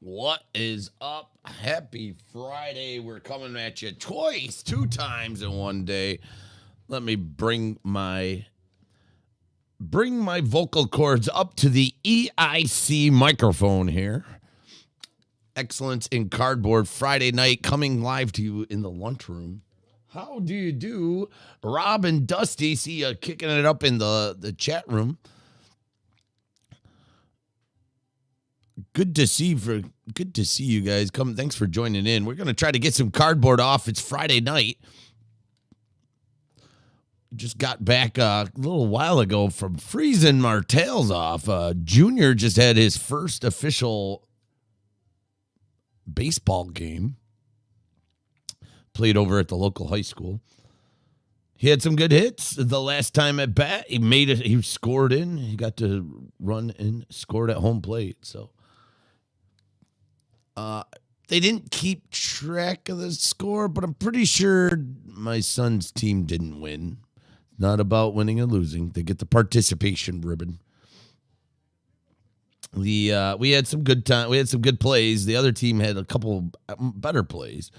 What is up? Happy Friday. We're coming at you twice, 2 times in one day. Let me bring my vocal cords up to the EIC microphone here. Excellence in Cardboard Friday night coming live to you in the lunchroom. How do you do? Rob and Dusty, see you kicking it up in the chat room. Good to see you guys. Thanks for joining in. We're going to try to get some cardboard off. It's Friday night. Just got back a little while ago from freezing our tails off. Junior just had his first official baseball game. Played over at the local high school. He had some good hits the last time at bat. He made it. He scored in. He got to run and scored at home plate. So they didn't keep track of the score, but I'm pretty sure my son's team didn't win. Not about winning and losing. They get the participation ribbon. We had some good time. We had some good plays. The other team had a couple better plays.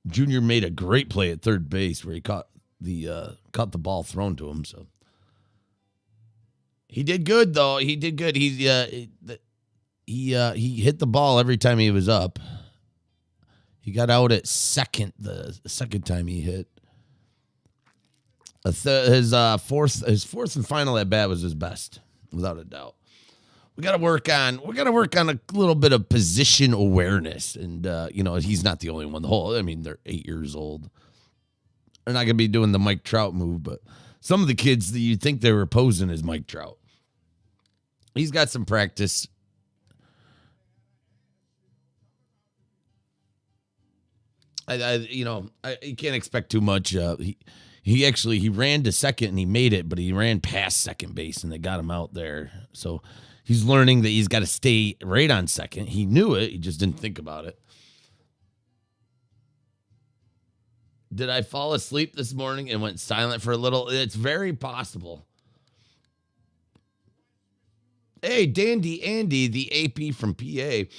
Junior made a great play at third base where he caught the ball thrown to him. So he did good, though. He did good. He hit the ball every time he was up. He got out at second the second time he hit. His fourth and final at bat was his best, without a doubt. We got to work on a little bit of position awareness, and he's not the only one. They're 8 years old. They're not gonna be doing the Mike Trout move, but some of the kids that you think they were posing as Mike Trout. He's got some practice. You can't expect too much. He ran to second and he made it, but he ran past second base and they got him out there. So he's learning that he's got to stay right on second. He knew it. He just didn't think about it. Did I fall asleep this morning and went silent for a little? It's very possible. Hey, Dandy Andy, the AP from PA.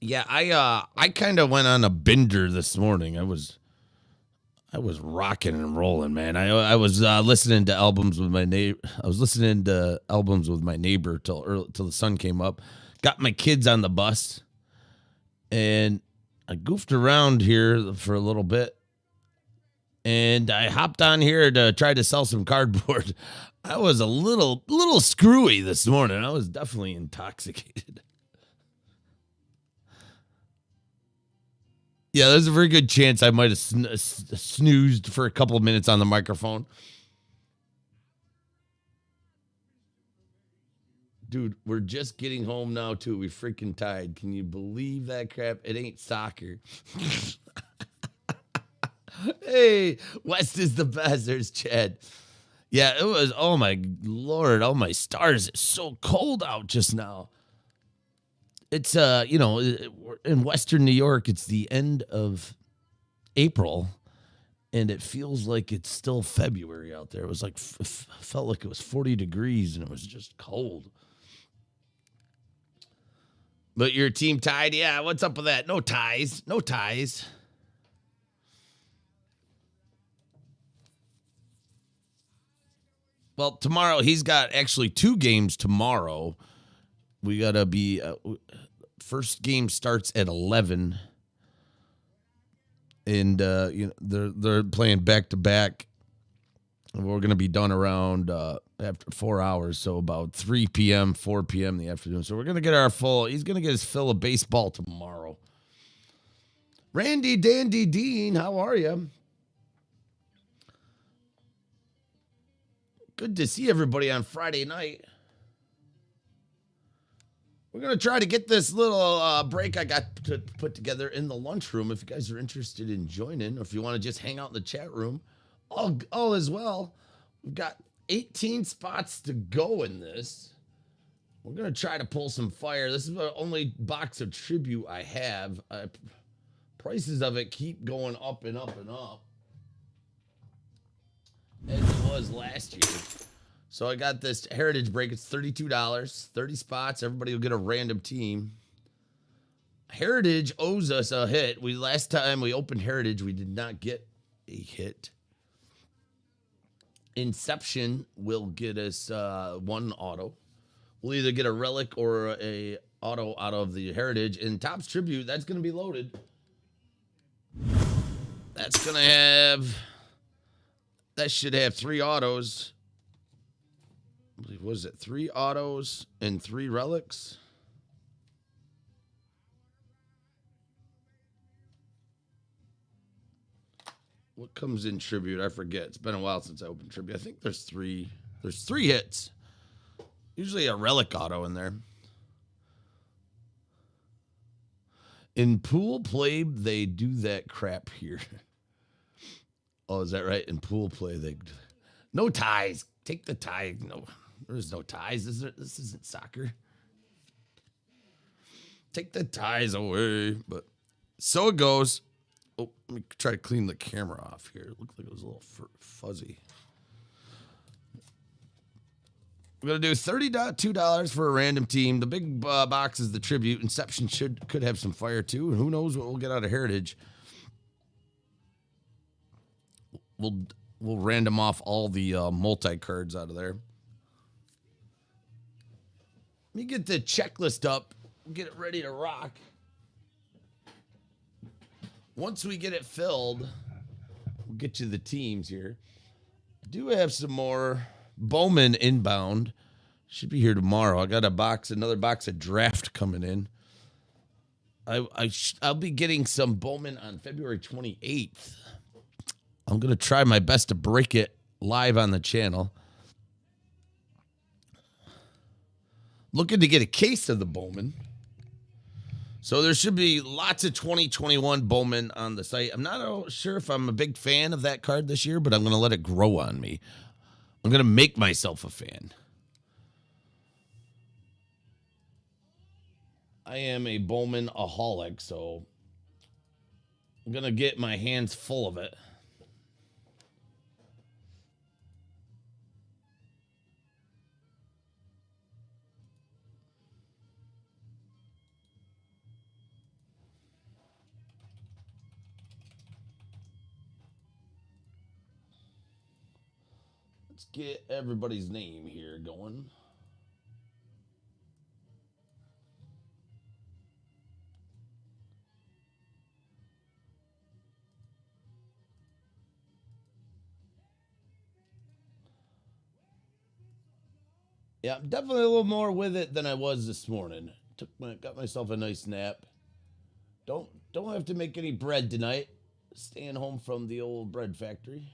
Yeah, I kind of went on a bender this morning. I was rocking and rolling, man. I was listening to albums with my neighbor. I was listening to albums with my neighbor till the sun came up. Got my kids on the bus, and I goofed around here for a little bit. And I hopped on here to try to sell some cardboard. I was a little screwy this morning. I was definitely intoxicated. Yeah, there's a very good chance I might have snoozed for a couple of minutes on the microphone. Dude, we're just getting home now, too. We freaking tied. Can you believe that crap? It ain't soccer. Hey, West is the best. There's Chad. Yeah, it was, oh my Lord, oh my stars. It's so cold out just now. It's, in Western New York, it's the end of April, and it feels like it's still February out there. It was like, felt like it was 40 degrees, and it was just cold. But your team tied? Yeah, what's up with that? No ties. No ties. Well, tomorrow, he's got actually 2 games tomorrow. We got to be, first game starts at 11. And, they're playing back-to-back. We're going to be done around after 4 hours, so about 3 p.m., 4 p.m. in the afternoon. So we're going to get he's going to get his fill of baseball tomorrow. Randy Dandy Dean, how are you? Good to see everybody on Friday night. We're going to try to get this little break I got to put together in the lunchroom. If you guys are interested in joining, or if you want to just hang out in the chat room, all as well. We've got 18 spots to go in this. We're going to try to pull some fire. This is the only box of tribute I have. Prices of it keep going up and up and up, as it was last year. So I got this Heritage break. It's $32, 30 spots. Everybody will get a random team. Heritage owes us a hit. Last time we opened Heritage, we did not get a hit. Inception will get us 1 auto. We'll either get a relic or a auto out of the Heritage. And Topps Tribute, that's going to be loaded. That should have 3 autos. What is it? 3 autos and 3 relics? What comes in tribute? I forget. It's been a while since I opened tribute. I think there's 3 hits. Usually a relic auto in there. In pool play, they do that crap here. Oh, is that right? In pool play, no ties. Take the tie. No, there's no ties. This isn't soccer. Take the ties away. But so it goes. Oh, let me try to clean the camera off here. It looked like it was a little fuzzy. We're gonna do $32 for a random team. The big box is the tribute. Inception could have some fire too, and who knows what we'll get out of Heritage. We'll random off all the multi cards out of there. Let me get the checklist up. Get it ready to rock. Once we get it filled, we'll get you the teams here. I do have some more Bowman inbound. Should be here tomorrow. I got another box of draft coming in. I'll be getting some Bowman on February 28th. I'm going to try my best to break it live on the channel. Looking to get a case of the Bowman. So there should be lots of 2021 Bowman on the site. I'm not sure if I'm a big fan of that card this year, but I'm going to let it grow on me. I'm going to make myself a fan. I am a Bowman-aholic, so I'm going to get my hands full of it. Let's get everybody's name here going. Yeah, I'm definitely a little more with it than I was this morning. Got myself a nice nap. Don't have to make any bread tonight. Staying home from the old bread factory.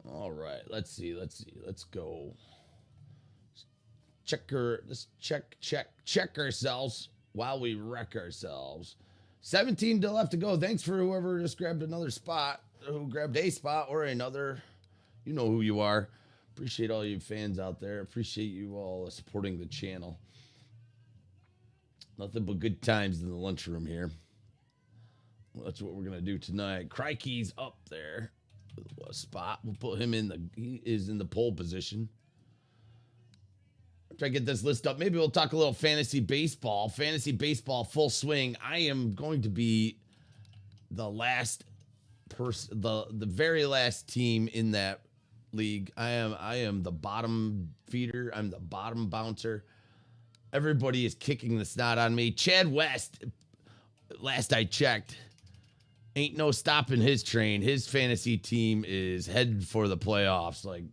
All right, let's see. Let's go. Let's check ourselves while we wreck ourselves. 17 to left to go. Thanks for whoever just grabbed another spot, who grabbed a spot or another. You know who you are. Appreciate all you fans out there. Appreciate you all supporting the channel. Nothing but good times in the lunchroom here. Well, that's what we're gonna do tonight. Crikey's up there. A spot. We'll put him he is in the pole position. Try to get this list up. Maybe we'll talk a little fantasy baseball. Fantasy baseball full swing. I am going to be the last person, the very last team in that league. I am the bottom feeder. I'm the bottom bouncer. Everybody is kicking the snot on me. Chad West, last I checked, ain't no stopping his train. His fantasy team is headed for the playoffs. Like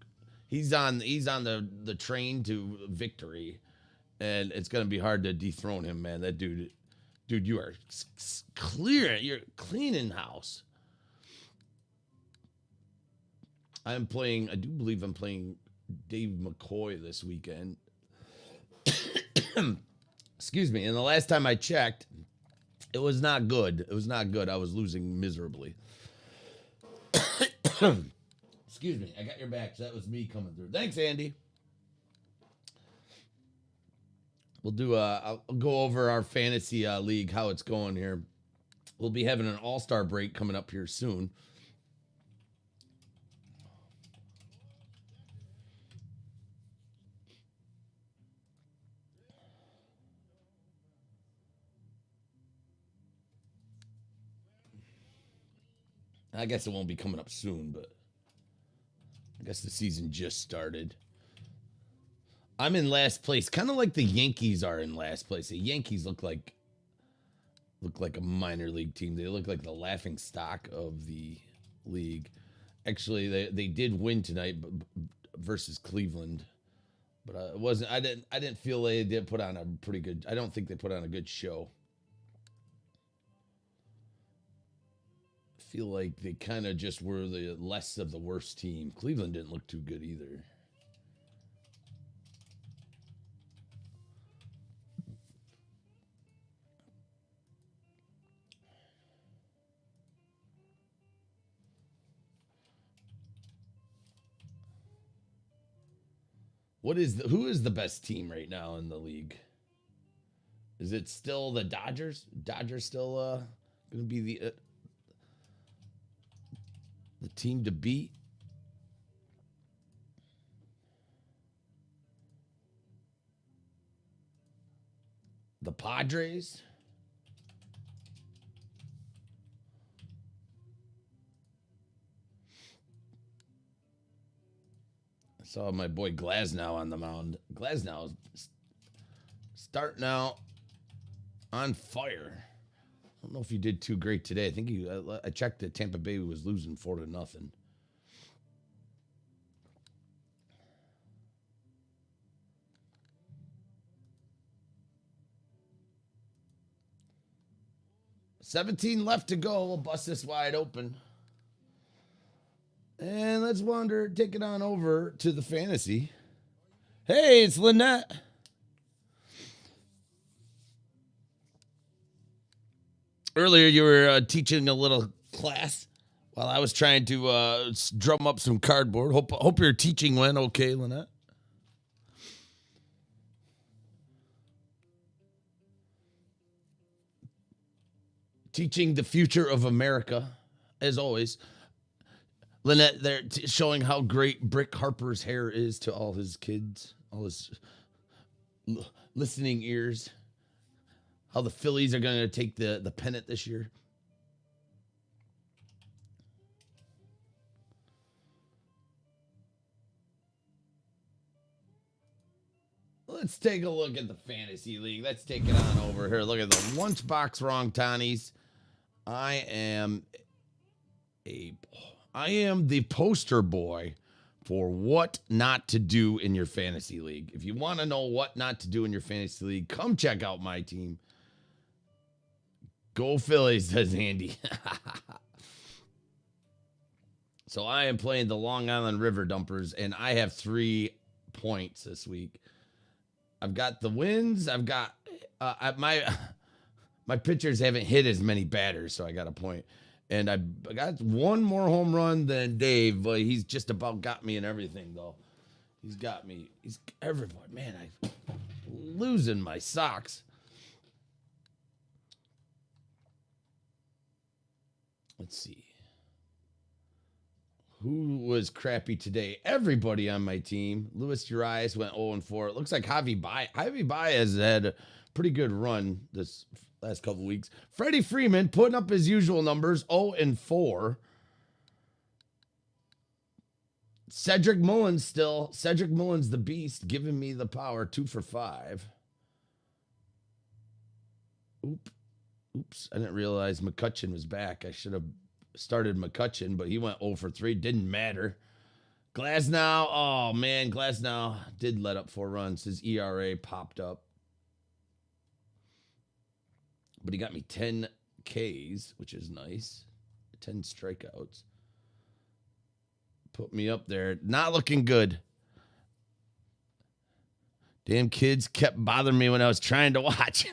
he's on the train to victory, and it's gonna be hard to dethrone him, man. That dude, you are clear. You're cleaning house. I do believe I'm playing Dave McCoy this weekend. Excuse me. And the last time I checked, it was not good. It was not good. I was losing miserably. Excuse me. I got your back. So that was me coming through. Thanks, Andy. We'll do I'll go over our fantasy league, how it's going here. We'll be having an all-star break coming up here soon. I guess it won't be coming up soon, but I guess the season just started. I'm in last place, kind of like the Yankees are in last place. The Yankees look like a minor league team. They look like the laughing stock of the league. Actually, they did win tonight versus Cleveland, but it wasn't. I didn't feel they did put on a pretty good. I don't think they put on a good show. Feel like they kind of just were the less of the worst team. Cleveland didn't look too good either. Who is the best team right now in the league? Is it still the Dodgers? Dodgers still going to be the team to beat? The Padres? I saw my boy Glasnow on the mound. Glasnow starting out on fire. I don't know if he did too great today. I think I checked that Tampa Bay was losing 4-0. $17 left to go. We'll bust this wide open. And let's take it on over to the fantasy. Hey, it's Lynette. Earlier, you were teaching a little class while I was trying to drum up some cardboard. Hope your teaching went okay, Lynette. Teaching the future of America, as always. Lynette, they're showing how great Brick Harper's hair is to all his kids, all his listening ears. How the Phillies are going to take the pennant this year. Let's take a look at the Fantasy League. Let's take it on over here. Look at the lunchbox wrong tonies. I am the poster boy for what not to do in your fantasy league. If you want to know what not to do in your fantasy league, come check out my team. Go Phillies, says Andy. So I am playing the Long Island River Dumpers, and I have 3 points this week. I've got the wins. I've got my pitchers haven't hit as many batters, so I got a point. And I got one more home run than Dave, but he's just about got me in everything, though. He's got me. He's everybody. Man, I'm losing my socks. Let's see. Who was crappy today? Everybody on my team. Luis Urias went 0-4. It looks like Javi Baez had a pretty good run this last couple weeks. Freddie Freeman putting up his usual numbers, 0-4. Cedric Mullins still. Cedric Mullins, the beast, giving me the power, 2 for 5. Oops, I didn't realize McCutcheon was back. I should have started McCutcheon, but he went 0 for 3. Didn't matter. Glasnow, oh man, Glasnow did let up 4 runs. His ERA popped up. But he got me 10 Ks, which is nice. 10 strikeouts. Put me up there. Not looking good. Damn kids kept bothering me when I was trying to watch.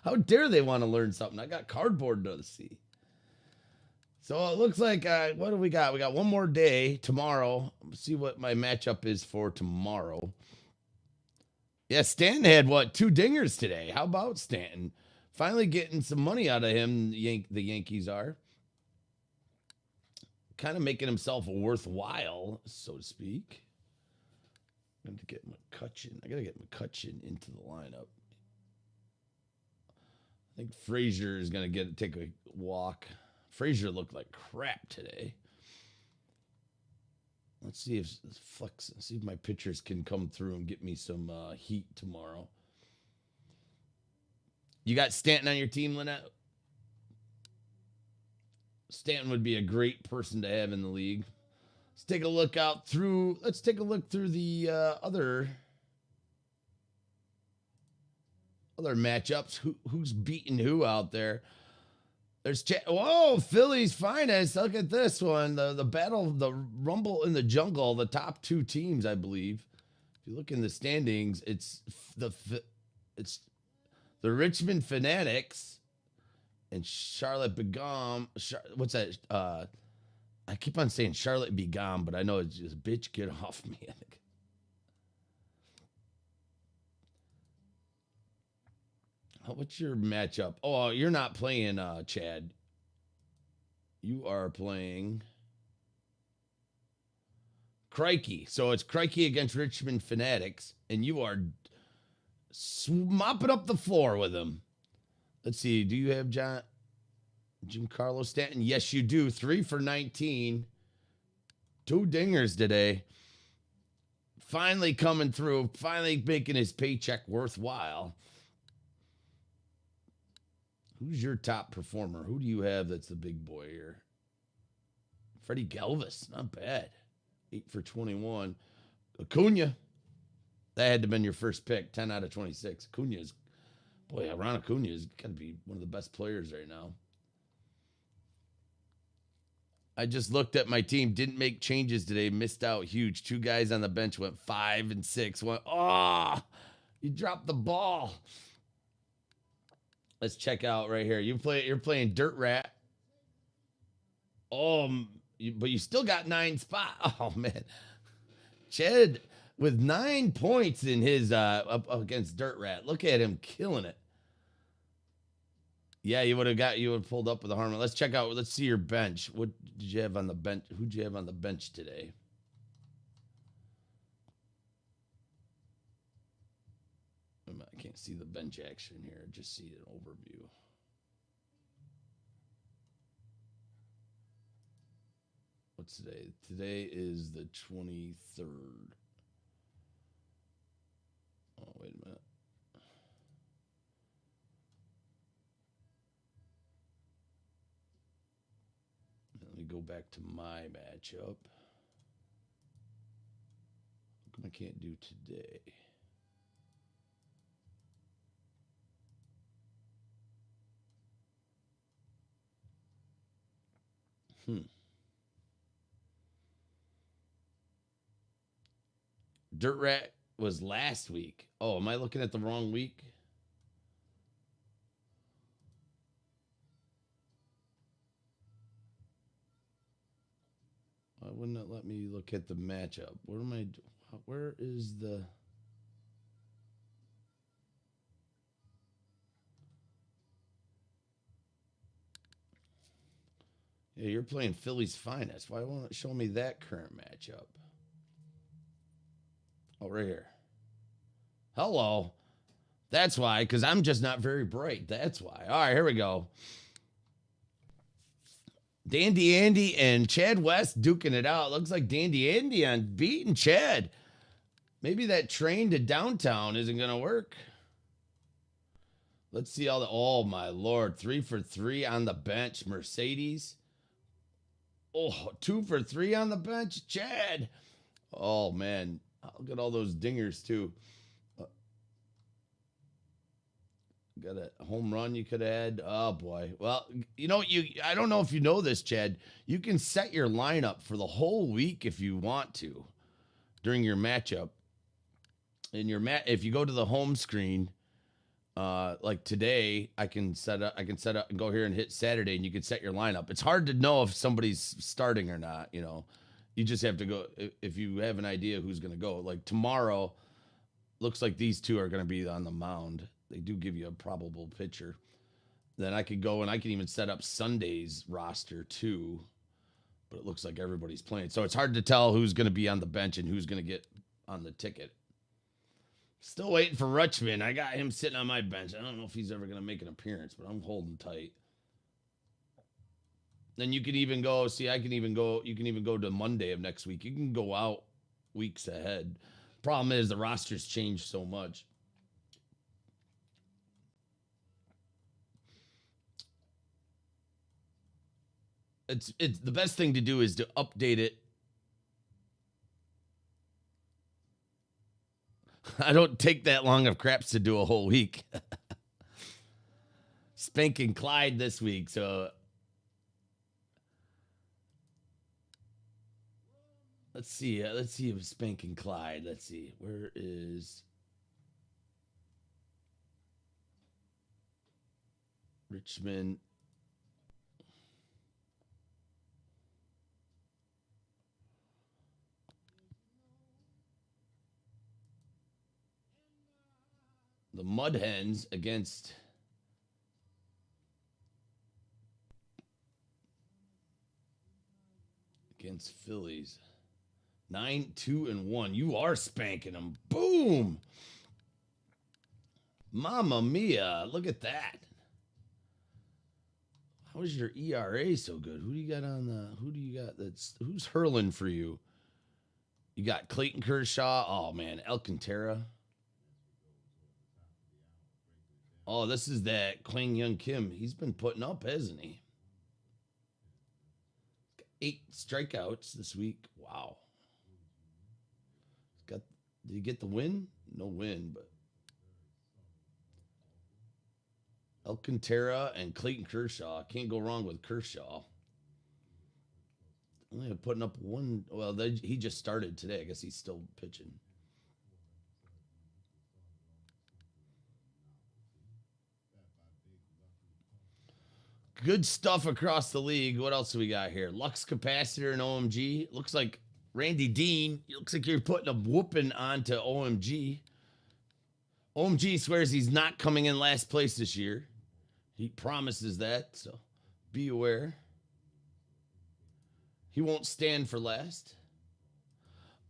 How dare they want to learn something? I got cardboard to see. So it looks like, what do we got? We got one more day tomorrow. Let's see what my matchup is for tomorrow. Yeah, Stanton had, 2 dingers today. How about Stanton? Finally getting some money out of him, the Yankees are. Kind of making himself worthwhile, so to speak. I got to get McCutcheon into the lineup. I think Frazier is going to take a walk. Frazier looked like crap today. Let's see if my pitchers can come through and get me some heat tomorrow. You got Stanton on your team, Lynette? Stanton would be a great person to have in the league. Let's take a look through the other matchups. Who's beating who out there? There's Phillies finest. Look at this one. The battle, the rumble in the jungle, the top 2 teams, I believe. If you look in the standings, it's the Richmond Fanatics and Charlotte Begum. What's that? I keep on saying Charlotte Begum, but I know it's just bitch, get off me. I think. What's your matchup? Oh, you're not playing Chad. You are playing Crikey. So it's Crikey against Richmond Fanatics, and you are mopping up the floor with him. Let's see. Do you have Jim Carlos Stanton? Yes, you do. 3 for 19. 2 dingers today. Finally coming through. Finally making his paycheck worthwhile. Who's your top performer? Who do you have that's the big boy here? Freddie Galvis. Not bad. 8 for 21. Acuna. That had to have been your first pick. 10 out of 26. Acuna's, boy, Ron Acuna is got to be one of the best players right now. I just looked at my team. Didn't make changes today. Missed out huge. 2 guys on the bench went 5 and 6. You dropped the ball. Let's check out right here. You're playing Dirt Rat. But you still got 9 spots. Oh man, Chad with 9 points in his up against Dirt Rat. Look at him killing it. Yeah, you would have pulled up with a Harmon. Let's check out. Let's see your bench. What did you have on the bench? Who'd you have on the bench today? I can't see the bench action here. Just see an overview. What's today? Today is the 23rd. Oh, wait a minute. Let me go back to my matchup. How come I can't do today? Dirt Rat was last week. Oh, am I looking at the wrong week? Why wouldn't it let me look at the matchup? Where is the... Yeah, you're playing Philly's finest. Why won't it show me that current matchup? Oh, right here. Hello. That's why, because I'm just not very bright. That's why. All right, here we go. Dandy Andy and Chad West duking it out. Looks like Dandy Andy on beating Chad. Maybe that train to downtown isn't going to work. Let's see all the... Oh, my Lord. 3 for 3 on the bench. Mercedes. Oh, 2 for 3 on the bench. Chad. Oh, man. Look at all those dingers, too. Got a home run you could add. Oh, boy. Well, I don't know if you know this, Chad. You can set your lineup for the whole week if you want to during your matchup. If you go to the home screen, like today, I can set up and go here and hit Saturday, and you can set your lineup. It's hard to know if somebody's starting or not. You just have to go if you have an idea who's going to go. Like tomorrow, looks like these 2 are going to be on the mound. They do give you a probable pitcher. Then I could go and I can even set up Sunday's roster too. But it looks like everybody's playing. So it's hard to tell who's going to be on the bench and who's going to get on the ticket. Still waiting for Rutschman. I got him sitting on my bench. I don't know if he's ever going to make an appearance, but I'm holding tight. Then you can even go, you can even go to Monday of next week. You can go out weeks ahead. Problem is the roster's changed so much. It's the best thing to do is to update it. I don't take that long of craps to do a whole week. Spanking Clyde this week, so let's see if Spanking Clyde. Let's see, where is Richmond? The Mud Hens against against Phillies. 9-2-1. You are spanking them. Boom. Mamma mia. Look at that. How is your ERA so good? Who do you got who's hurling for you? You got Clayton Kershaw. Oh man, Alcantara. Oh, this is that Kwang Young Kim. He's been putting up, hasn't he? 8 strikeouts this week. Wow. Did he get the win? No win, but Alcantara and Clayton Kershaw. Can't go wrong with Kershaw. Only putting up one. Well, he just started today. I guess he's still pitching. Good stuff across the league. What else do we got here? Lux capacitor and OMG. Looks like Randy Dean. Looks like you're putting a whooping onto OMG. OMG swears he's not coming in last place this year. He promises that, so be aware. He won't stand for last.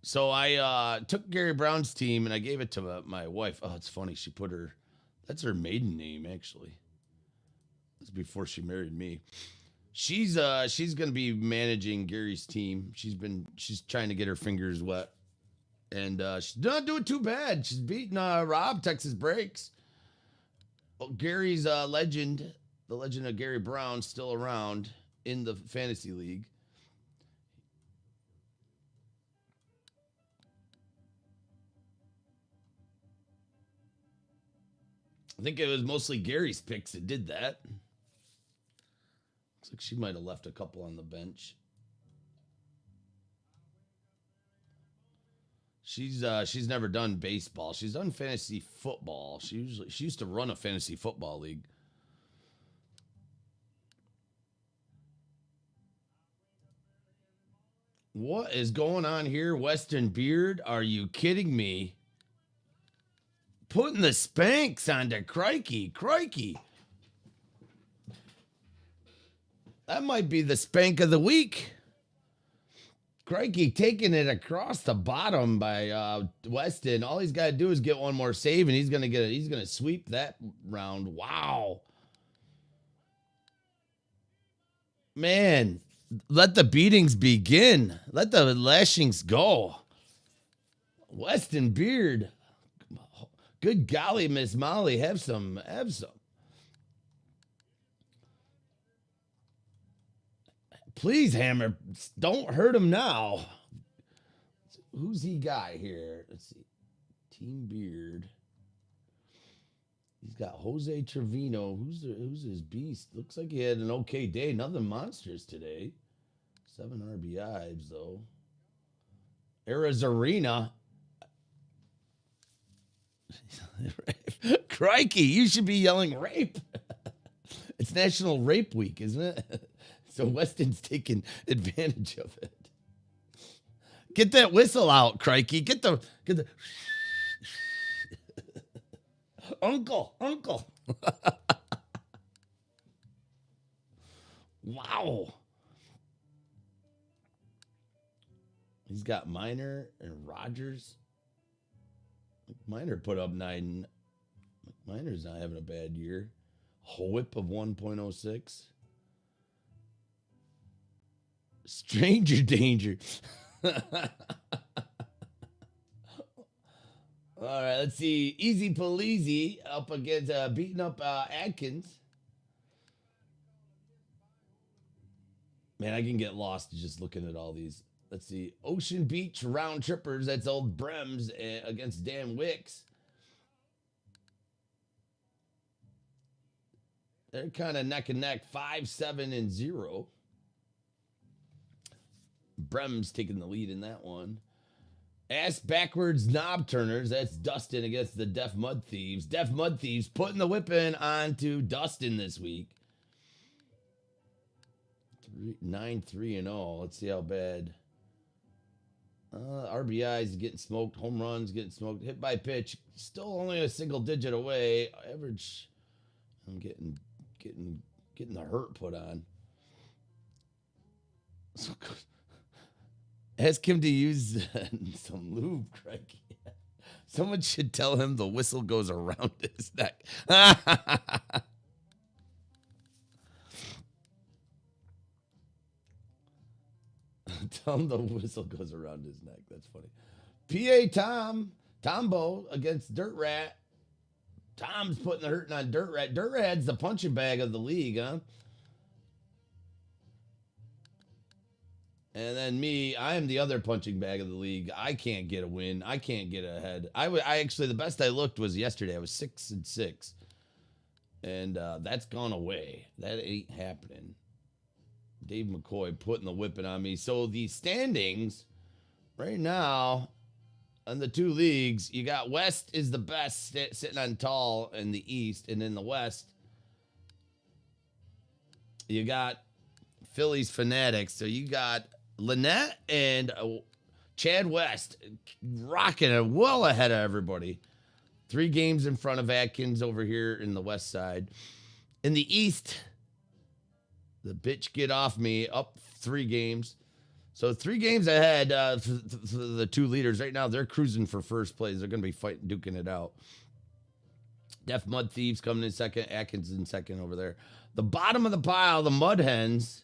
So I took Gary Brown's team and I gave it to my wife. Oh, it's funny. She put that's her maiden name, actually. That's before she married me. She's gonna be managing Gary's team. She's trying to get her fingers wet, and she's not doing too bad. She's beating Rob Texas Breaks. Well, Gary's legend, the legend of Gary Brown, still around in the fantasy league. I think it was mostly Gary's picks that did that. Looks like she might have left a couple on the bench. She's never done baseball. She's done fantasy football. She used to run a fantasy football league. What is going on here, Western Beard? Are you kidding me? Putting the Spanx onto Crikey. That might be the spank of the week. Crikey taking it across the bottom by Weston. All he's got to do is get one more save, and he's gonna sweep that round. Wow, man, let the beatings begin. Let the lashings go. Weston Beard. Good golly, Miss Molly, have some. Please, Hammer, don't hurt him now. Who's he got here? Let's see. Team Beard. He's got Jose Trevino. Who's his beast? Looks like he had an okay day. Nothing monsters today. 7 RBIs, though. Arizarena. Crikey, you should be yelling rape. It's National Rape Week, isn't it? So Weston's taking advantage of it. Get that whistle out, Crikey. Get the Uncle. Wow. He's got Minor and Rogers. Minor put up 9. Minor's not having a bad year. Whip of 1.06. Stranger danger. All right, let's see. Easy Polizzi up against beating up Adkins. Man, I can get lost just looking at all these. Let's see. Ocean Beach round trippers. That's old Brems against Dan Wicks. They're kind of neck and neck. 5-7-0. Brems taking the lead in that one. Ass backwards knob turners. That's Dustin against the Deaf Mud Thieves. Deaf Mud Thieves putting the whipping onto Dustin this week. 9-3-0. Let's see how bad. RBIs getting smoked. Home runs getting smoked. Hit by pitch. Still only a single digit away. Average. I'm getting the hurt put on. Ask him to use some lube, Craig. Someone should tell him the whistle goes around his neck. Tell him the whistle goes around his neck. That's funny. PA Tombo against Dirt Rat. Tom's putting the hurting on Dirt Rat. Dirt Rat's the punching bag of the league, huh? And then me, I am the other punching bag of the league. I can't get a win. I can't get ahead. I actually, the best I looked was yesterday. I was 6-6. And that's gone away. That ain't happening. Dave McCoy putting the whipping on me. So the standings right now on the two leagues, you got West is the best sitting on tall in the East. And in the West, you got Phillies Fanatics. So you got Lynette and Chad West rocking it well ahead of everybody. 3 games in front of Atkins over here in the West side. In the East, the bitch get off me up 3 games. So 3 games ahead for the 2 leaders. Right now, they're cruising for first place. They're going to be fighting, duking it out. Def Mud Thieves coming in second. Atkins in second over there. The bottom of the pile, the Mud Hens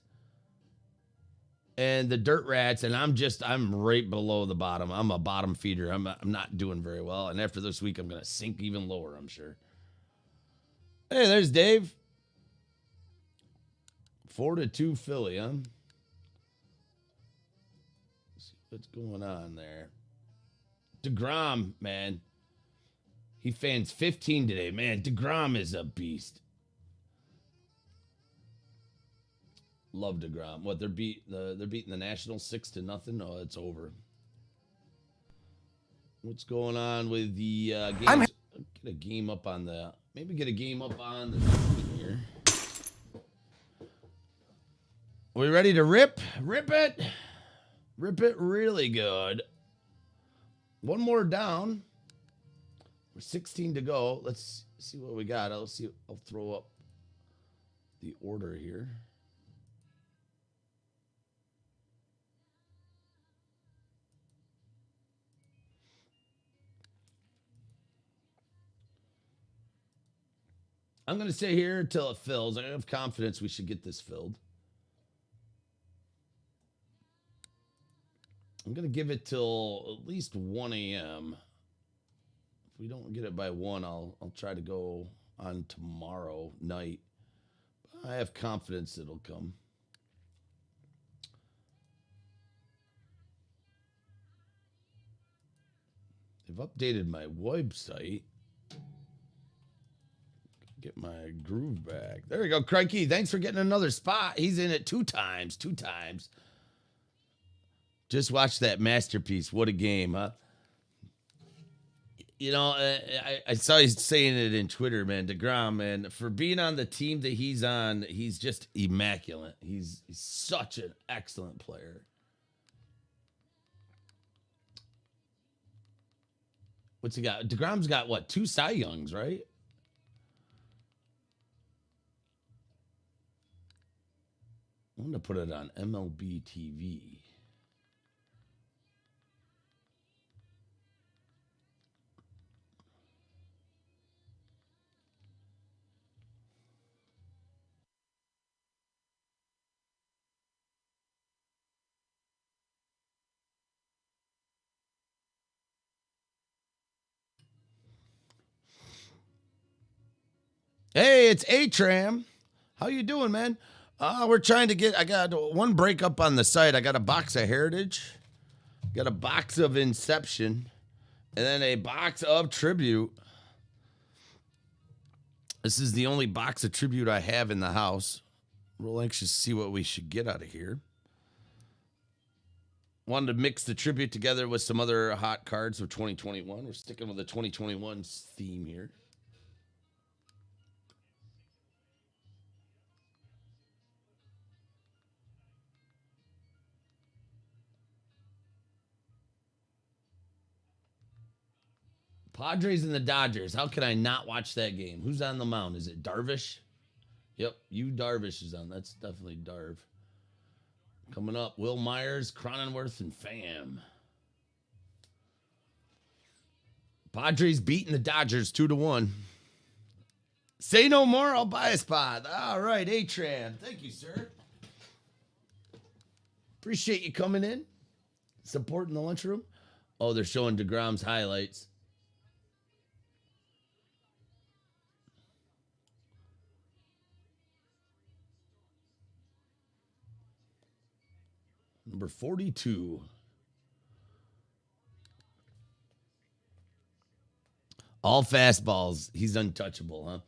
and the Dirt Rats, and I'm right below the bottom. I'm a bottom feeder. I'm not doing very well. And after this week, I'm going to sink even lower, I'm sure. Hey, there's Dave. 4-2 Philly, huh? Let's see what's going on there. DeGrom, man. He fans 15 today. Man, DeGrom is a beast. Love DeGrom. What, they're beating the Nationals 6-0? No, it's over. What's going on with the games? Get a game up on the screen here. Are we ready to rip? Rip it. Rip it really good. One more down. We're 16 to go. Let's see what we got. I'll throw up the order here. I'm going to stay here until it fills. I have confidence we should get this filled. I'm going to give it till at least 1 a.m. If we don't get it by 1, I'll try to go on tomorrow night. I have confidence it'll come. They've updated my website. Get my groove back. There we go, Crikey. Thanks for getting another spot. He's in it 2 times. 2 times. Just watch that masterpiece. What a game, huh? You know, I saw you saying it in Twitter, man. DeGrom, man, for being on the team that he's on, he's just immaculate. He's such an excellent player. What's he got? DeGrom's got, what, 2 Cy Youngs, right? I'm going to put it on MLB TV. Hey, it's A-Tram. How you doing, man? We're trying to get, I got 1 breakup on the site. I got a box of Heritage, got a box of Inception, and then a box of Tribute. This is the only box of Tribute I have in the house. Real anxious to see what we should get out of here. Wanted to mix the Tribute together with some other hot cards of 2021. We're sticking with the 2021 theme here. Padres and the Dodgers. How can I not watch that game? Who's on the mound? Is it Darvish? Yep, Darvish is on. That's definitely Darv. Coming up, Will Myers, Cronenworth, and Pham. Padres beating the Dodgers 2-1. Say no more, I'll buy a spot. All right, A-Tran. Thank you, sir. Appreciate you coming in, supporting the lunchroom. Oh, they're showing DeGrom's highlights. Number 42. All fastballs. He's untouchable, huh?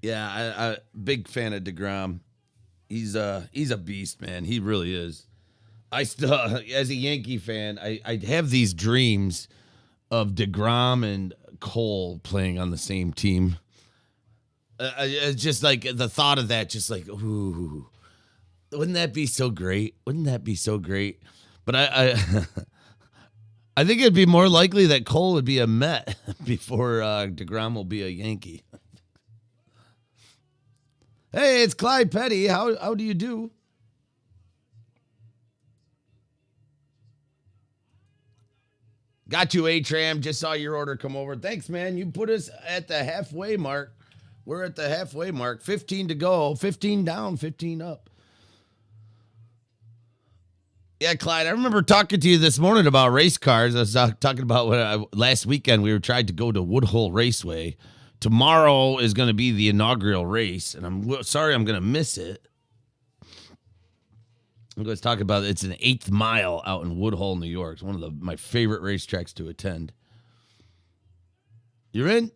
Yeah, I big fan of DeGrom. He's a beast, man. He really is. I still, as a Yankee fan, I have these dreams of DeGrom and Cole playing on the same team. It's just like the thought of that, just like, ooh, wouldn't that be so great? Wouldn't that be so great? But I I think it'd be more likely that Cole would be a Met before DeGrom will be a Yankee. Hey, it's Clyde Petty. How do you do? Got you, A-Tram. Just saw your order come over. Thanks, man. You put us at the halfway mark. We're at the halfway mark. 15 to go. 15 down, 15 up. Yeah, Clyde, I remember talking to you this morning about race cars. I was talking about last weekend we were trying to go to Woodhull Raceway. Tomorrow is going to be the inaugural race, and I'm sorry I'm going to miss it. I'm going to talk about it. It's an 8th mile out in Woodhull, New York. It's one of my favorite racetracks to attend. You're in?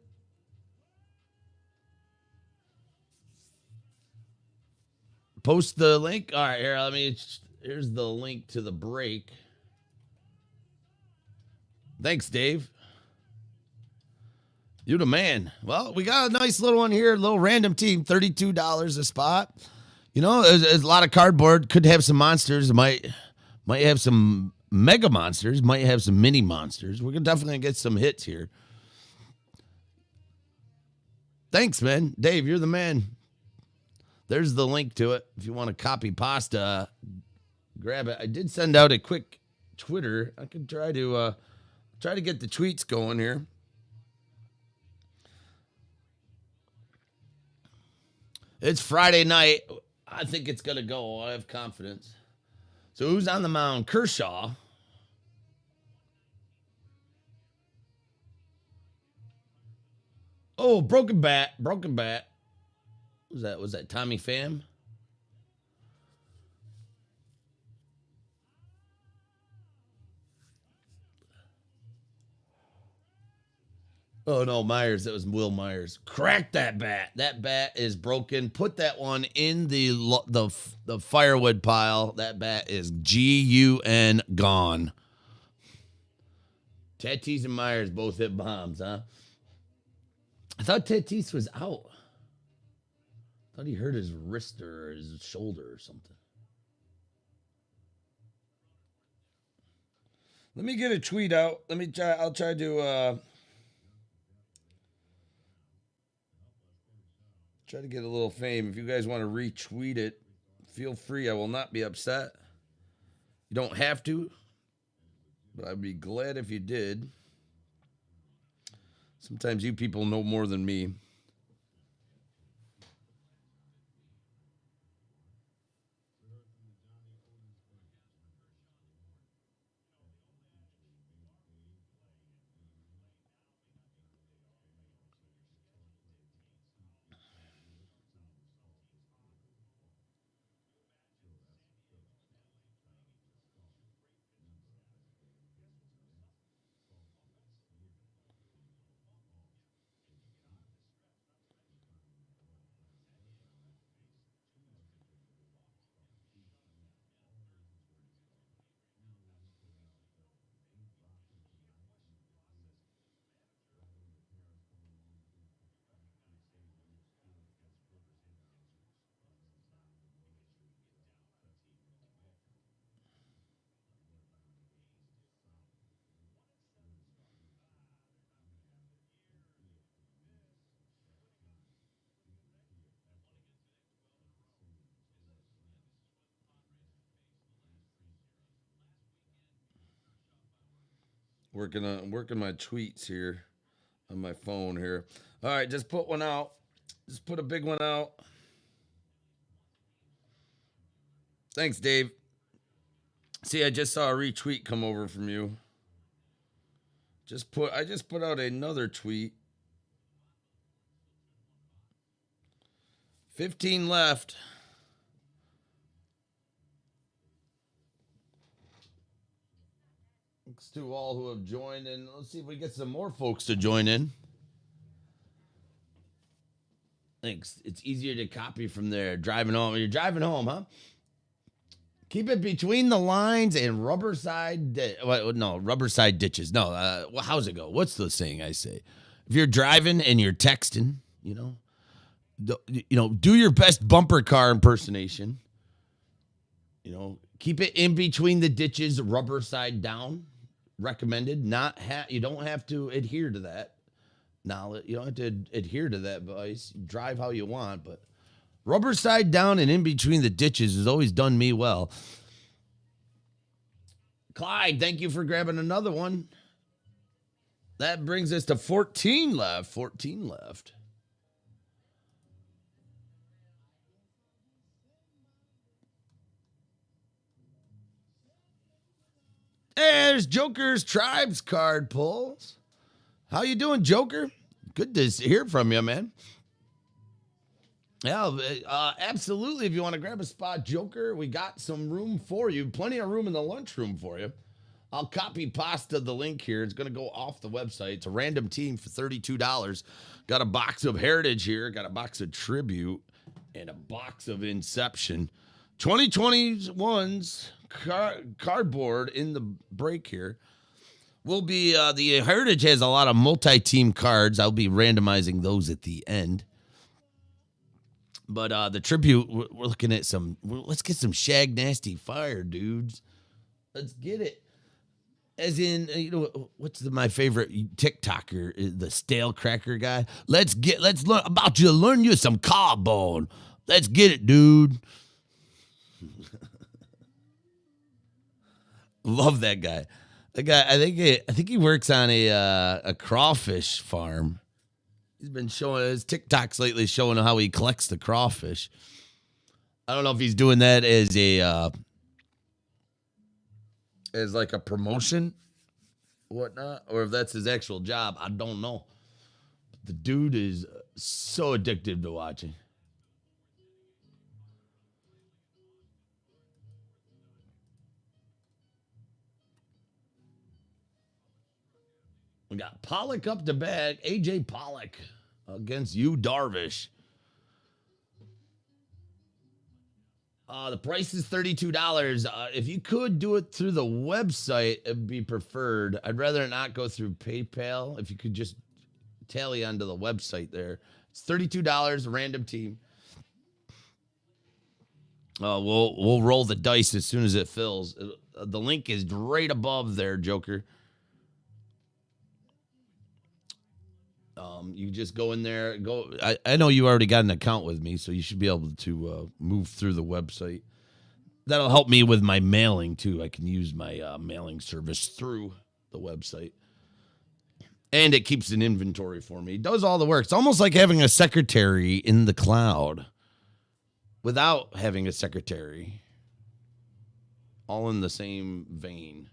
Post the link. All right, here, here's the link to the break. Thanks, Dave. You're the man. Well, we got a nice little one here, a little random team, $32 a spot. You know, there's a lot of cardboard. Could have some monsters. Might have some mega monsters. Might have some mini monsters. We're definitely get some hits here. Thanks, man. Dave, you're the man. There's the link to it. If you want to copy pasta, grab it. I did send out a quick Twitter. I could try to get the tweets going here. It's Friday night. I think it's going to go. I have confidence. So who's on the mound? Kershaw. Oh, broken bat. Was that Tommy Pham? Oh no, Myers. That was Will Myers. Crack that bat. That bat is broken. Put that one in the firewood pile. That bat is GUN gone. Tatis and Myers both hit bombs, huh? I thought Tatis was out. I thought he hurt his wrist or his shoulder or something. Let me get a tweet out. I'll try to try to get a little fame. If you guys want to retweet it, feel free. I will not be upset. You don't have to, but I'd be glad if you did. Sometimes you people know more than me. Working my tweets here on my phone here. All right, just put one out. Just put a big one out. Thanks, Dave. See, I just saw a retweet come over from you. I just put out another tweet. 15 left. Thanks to all who have joined, and let's see if we get some more folks to join in. Thanks. It's easier to copy from there. Driving home. You're driving home, huh? Keep it between the lines and rubberside ditches. No, how's it go? What's the saying I say? If you're driving and you're texting, do your best bumper car impersonation. Keep it in between the ditches, rubber side down. Recommended. You don't have to adhere to that knowledge. You don't have to adhere to that advice. Drive how you want, but rubber side down and in between the ditches has always done me well. Clyde, thank you for grabbing another one. That brings us to 14 left. 14 left. There's Joker's Tribes card pulls. How you doing, Joker? Good to hear from you, man. Yeah, absolutely. If you want to grab a spot, Joker, we got some room for you. Plenty of room in the lunchroom for you. I'll copy pasta the link here. It's going to go off the website. It's a random team for $32. Got a box of Heritage here. Got a box of Tribute and a box of Inception. 2021's cardboard in the break here. Will be the Heritage has a lot of multi-team cards. I'll be randomizing those at the end. But the Tribute, we're looking at let's get some Shag Nasty Fire, dudes. Let's get it. As in, what's my favorite TikToker, the Stale Cracker guy? Let's learn about you, learn you some carbone. Let's get it, dude. Love that guy. The guy, I think he works on a crawfish farm. He's been showing his TikToks lately, showing how he collects the crawfish. I don't know if he's doing that as like a promotion, whatnot, or if that's his actual job. I don't know. But the dude is so addictive to watching. We got Pollock up to bat. AJ Pollock against Yu Darvish. The price is $32. If you could do it through the website, it'd be preferred. I'd rather not go through PayPal. If you could just tally onto the website there. It's $32, random team. We'll roll the dice as soon as it fills. The link is right above there, Joker. You just go in there. I know you already got an account with me, so you should be able to move through the website. That'll help me with my mailing, too. I can use my mailing service through the website. And it keeps an inventory for me. It does all the work. It's almost like having a secretary in the cloud without having a secretary. All in the same vein.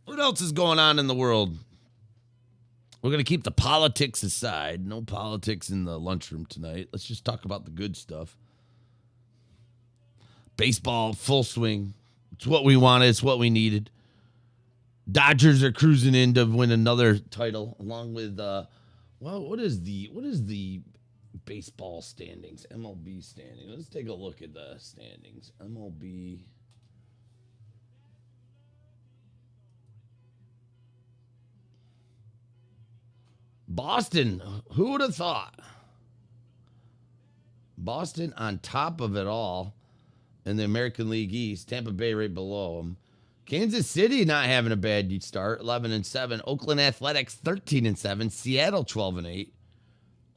What else is going on in the world? We're going to keep the politics aside. No politics in the lunchroom tonight. Let's just talk about the good stuff. Baseball, full swing. It's what we wanted. It's what we needed. Dodgers are cruising in to win another title, along with what is the baseball standings? MLB standings. Let's take a look at the standings. MLB. Boston, who would have thought? Boston on top of it all in the American League East. Tampa Bay right below them. Kansas City not having a bad start, 11-7. Oakland Athletics 13-7. Seattle 12-8.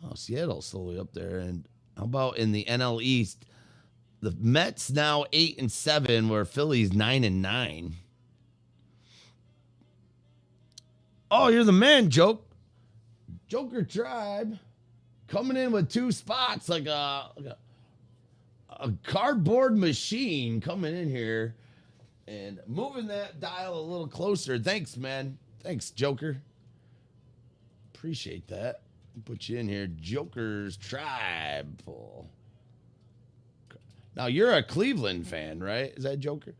Oh, Seattle's slowly up there. And how about in the NL East? The Mets now 8-7, where Philly's 9-9. Oh, you're the man, Joker Tribe, coming in with 2 spots like a cardboard machine coming in here and moving that dial a little closer. Thanks, man. Thanks, Joker. Appreciate that. Put you in here, Joker's Tribe. Now, you're a Cleveland fan, right? Is that Joker?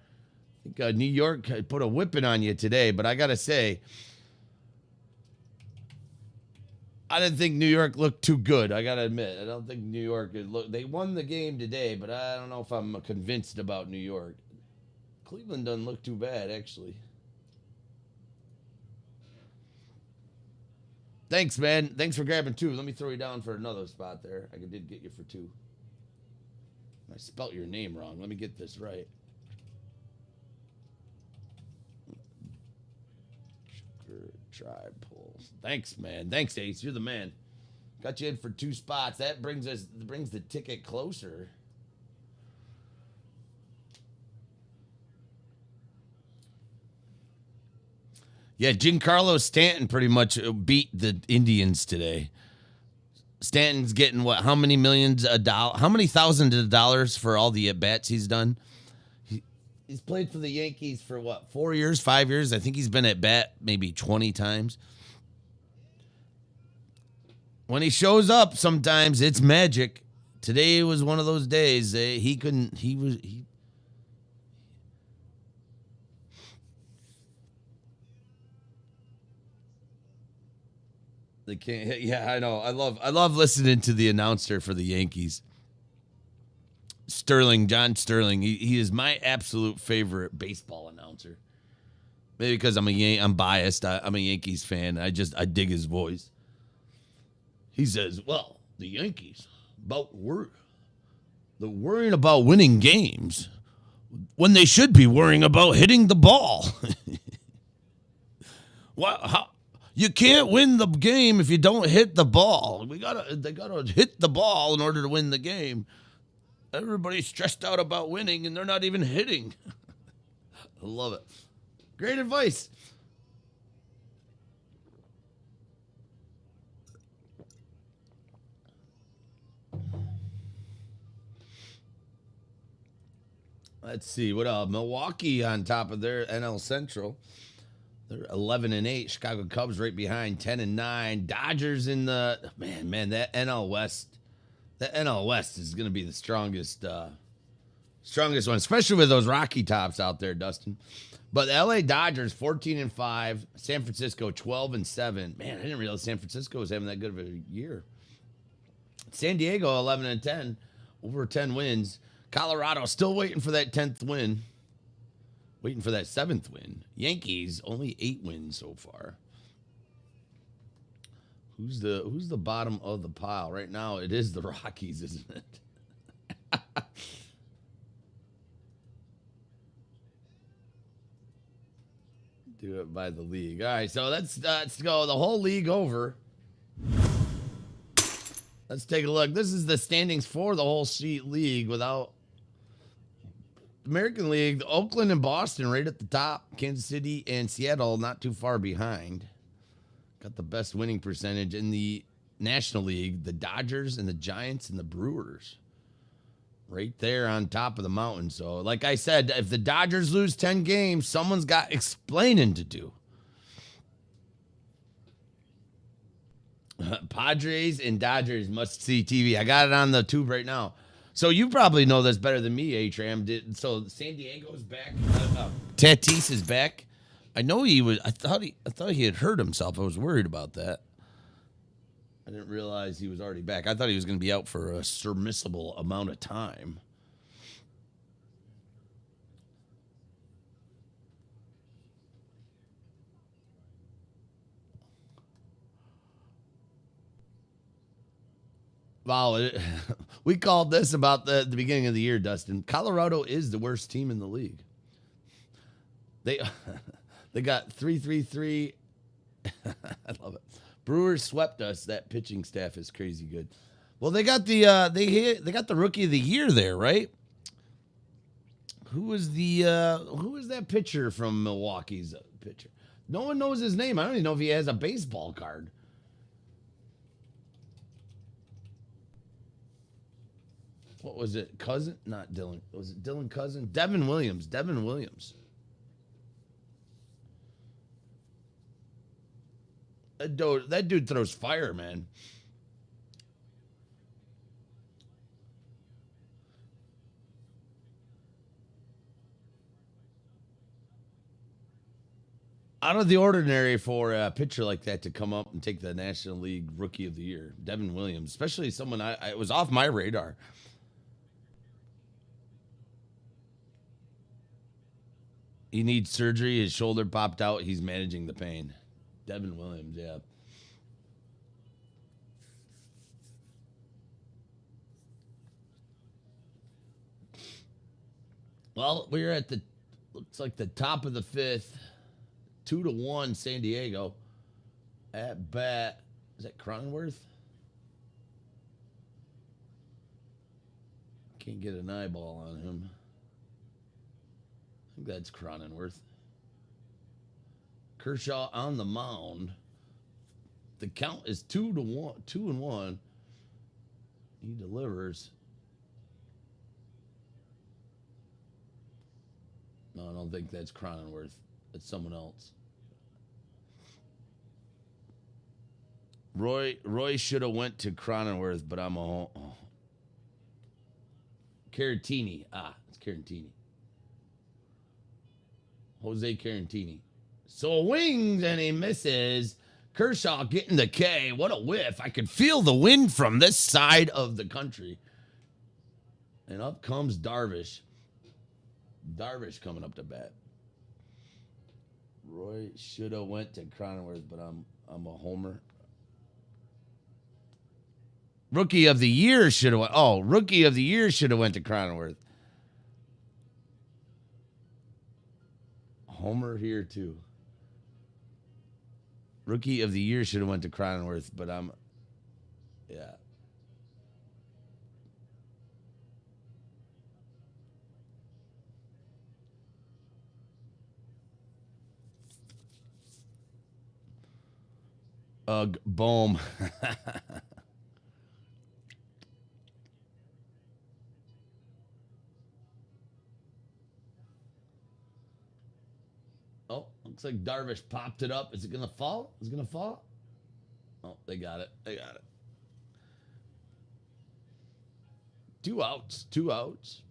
I think New York put a whipping on you today, but I got to say, I didn't think New York looked too good. I got to admit. I don't think New York they won the game today, but I don't know if I'm convinced about New York. Cleveland doesn't look too bad, actually. Thanks, man. Thanks for grabbing 2. Let me throw you down for another spot there. I did get you for 2. I spelt your name wrong. Let me get this right. Tribe pulls. Thanks, man. Thanks, Ace. You're the man. Got you in for 2 spots. That brings the ticket closer. Yeah, Giancarlo Stanton pretty much beat the Indians today. Stanton's getting what? How many millions of dollars? How many thousands of dollars for all the at-bats he's done? He's played for the Yankees for what? 4 years, 5 years? I think he's been at bat maybe 20 times. When he shows up, sometimes it's magic. Today was one of those days. He couldn't. They can't hit. Yeah, I know. I love listening to the announcer for the Yankees. John Sterling. He is my absolute favorite baseball announcer. Maybe because I'm biased. I'm a Yankees fan. I dig his voice. He says, "Well, the Yankees they're worrying about winning games when they should be worrying about hitting the ball." How? You can't win the game if you don't hit the ball. They gotta hit the ball in order to win the game. Everybody's stressed out about winning, and they're not even hitting. I love it. Great advice. Let's see what else. Milwaukee on top of their NL Central. They're 11-8. Chicago Cubs right behind, 10-9. Dodgers in the man. That NL West. That NL West is going to be the strongest one, especially with those Rocky Tops out there, Dustin. But the LA Dodgers 14-5. San Francisco 12-7. Man, I didn't realize San Francisco was having that good of a year. San Diego 11-10, over 10 wins. Colorado still waiting for that 10th win. Waiting for that 7th win. Yankees only 8 wins so far. Who's the bottom of the pile right now? It is the Rockies, isn't it? Do it by the league. All right, so let's go the whole league over. Let's take a look. This is the standings for the whole sheet league without American League. Oakland and Boston right at the top. Kansas City and Seattle not too far behind. Got the best winning percentage in the National League. The Dodgers and the Giants and the Brewers right there on top of the mountain. So, like I said, if the Dodgers lose 10 games, someone's got explaining to do. Padres and Dodgers must-see TV. I got it on the tube right now. So you probably know this better than me, A-Tram. So San Diego's back. Tatis is back. I know he was. I thought he had hurt himself. I was worried about that. I didn't realize he was already back. I thought he was going to be out for a submissible amount of time. Wow, we called this about the beginning of the year, Dustin. Colorado is the worst team in the league. They got 3-3-3. I love it. Brewers swept us. That pitching staff is crazy good. Well, they got the rookie of the year there, right? Who was that pitcher from Milwaukee's pitcher? No one knows his name. I don't even know if he has a baseball card. What was it? Cousin? Not Dylan. Was it Dylan Cousin? Devin Williams. Devin Williams. That dude throws fire, man. Out of the ordinary for a pitcher like that to come up and take the National League Rookie of the Year. Devin Williams, especially someone it was off my radar. He needs surgery. His shoulder popped out. He's managing the pain. Devin Williams, yeah. Well, we're at looks like the top of the fifth. 2-1 San Diego. At bat. Is that Cronenworth? Can't get an eyeball on him. I think that's Cronenworth. Kershaw on the mound. The count is 2-1. 2-1. He delivers. No, I don't think that's Cronenworth. It's someone else. Roy should have went to Cronenworth, but I'm a Caratini. It's Caratini. Jose Caratini. So wings and he misses. Kershaw getting the K. What a whiff. I could feel the wind from this side of the country. And up comes Darvish. Darvish coming up to bat. Roy should have went to Cronenworth, but I'm a homer. Rookie of the Year should have went. Oh, Rookie of the Year should have went to Cronenworth. Homer here too. Rookie of the Year should have went to Cronenworth, but yeah. Ugh, boom. Oh, looks like Darvish popped it up. Is it going to fall? Is it going to fall? Oh, they got it. They got it. 2 outs. 2 outs.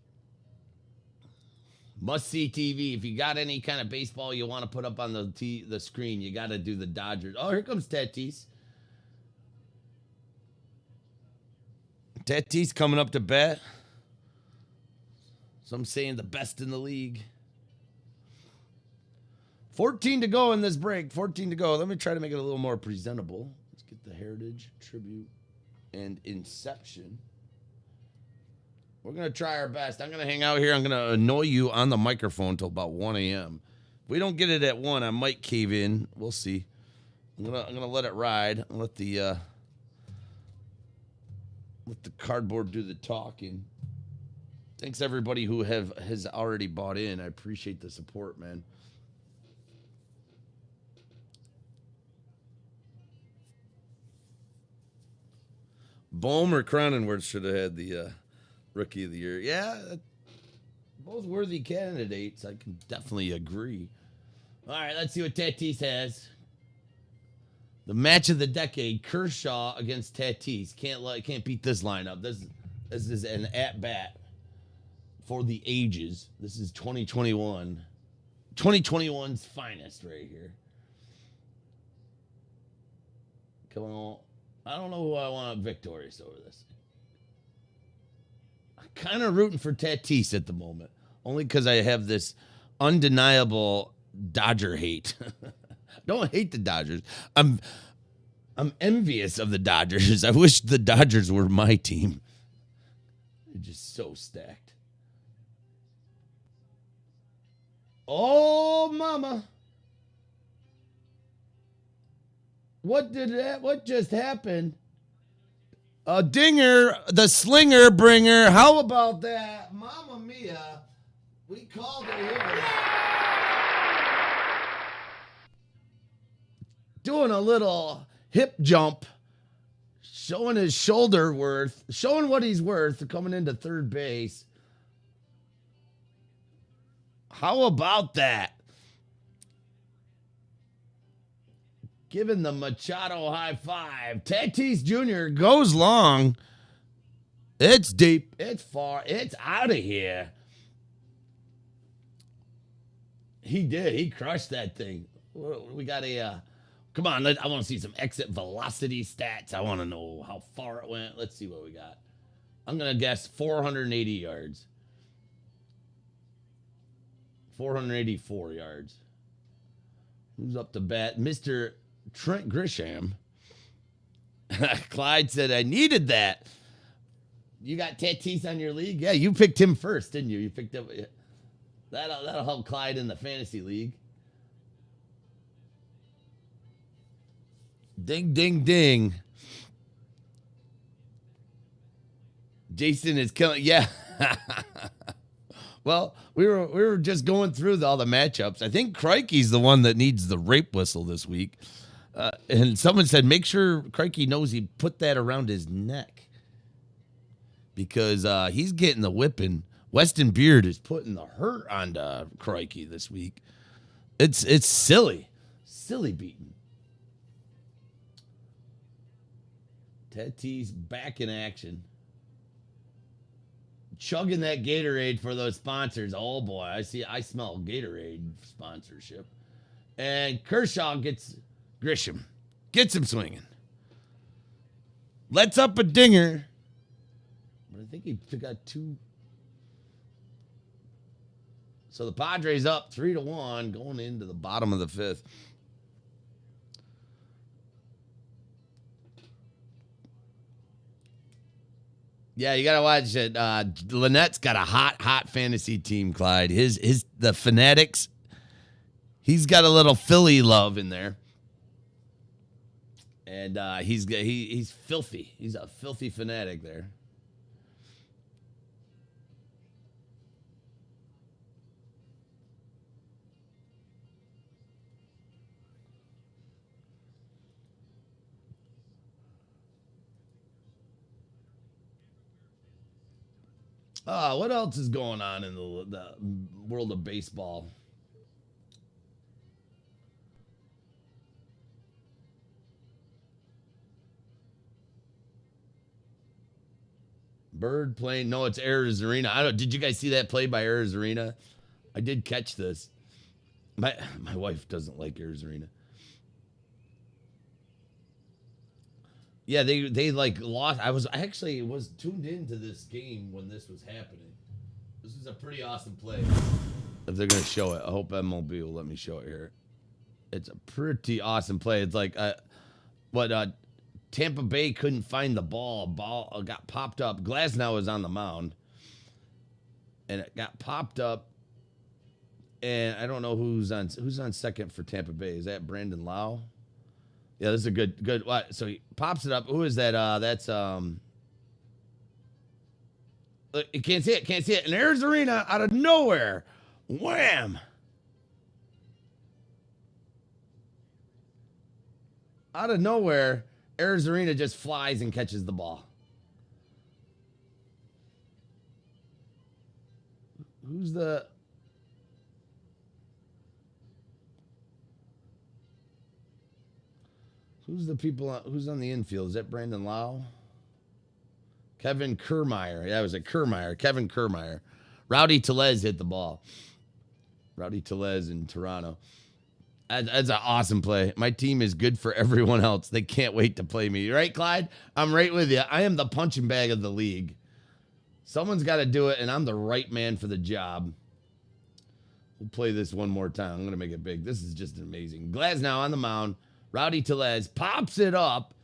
Must-see TV. If you got any kind of baseball you want to put up on the screen, you got to do the Dodgers. Oh, here comes Tatis. Tatis coming up to bat. Some saying the best in the league. 14 to go in this break. 14 to go. Let me try to make it a little more presentable. Let's get the Heritage, Tribute, and Inception. We're going to try our best. I'm going to hang out here. I'm going to annoy you on the microphone until about 1 a.m. If we don't get it at 1, I might cave in. We'll see. I'm gonna let it ride. I'll let the cardboard do the talking. Thanks everybody who has already bought in. I appreciate the support, man. Bohm or Cronenworth should have had the Rookie of the Year. Yeah, both worthy candidates. I can definitely agree. All right, let's see what Tatis has. The match of the decade: Kershaw against Tatis. Can't beat this lineup. This is an at bat for the ages. This is 2021. 2021's finest right here. Come on. I don't know who I want victorious over this. I'm kind of rooting for Tatis at the moment. Only because I have this undeniable Dodger hate. Don't hate the Dodgers. I'm envious of the Dodgers. I wish the Dodgers were my team. They're just so stacked. Oh, mama. What just happened? A dinger, the slinger bringer. How about that? Mamma mia. We called it here. Doing a little hip jump, showing his shoulder worth, showing what he's worth coming into third base. How about that? Giving the Machado high five. Tatis Jr. goes long. It's deep. It's far. It's out of here. He did. He crushed that thing. We got a... come on. I want to see some exit velocity stats. I want to know how far it went. Let's see what we got. I'm going to guess 480 yards. 484 yards. Who's up to bat? Mr. Trent Grisham. Clyde said, I needed that. You got Tatis on your league? Yeah, you picked him first, didn't you? You picked up... That'll help Clyde in the fantasy league. Ding, ding, ding. Jason is killing... Yeah. Well, we were just going through all the matchups. I think Crikey's the one that needs the rape whistle this week. And someone said, make sure Crikey knows he put that around his neck. Because he's getting the whipping. Weston Beard is putting the hurt on Crikey this week. It's silly. Silly beating. Tatis back in action. Chugging that Gatorade for those sponsors. Oh boy, I smell Gatorade sponsorship. And Kershaw gets Grisham. Gets him swinging. Lets up a dinger. But I think he got two. So the Padres up 3-1 going into the bottom of the fifth. Yeah, you gotta watch it. Lynette's got a hot fantasy team, Clyde. The Fanatics. He's got a little Philly love in there, and he's filthy. He's a filthy fanatic there. What else is going on in the world of baseball? Bird playing. No, it's Arizarena. Did you guys see that play by Arizarena? I did catch this. My wife doesn't like Arizarena. Yeah, they like lost. I actually was tuned into this game when this was happening. This is a pretty awesome play. If they're gonna show it, I hope MLB will let me show it here. It's a pretty awesome play. It's like Tampa Bay couldn't find the ball. Ball got popped up. Glasnow was on the mound, and it got popped up. And I don't know who's on second for Tampa Bay. Is that Brandon Lau? Yeah, this is a good. So he pops it up. Who is that? That's you can't see it. And Arizarena out of nowhere, wham! Out of nowhere, Arizarena just flies and catches the ball. Who's the people? Who's on the infield? Is that Brandon Lau? Kevin Kiermaier. Yeah, it was a Kiermaier. Kevin Kiermaier. Rowdy Tellez hit the ball. Rowdy Tellez in Toronto. That's an awesome play. My team is good for everyone else. They can't wait to play me. Right, Clyde? I'm right with you. I am the punching bag of the league. Someone's got to do it, and I'm the right man for the job. We'll play this one more time. I'm going to make it big. This is just amazing. Glasnow on the mound. Rowdy Tellez pops it up.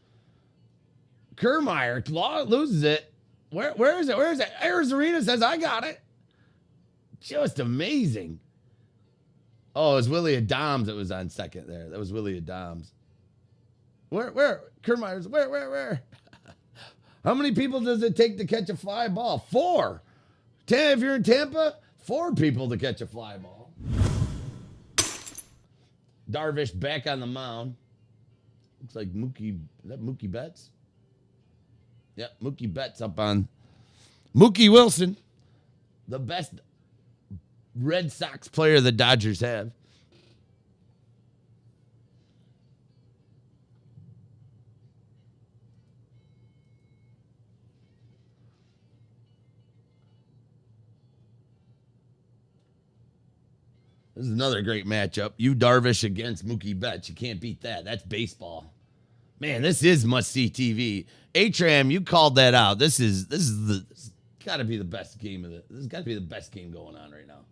Kiermaier loses it. Where is it? Where is it? Arizarena says, I got it. Just amazing. Oh, it was Willie Adams that was on second there. That was Willie Adams. Where? Kiermaier's, where? How many people does it take to catch a fly ball? 4. If you're in Tampa, 4 people to catch a fly ball. Darvish back on the mound. Looks like Mookie. Is that Mookie Betts? Yep, Mookie Betts up on Mookie Wilson, the best Red Sox player the Dodgers have. This is another great matchup. You Darvish against Mookie Betts. You can't beat that. That's baseball. Man, this is must-see TV. Atram, you called that out. This got to be the best game of this has got to be the best game going on right now.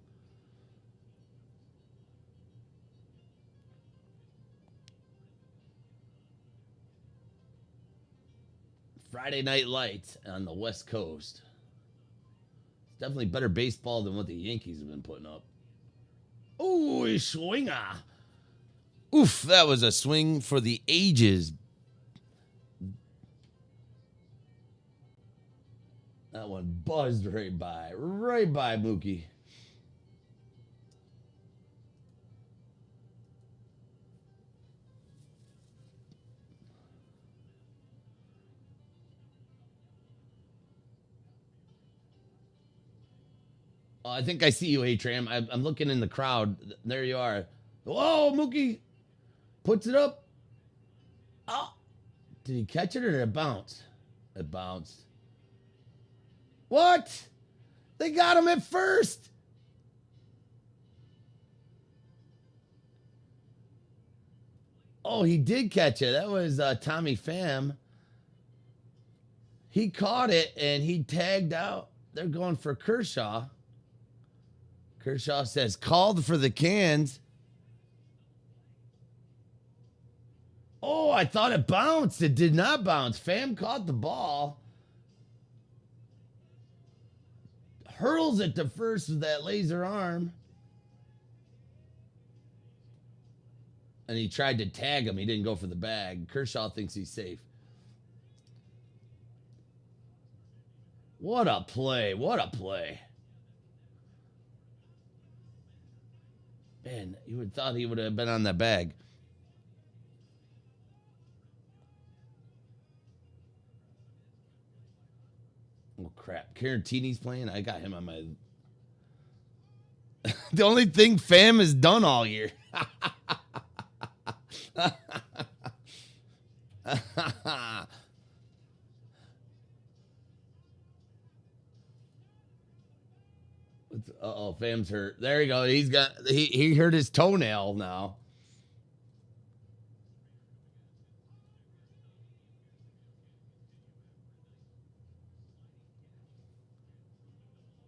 Friday Night Lights on the West Coast. It's definitely better baseball than what the Yankees have been putting up. Ooh, a swinger. Oof, that was a swing for the ages. That one buzzed right by Mookie. Oh, I think I see you, A-Tram. I'm looking in the crowd. There you are. Whoa, Mookie puts it up. Oh, did he catch it or did it bounce? It bounced. What? They got him at first. Oh, he did catch it. That was Tommy Pham. He caught it and he tagged out. They're going for Kershaw. Kershaw says, called for the cans. Oh, I thought it bounced. It did not bounce. Pham caught the ball. Hurls it to first with that laser arm. And he tried to tag him. He didn't go for the bag. Kershaw thinks he's safe. What a play. What a play. Man, you would have thought he would have been on that bag. Oh, crap. Carantini's playing? I got him on my... The only thing Pham has done all year. Uh-oh, Pham's hurt. There you go. He hurt his toenail now.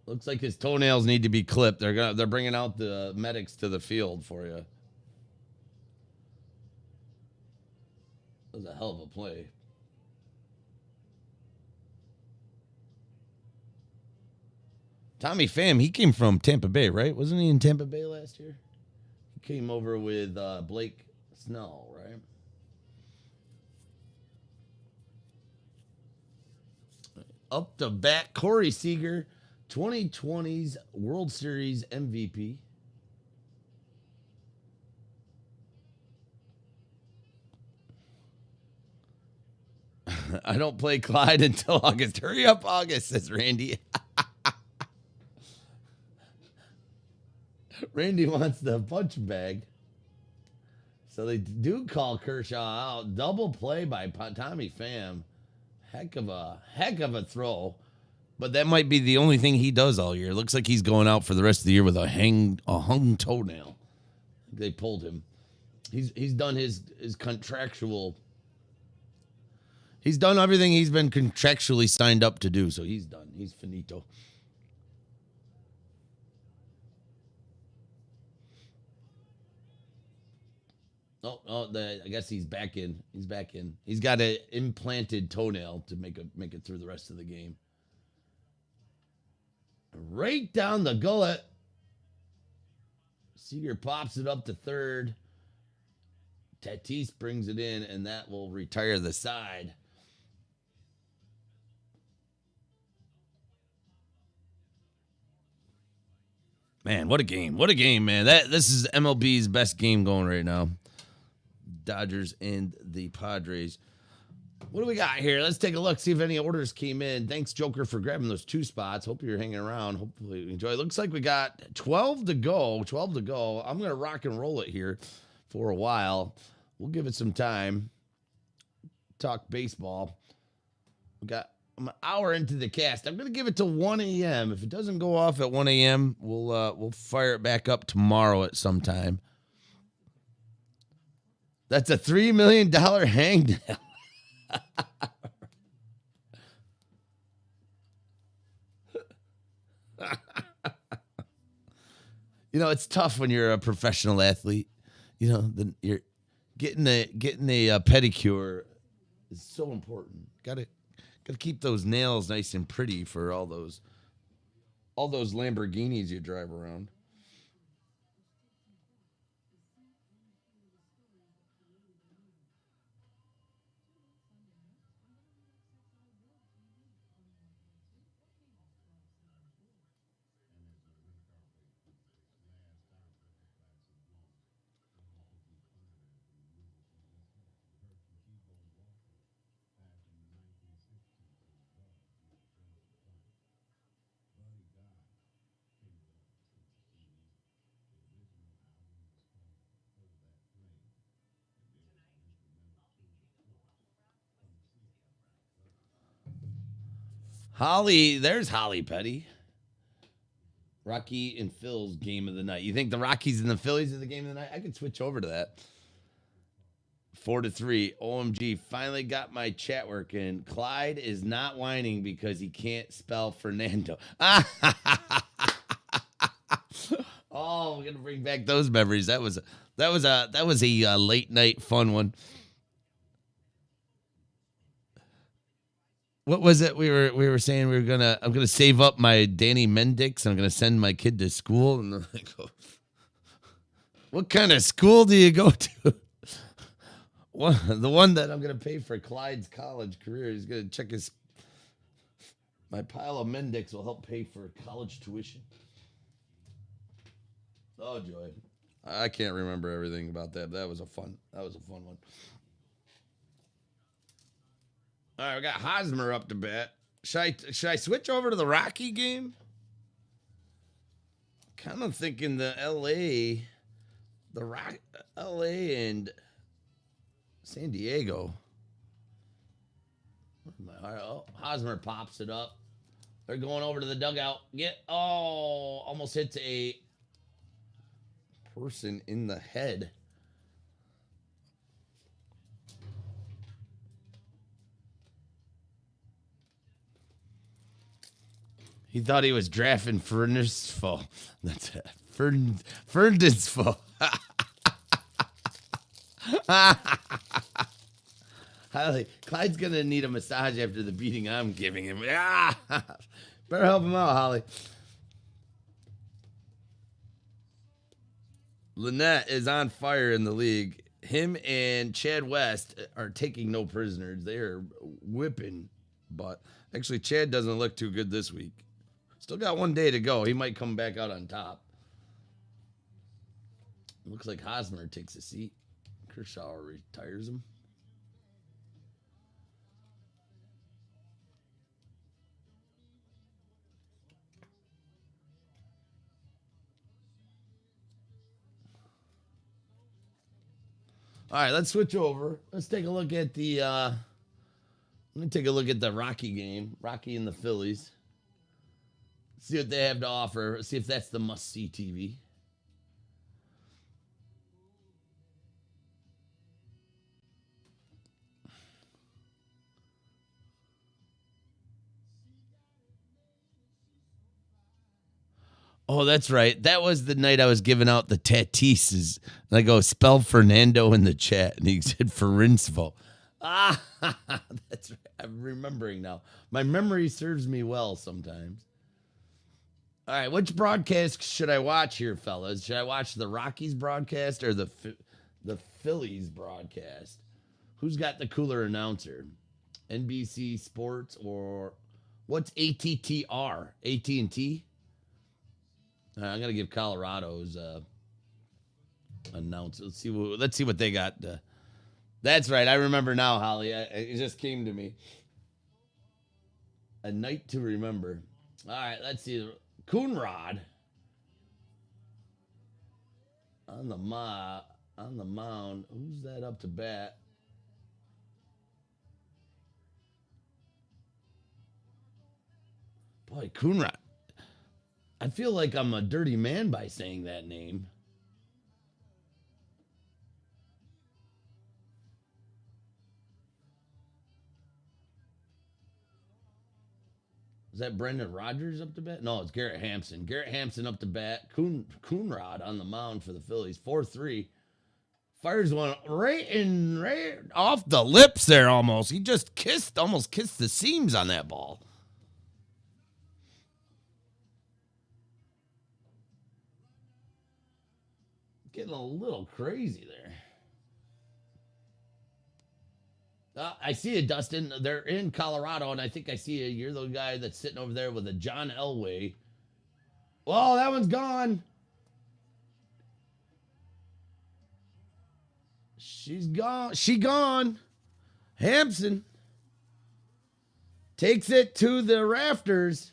Looks like his toenails need to be clipped. They're bringing out the medics to the field for you. That was a hell of a play. Tommy Pham, he came from Tampa Bay, right? Wasn't he in Tampa Bay last year? He came over with Blake Snell, right? Up to bat, Corey Seager, 2020's World Series MVP. I don't play Clyde until August. Hurry up, August, says Randy. Randy wants the punch bag. So they do call Kershaw out. Double play by Tommy Pham. Heck of a throw. But that might be the only thing he does all year. Looks like he's going out for the rest of the year with a hung toenail. They pulled him. He's done his contractual. He's done everything he's been contractually signed up to do. So he's done. He's finito. I guess he's back in. He's back in. He's got an implanted toenail to make it through the rest of the game. Right down the gullet. Seager pops it up to third. Tatis brings it in, and that will retire the side. Man, what a game. What a game, man. This is MLB's best game going right now. Dodgers and the Padres. What do we got here? Let's take a look, see if any orders came in. Thanks, Joker, for grabbing those 2 spots. Hope you're hanging around. Hopefully you enjoy. It looks like we got 12 to go. 12 to go. I'm going to rock and roll it here for a while. We'll give it some time. Talk baseball. I'm an hour into the cast. I'm going to give it to 1 a.m. If it doesn't go off at 1 a.m., we'll fire it back up tomorrow at some time. That's a $3 million hangnail. You know, it's tough when you're a professional athlete. You know, you're getting a pedicure is so important. Got to keep those nails nice and pretty for all those Lamborghinis you drive around. There's Holly Petty. Rocky and Phil's game of the night. You think the Rockies and the Phillies are the game of the night? I could switch over to that. 4-3. OMG. Finally got my chat working. Clyde is not whining because he can't spell Fernando. Oh, we're gonna bring back those memories. That was a late night fun one. What was it we were saying? I'm gonna save up my Danny Mendix and I'm gonna send my kid to school. And I go, what kind of school do you go to? The one that I'm gonna pay for Clyde's college career. He's gonna check my pile of Mendix will help pay for college tuition. Oh joy. I can't remember everything about that. That was a fun one. All right, we got Hosmer up to bat. Should I switch over to the Rocky game? Kind of thinking the LA and San Diego. Oh, Hosmer pops it up. They're going over to the dugout. Almost hits a person in the head. He thought he was drafting Fernisfo. That's it. Fernisfo. Clyde's going to need a massage after the beating I'm giving him. Better help him out, Holly. Lynette is on fire in the league. Him and Chad West are taking no prisoners. They are whipping butt. Actually, Chad doesn't look too good this week. Still got 1 day to go. He might come back out on top. Looks like Hosmer takes a seat. Kershaw retires him. All right, let's switch over. Let's take a look at the let me take a look at the Rocky game. Rocky and the Phillies. See what they have to offer. See if that's the must-see TV. Oh, that's right. That was the night I was giving out the Tatises. And I go, spell Fernando in the chat. And he said Ferinsvo. That's right. I'm remembering now. My memory serves me well sometimes. All right, which broadcast should I watch here, fellas? Should I watch the Rockies broadcast or the Phillies broadcast? Who's got the cooler announcer? NBC Sports or what's ATTR? AT&T? I'm gonna give Colorado's announce. Let's see what they got. That's right. I remember now, Holly. It just came to me. A night to remember. All right. Let's see. Coonrod on the mound. Who's that up to bat? Boy, Coonrod. I feel like I'm a dirty man by saying that name. Is that Brendan Rodgers up to bat? No, it's Garrett Hampson. Garrett Hampson up to bat. Coonrod on the mound for the Phillies. 4-3. Fires one right off the lips there almost. He just almost kissed the seams on that ball. Getting a little crazy there. I see it, Dustin. They're in Colorado, and I think I see you. You're the guy that's sitting over there with a John Elway. Well, that one's gone. She's gone. She gone. Hampson takes it to the rafters.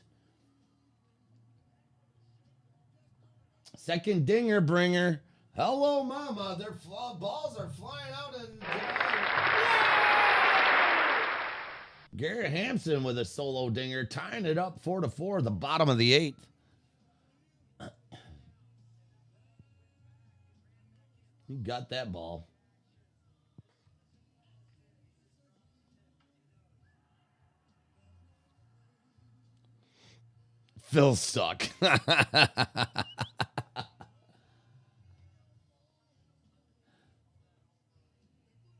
Second dinger bringer. Hello, mama. Their balls are flying out and Garrett Hampson with a solo dinger, tying it up 4-4, the bottom of the 8th. He got that ball. Phil suck.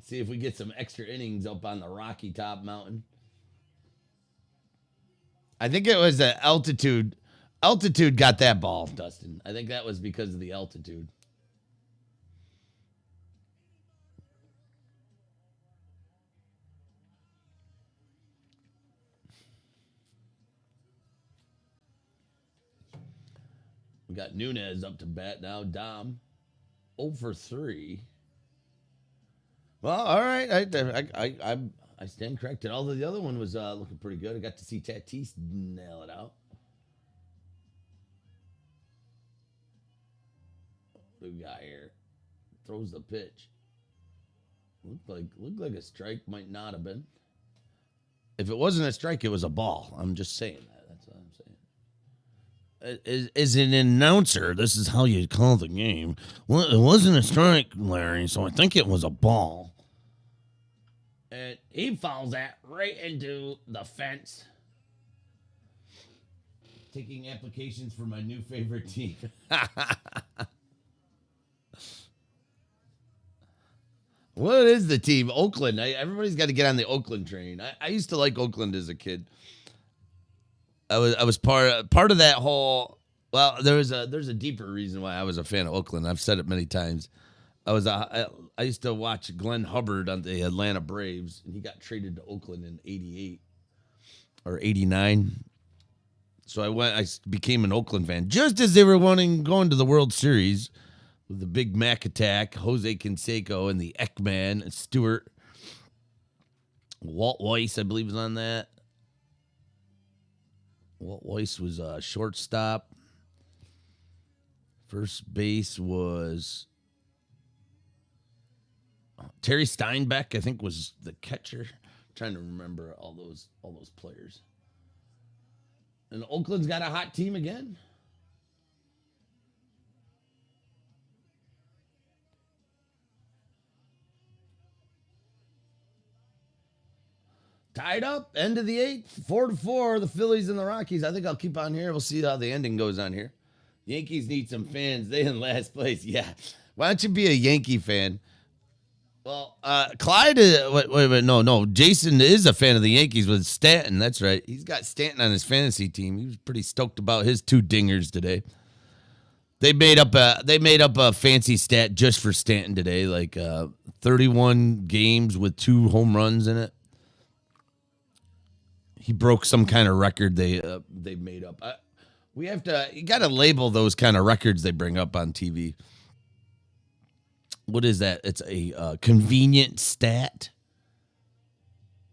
See if we get some extra innings up on the Rocky Top Mountain. I think it was the altitude. Altitude got that ball, Dustin. I think that was because of the altitude. We got Nunez up to bat now. Dom, 0-for-3. Well, all right. I stand corrected. Although the other one was looking pretty good. I got to see Tatis nail it out. The guy here throws the pitch. Looked like a strike. Might not have been. If it wasn't a strike, it was a ball. I'm just saying that. That's what I'm saying. As an announcer, this is how you call the game. Well, it wasn't a strike, Larry, so I think it was a ball. And he fouls that right into the fence. Taking applications for my new favorite team. What is the team? Oakland. Everybody's got to get on the Oakland train. I used to like Oakland as a kid. I was part of that whole. Well, there's a deeper reason why I was a fan of Oakland. I've said it many times. I used to watch Glenn Hubbard on the Atlanta Braves, and he got traded to Oakland in '88 or '89. So I became an Oakland fan just as they were going to the World Series with the Big Mac attack, Jose Canseco and the Ekman and Stewart. Walt Weiss, I believe, was on that. Walt Weiss was a shortstop. First base was Terry Steinbeck, I think, was the catcher. I'm trying to remember all those players. And Oakland's got a hot team again. Tied up, end of the 8th, 4-4, the Phillies and the Rockies. I think I'll keep on here. We'll see how the ending goes on here. Yankees need some fans. They in last place. Yeah. Why don't you be a Yankee fan? Well, Clyde is, wait, no. Jason is a fan of the Yankees with Stanton. That's right. He's got Stanton on his fantasy team. He was pretty stoked about his 2 dingers today. They made up a fancy stat just for Stanton today, like 31 games with 2 home runs in it. He broke some kind of record they made up. We have to, you got to label those kind of records they bring up on TV. What is that? It's a convenient stat.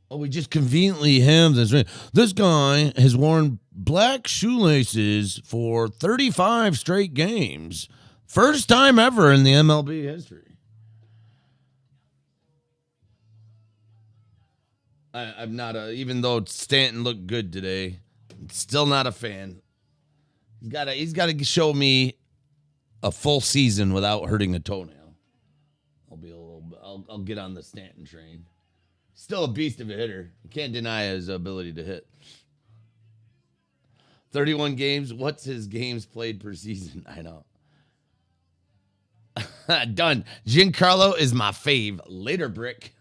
Oh, we just conveniently have this. This guy has worn black shoelaces for 35 straight games. First time ever in the MLB history. I'm not even though Stanton looked good today, still not a fan. He's got to show me a full season without hurting a toenail. I'll get on the Stanton train. Still a beast of a hitter. You can't deny his ability to hit. 31 games. What's his games played per season? I know. Done. Giancarlo is my fave. Later, Brick.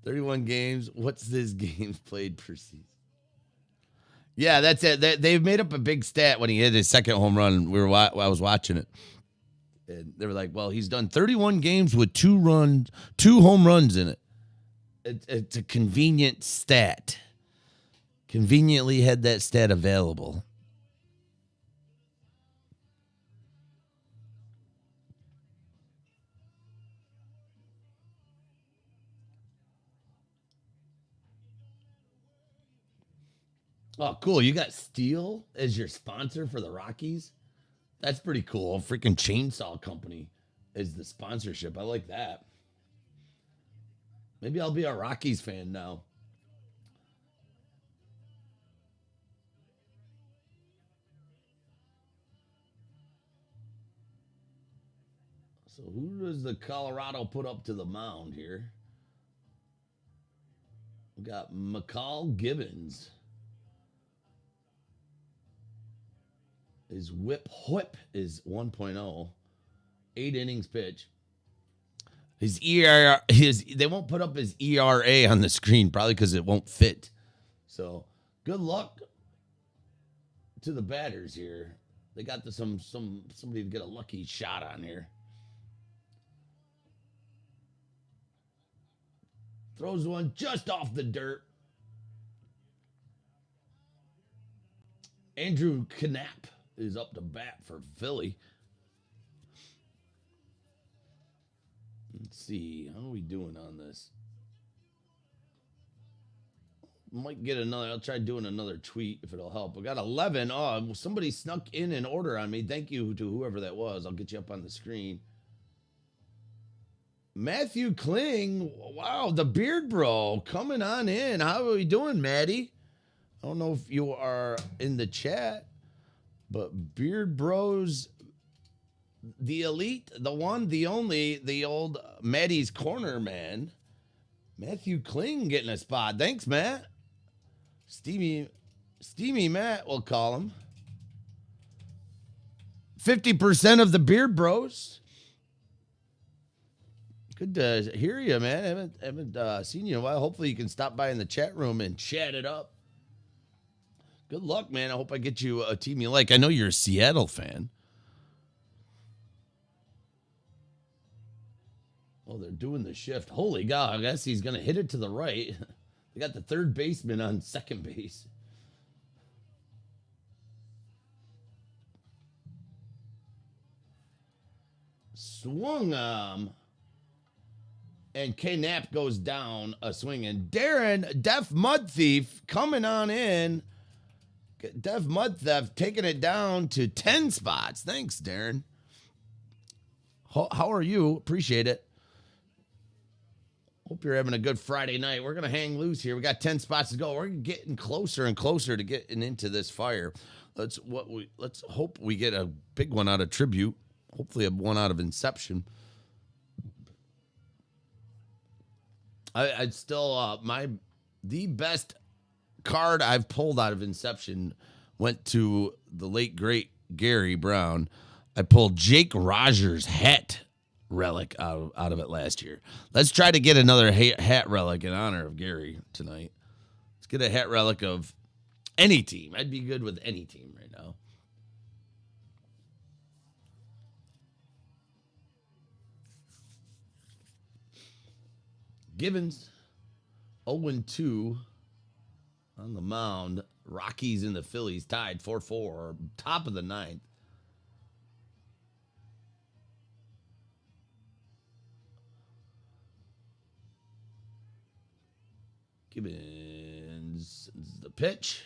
31 games. What's his games played per season? Yeah, that's it. They've made up a big stat when he hit his second home run. I was watching it. And they were like, well, he's done 31 games with 2 home runs in it. It's a convenient stat. Conveniently had that stat available. Oh, cool. You got Steel as your sponsor for the Rockies? That's pretty cool. A freaking chainsaw company is the sponsorship. I like that. Maybe I'll be a Rockies fan now. So who does the Colorado put up to the mound here? We got McCall Gibbons. His whip is 1.0. 8 innings pitch. His ERA, they won't put up his ERA on the screen, probably because it won't fit. So good luck to the batters here. They got somebody to get a lucky shot on here. Throws one just off the dirt. Andrew Knapp is up to bat for Philly. Let's see. How are we doing on this? Might get another. I'll try doing another tweet if it'll help. I got 11. Oh, somebody snuck in an order on me. Thank you to whoever that was. I'll get you up on the screen. Matthew Kling. Wow, the Beard Bro coming on in. How are we doing, Maddie? I don't know if you are in the chat. But Beard Bros, the elite, the one, the only, the old Maddie's Corner man, Matthew Kling getting a spot. Thanks, Matt. Steamy Matt, we'll call him. 50% of the Beard Bros. Good to hear you, man. I haven't seen you in a while. Hopefully you can stop by in the chat room and chat it up. Good luck, man. I hope I get you a team you like. I know you're a Seattle fan. Oh, they're doing the shift. Holy God, I guess he's going to hit it to the right. They got the third baseman on second base. Swung and K-Nap goes down a swing. And Darren, Def Mud Thief, coming on in. Def Mud Theft taking it down to 10 spots. Thanks, Darren. How are you? Appreciate it. Hope you're having a good Friday night. We're going to hang loose here. We got 10 spots to go. We're getting closer and closer to getting into this fire. Let's hope we get a big one out of Tribute. Hopefully a one out of Inception. I'd still the best card I've pulled out of Inception went to the late great Gary Brown. I pulled Jake Rogers' hat relic out of it last year. Let's try to get another hat relic in honor of Gary tonight. Let's get a hat relic of any team. I'd be good with any team right now. Givens 0-2 on the mound. Rockies and the Phillies tied 4-4, top of the ninth. Gibbons, the pitch.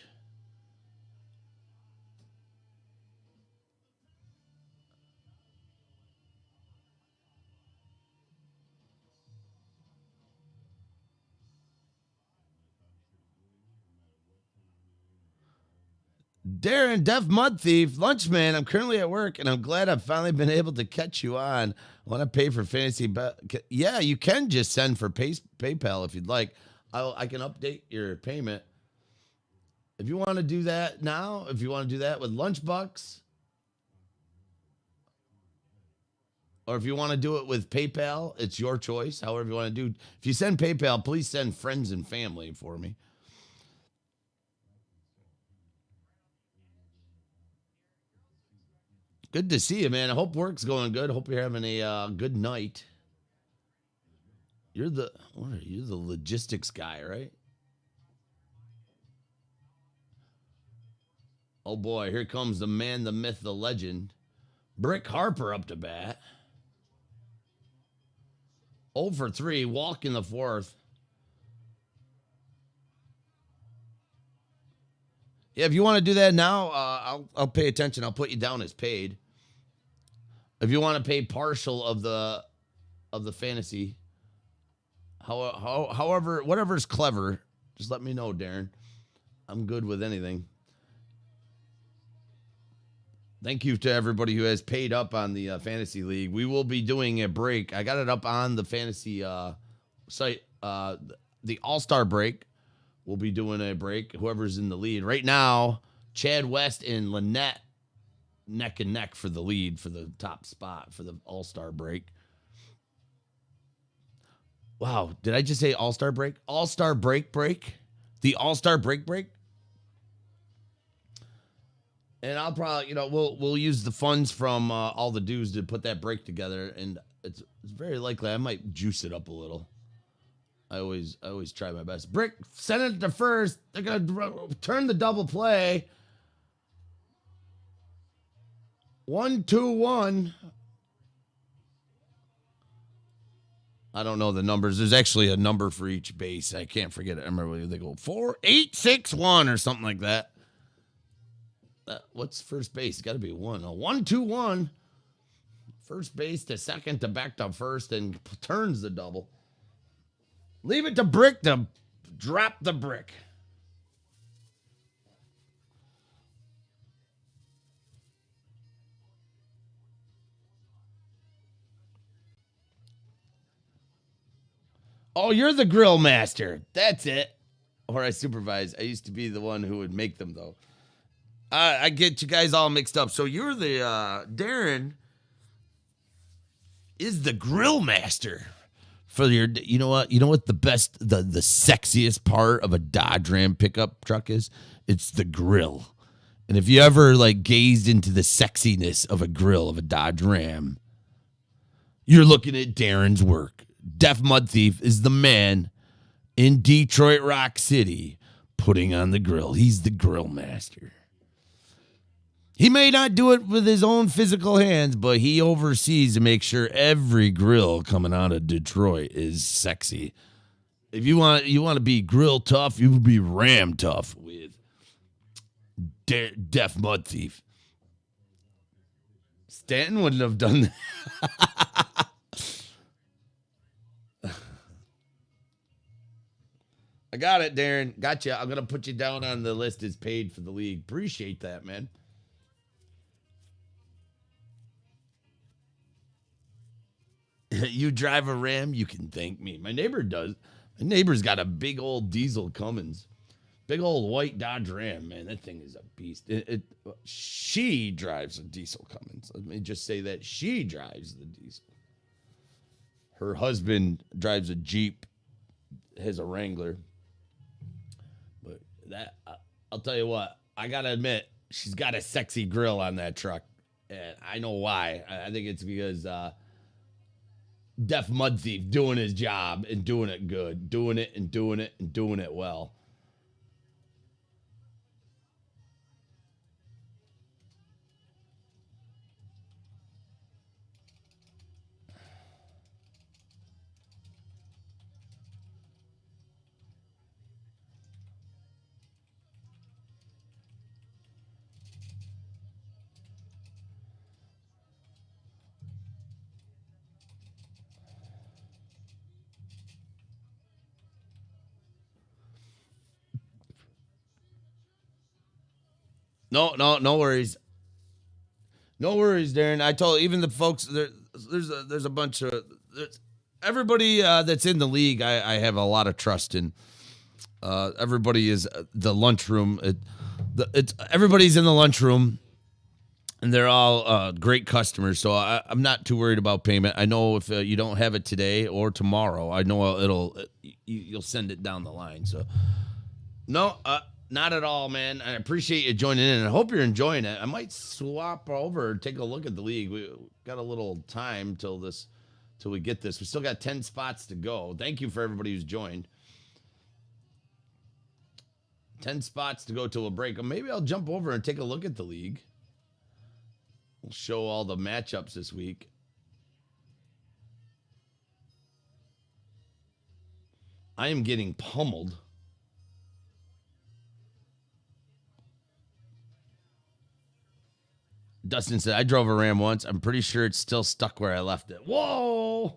Darren, Deaf Mud Thief, Lunchman, I'm currently at work, and I'm glad I've finally been able to catch you on. I want to pay for fantasy. Yeah, you can just send for PayPal if you'd like. I can update your payment. If you want to do that now, if you want to do that with LunchBox, or if you want to do it with PayPal, it's your choice, however you want to do. If you send PayPal, please send friends and family for me. Good to see you, man. I hope work's going good. Hope you're having a good night. You're the logistics guy, right? Oh boy, here comes the man, the myth, the legend. Brick Harper up to bat. 0 for 3, walk in the fourth. Yeah, if you want to do that now, I'll pay attention. I'll put you down as paid. If you want to pay partial of the fantasy, however, whatever's clever, just let me know, Darren. I'm good with anything. Thank you to everybody who has paid up on the fantasy league. We will be doing a break. I got it up on the fantasy site. The All-Star break. We'll be doing a break. Whoever's in the lead right now, Chad West and Lynette neck and neck for the lead for the top spot for the All-Star break. Wow, did I just say All-Star break? All-Star break. The All-Star break. And I'll probably, we'll use the funds from all the dues to put that break together, and it's very likely I might juice it up a little. I always try my best. Brick, send it to first. They're gonna turn the double play. 1-2-1. I don't know the numbers. There's actually a number for each base. I can't forget it. I remember they go 4-8-6-1 or something like that. What's first base? Got to be 1. 1-2-1. First base to second to back to first and turns the double. Leave it to Brick to drop the brick. Oh, you're the grill master. That's it. Or I supervise. I used to be the one who would make them, though. I get you guys all mixed up. So you're the Darren is the grill master for your. You know what? The best, the sexiest part of a Dodge Ram pickup truck is? It's the grill. And if you ever gazed into the sexiness of a grill of a Dodge Ram, you're looking at Darren's work. Deaf Mud Thief is the man in Detroit Rock City putting on the grill. He's the grill master. He may not do it with his own physical hands, but he oversees to make sure every grill coming out of Detroit is sexy. If you want to be grill tough, you would be ram tough with Deaf Mud Thief. Stanton wouldn't have done that. I got it, Darren. Gotcha. I'm going to put you down on the list as paid for the league. Appreciate that, man. You drive a Ram, you can thank me. My neighbor does. My neighbor's got a big old diesel Cummins. Big old white Dodge Ram, man. That thing is a beast. She drives a diesel Cummins. Let me just say that she drives the diesel. Her husband drives a Jeep, has a Wrangler. But I'll tell you what, I got to admit, she's got a sexy grill on that truck. And I know why. I think it's because Deaf Mud Thief doing his job and doing it good. Doing it and doing it and doing it well. No worries. No worries, Darren. I told even the folks there's a bunch of everybody that's in the league. I have a lot of trust in. Everybody is the lunchroom. Everybody's in the lunchroom, and they're all great customers. So I'm not too worried about payment. I know if you don't have it today or tomorrow, I know you'll send it down the line. So no. Not at all, man. I appreciate you joining in, and I hope you're enjoying it. I might swap over and take a look at the league. We got a little time till we get this. We still got 10 spots to go. Thank you for everybody who's joined. 10 spots to go till a break. Maybe I'll jump over and take a look at the league. We'll show all the matchups this week. I am getting pummeled. Dustin said, I drove a Ram once. I'm pretty sure it's still stuck where I left it. Whoa!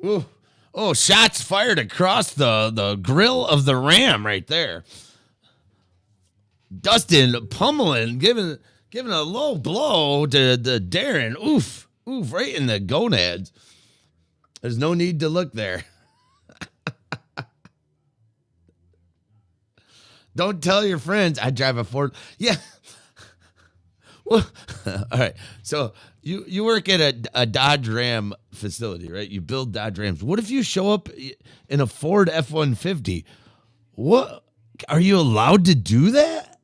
Ooh. Oh, shots fired across the grill of the Ram right there. Dustin pummeling, giving a low blow to Darren. Oof, right in the gonads. There's no need to look there. Don't tell your friends I drive a Ford. Yeah. Well, all right. So you work at a Dodge Ram facility, right? You build Dodge Rams. What if you show up in a Ford F-150? What? Are you allowed to do that?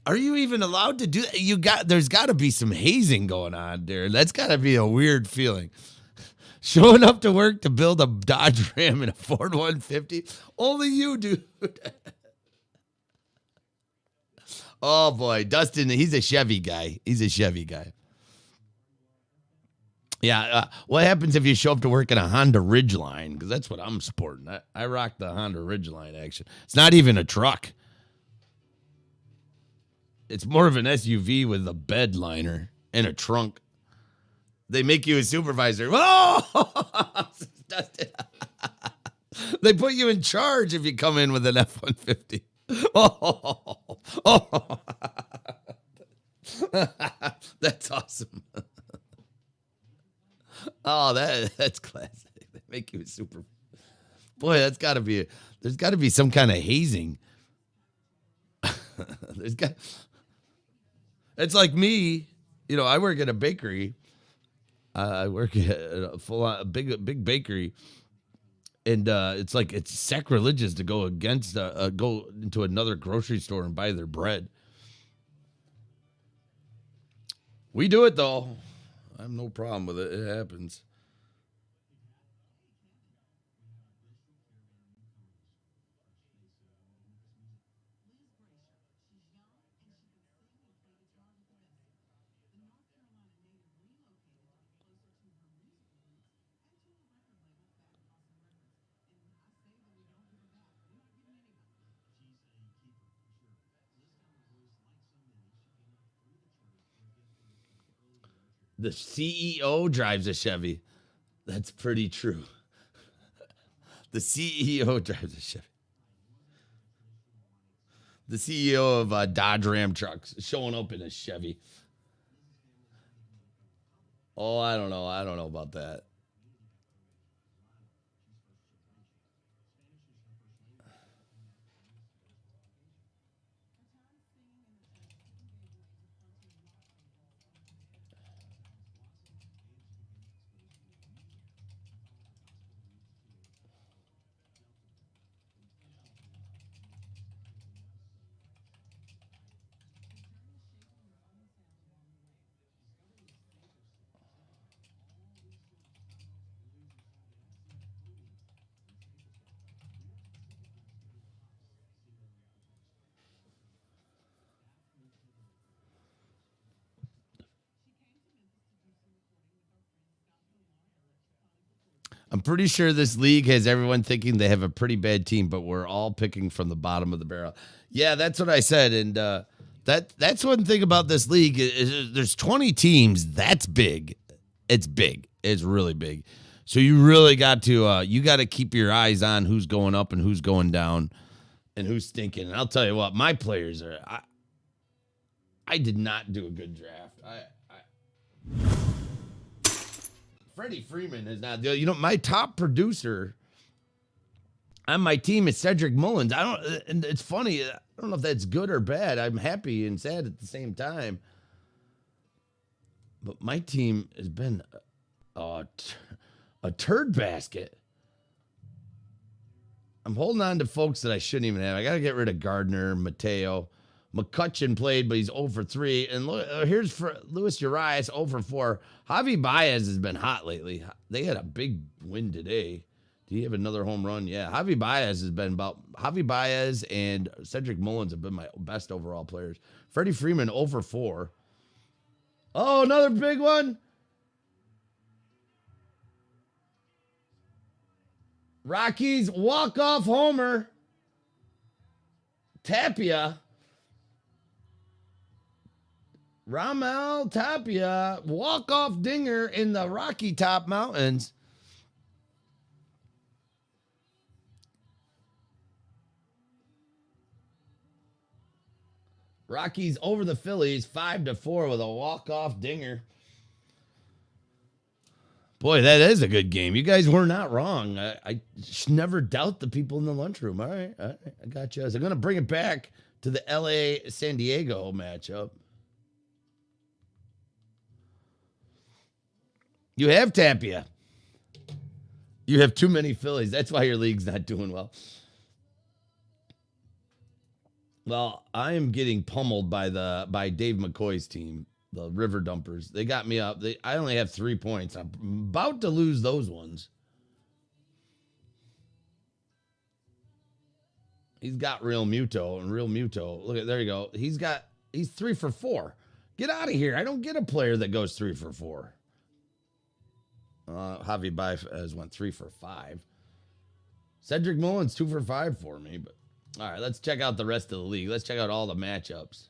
Are you even allowed to do that? There's got to be some hazing going on there. That's got to be a weird feeling. Showing up to work to build a Dodge Ram in a Ford 150? Only you, dude. Oh, boy. Dustin, he's a Chevy guy. Yeah. What happens if you show up to work in a Honda Ridgeline? Because that's what I'm sporting. I rock the Honda Ridgeline action. It's not even a truck. It's more of an SUV with a bed liner and a trunk. They make you a supervisor. Oh! Dustin. They put you in charge if you come in with an F-150. Oh, that's awesome. Oh, that's classic. They make you a super. Boy, there's got to be some kind of hazing. It's like me, I work at a bakery. I work at a big bakery. And it's sacrilegious to go against go into another grocery store and buy their bread. We do it though. I have no problem with it. It happens. The CEO drives a Chevy. That's pretty true. The CEO drives a Chevy. The CEO of Dodge Ram trucks showing up in a Chevy. Oh, I don't know. I don't know about that. I'm pretty sure this league has everyone thinking they have a pretty bad team, but we're all picking from the bottom of the barrel. Yeah, that's what I said. And that's one thing about this league. There's 20 teams. That's big. It's big. It's really big. So you really got to keep your eyes on who's going up and who's going down and who's stinking. And I'll tell you what, my players are. I did not do a good draft. Freddie Freeman is not. My top producer on my team is Cedric Mullins. And it's funny. I don't know if that's good or bad. I'm happy and sad at the same time. But my team has been a turd basket. I'm holding on to folks that I shouldn't even have. I got to get rid of Gardner, Mateo. McCutcheon played, but he's 0 for 3. And here's for Luis Urias, 0 for 4. Javi Baez has been hot lately. They had a big win today. Do you have another home run? Yeah, Javi Baez and Cedric Mullins have been my best overall players. Freddie Freeman, 0 for 4. Oh, another big one. Rockies walk-off homer. Tapia. Ramel Tapia, walk-off dinger in the Rocky Top Mountains. Rockies over the Phillies, 5-4 with a walk-off dinger. Boy, that is a good game. You guys were not wrong. I never doubt the people in the lunchroom. All right, I got you. So I'm going to bring it back to the LA-San Diego matchup. You have Tapia. You have too many Phillies. That's why your league's not doing well. Well, I am getting pummeled by Dave McCoy's team, the River Dumpers. They got me up. I only have 3 points. I'm about to lose those ones. He's got Real Muto, and Real Muto. Look at there you go. He's 3 for 4. Get out of here. I don't get a player that goes 3 for 4. Javi Baez went 3 for 5. Cedric Mullins 2 for 5 for me. But all right, let's check out the rest of the league. Let's check out all the matchups.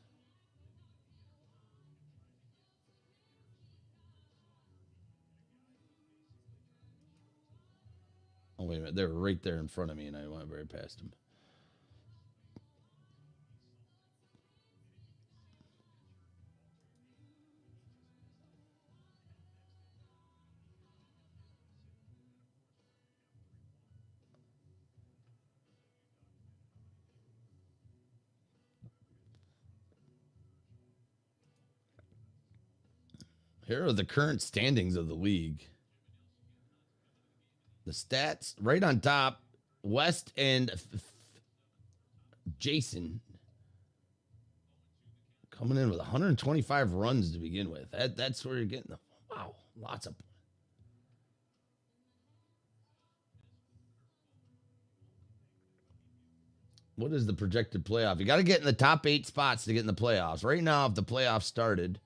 Oh wait a minute, they were right there in front of me, and I went right past them. Here are the current standings of the league. The stats right on top, West and Jason coming in with 125 runs to begin with. That's where you're getting the wow, lots of. What is the projected playoff? You got to get in the top 8 spots to get in the playoffs. Right now, if the playoffs started,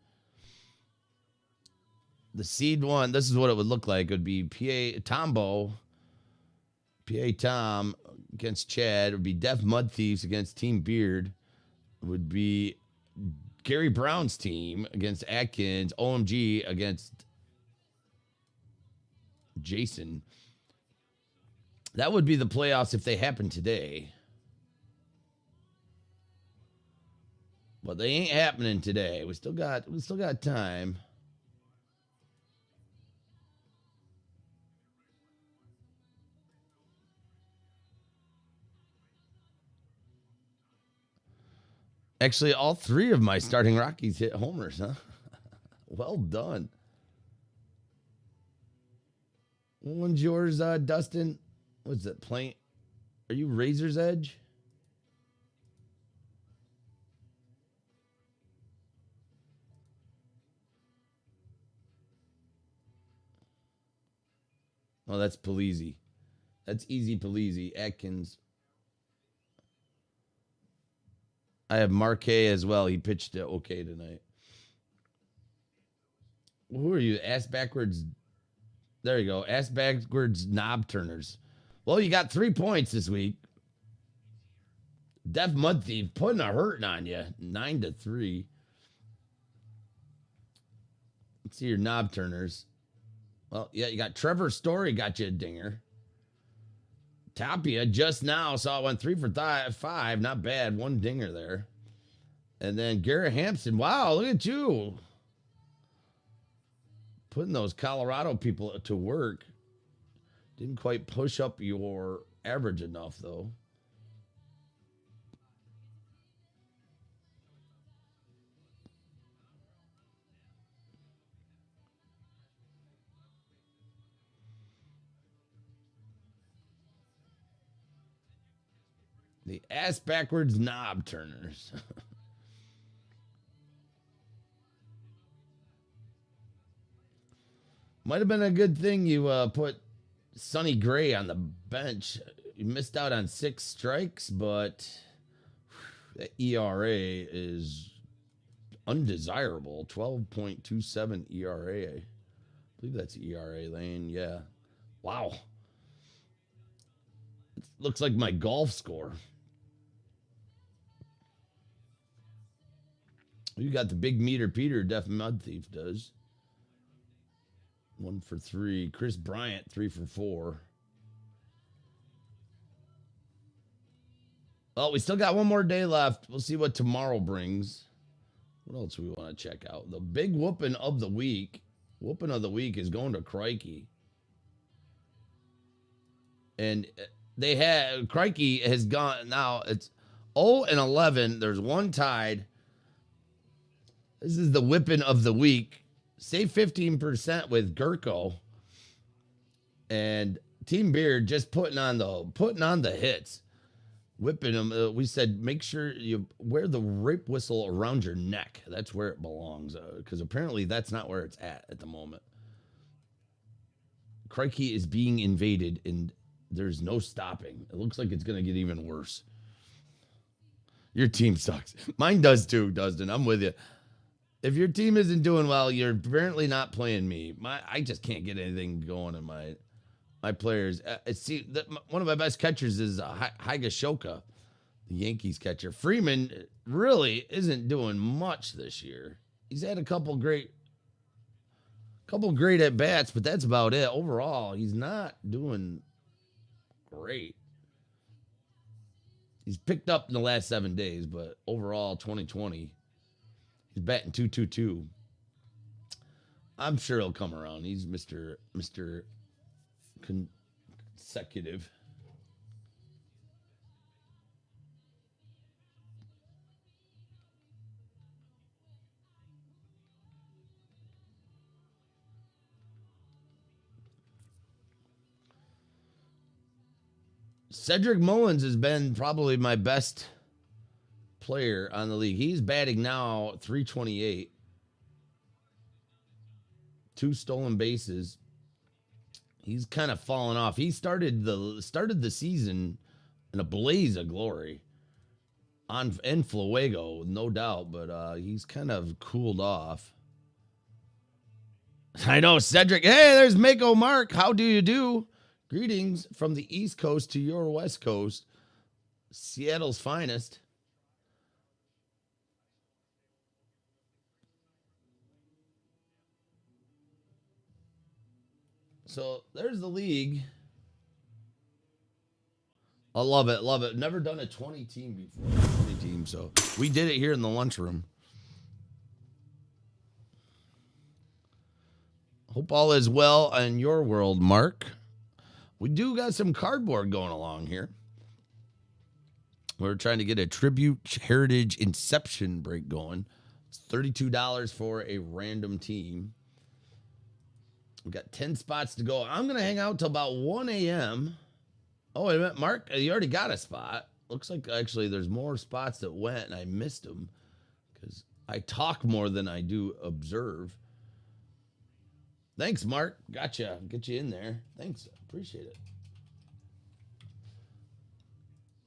the seed one, this is what it would look like. It would be PA Tom against Chad. It would be Def Mud Thieves against Team Beard. It would be Gary Brown's team against Atkins. OMG against Jason. That would be the playoffs if they happen today. But they ain't happening today. We still got time. Actually, all 3 of my starting Rockies hit homers, huh? Well done. One's yours, Dustin. What's that, Plain? Are you Razor's Edge? Oh, that's Palisi. That's easy Palisi. Atkins. I have Marquez as well. He pitched it okay tonight. Who are you? Ass backwards. There you go. Ass backwards knob turners. Well, you got 3 points this week. Def Mud Thief putting a hurting on you. 9-3. Let's see your knob turners. Well, yeah, you got Trevor Story got you a dinger. Tapia just now saw it went 3 for 5. Not bad. One dinger there. And then Garrett Hampson. Wow, look at you. Putting those Colorado people to work. Didn't quite push up your average enough, though. The ass backwards knob turners. Might have been a good thing you put Sonny Gray on the bench. You missed out on 6 strikes, but the ERA is undesirable. 12.27 ERA. I believe that's ERA lane. Yeah. Wow. It looks like my golf score. You got the big meter Peter, Def Mud Thief does. 1 for 3. Chris Bryant, 3 for 4. Well, we still got one more day left. We'll see what tomorrow brings. What else do we want to check out? The big whooping of the week. Whooping of the week is going to Crikey. And they had, Crikey has gone, now it's 0-11. There's one tied. This is the whipping of the week. Save 15% with Gurko. And Team Beard just putting on the hits. Whipping them. We said make sure you wear the rape whistle around your neck. That's where it belongs. Because apparently that's not where it's at the moment. Crikey is being invaded and there's no stopping. It looks like it's going to get even worse. Your team sucks. Mine does too, Dustin. I'm with you. If your team isn't doing well, you're apparently not playing me. I just can't get anything going in my players. One of my best catchers is Higashioka, the Yankees catcher. Freeman really isn't doing much this year. He's had a couple great at bats, but that's about it. Overall, he's not doing great. He's picked up in the last 7 days, but overall, 2020. He's batting .222. I'm sure he'll come around. He's Mr. Consecutive. Cedric Mullins has been probably my best player on the league. He's batting now .328. 2 stolen bases. He's kind of fallen off. He started the season in a blaze of glory in Fuego, no doubt, but he's kind of cooled off. I know, Cedric. Hey, there's Mako Mark. How do you do? Greetings from the East Coast to your West Coast. Seattle's finest. So there's the league. I love it. Love it. Never done a 20 team before. 20 team. So we did it here in the lunchroom. Hope all is well in your world, Mark. We do got some cardboard going along here. We're trying to get a Tribute Heritage Inception break going. It's $32 for a random team. We got 10 spots to go. I'm going to hang out till about 1 a.m. Oh, wait a minute. Mark, you already got a spot. Looks like actually there's more spots that went and I missed them because I talk more than I do observe. Thanks, Mark. Gotcha. Get you in there. Thanks. Appreciate it.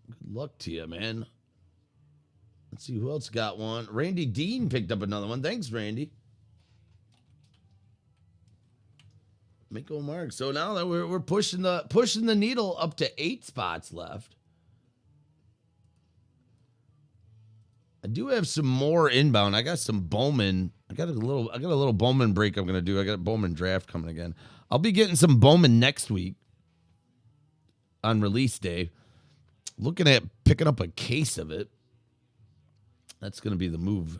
Good luck to you, man. Let's see who else got one. Randy Dean picked up another one. Thanks, Randy. Mako Mark. So now that we're pushing the needle up to 8 spots left. I do have some more inbound. I got some Bowman. I got a little Bowman break I'm gonna do. I got a Bowman draft coming again. I'll be getting some Bowman next week on release day. Looking at picking up a case of it. That's gonna be the move.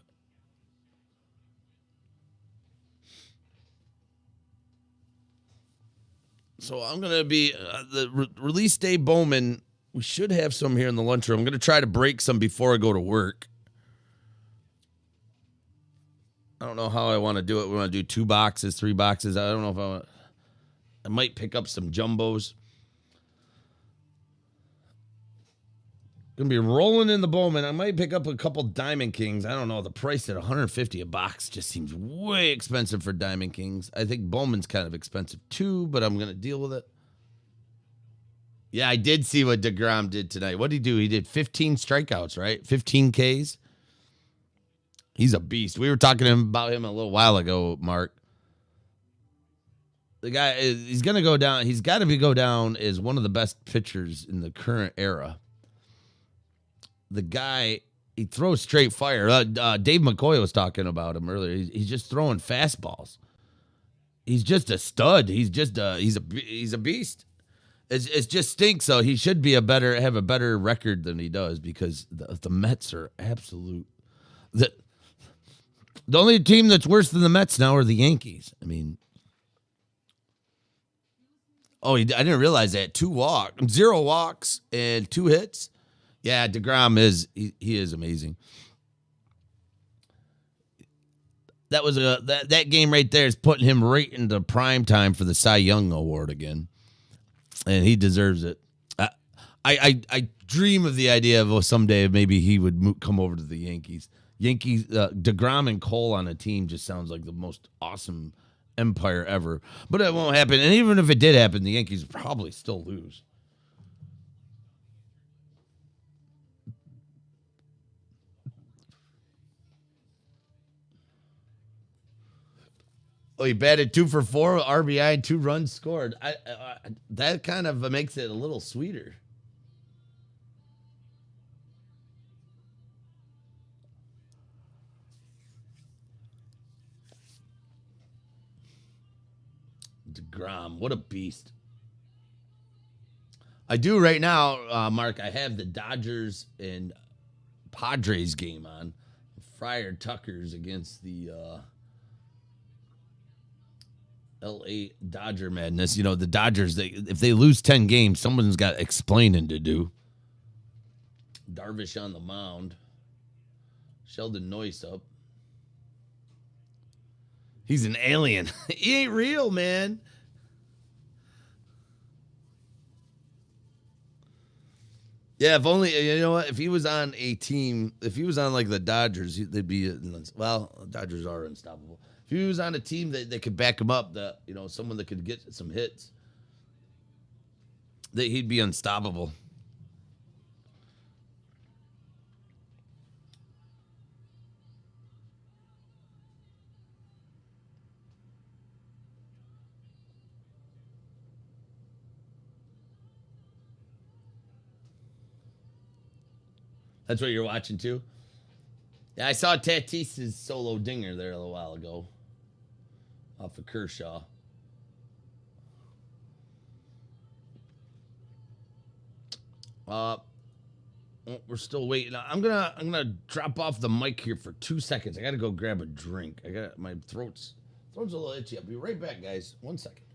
So I'm gonna be the release day Bowman. We should have some here in the lunchroom. I'm gonna try to break some before I go to work. I don't know how I want to do it. We want to do 2 boxes, 3 boxes. I don't know if I might pick up some jumbos. Gonna be rolling in the Bowman. I might pick up a couple Diamond Kings. I don't know. The price at $150 a box just seems way expensive for Diamond Kings. I think Bowman's kind of expensive too, but I'm gonna deal with it. Yeah, I did see what DeGrom did tonight. What did he do? He did 15 strikeouts, right? 15 Ks. He's a beast. We were talking about him a little while ago, Mark. The guy he's going to go down. He's got to go down as one of the best pitchers in the current era. The guy, he throws straight fire. Dave McCoy was talking about him earlier. He's just throwing fastballs. He's just a stud. He's a beast. It just stinks though. He should be have a better record than he does because the Mets are absolute. The only team that's worse than the Mets now are the Yankees. I mean, I didn't realize that. 0 walks, and 2 hits. Yeah, DeGrom he is amazing. That was that game right there is putting him right into prime time for the Cy Young Award again, and he deserves it. I dream of the idea of someday maybe he would come over to the Yankees. DeGrom and Cole on a team just sounds like the most awesome empire ever. But it won't happen. And even if it did happen, the Yankees would probably still lose. Oh, he batted 2 for 4, RBI, and 2 runs scored. That kind of makes it a little sweeter. DeGrom, what a beast. I do right now, Mark. I have the Dodgers and Padres game on. Friar Tuckers against the LA Dodger madness. You know, the Dodgers, if they lose 10 games, someone's got explaining to do. Darvish on the mound. Sheldon Noyce up. He's an alien. He ain't real, man. Yeah, if only, you know what? If he was on a team, if he was on like the Dodgers, they'd be, well, Dodgers are unstoppable. If he was on a team that could back him up, someone that could get some hits, that he'd be unstoppable. That's what you're watching too? Yeah, I saw Tatis's solo dinger there a little while ago off of Kershaw. We're still waiting. I'm gonna drop off the mic here for 2 seconds. I gotta go grab a drink. I got my throat's a little itchy. I'll be right back, guys. 1 second.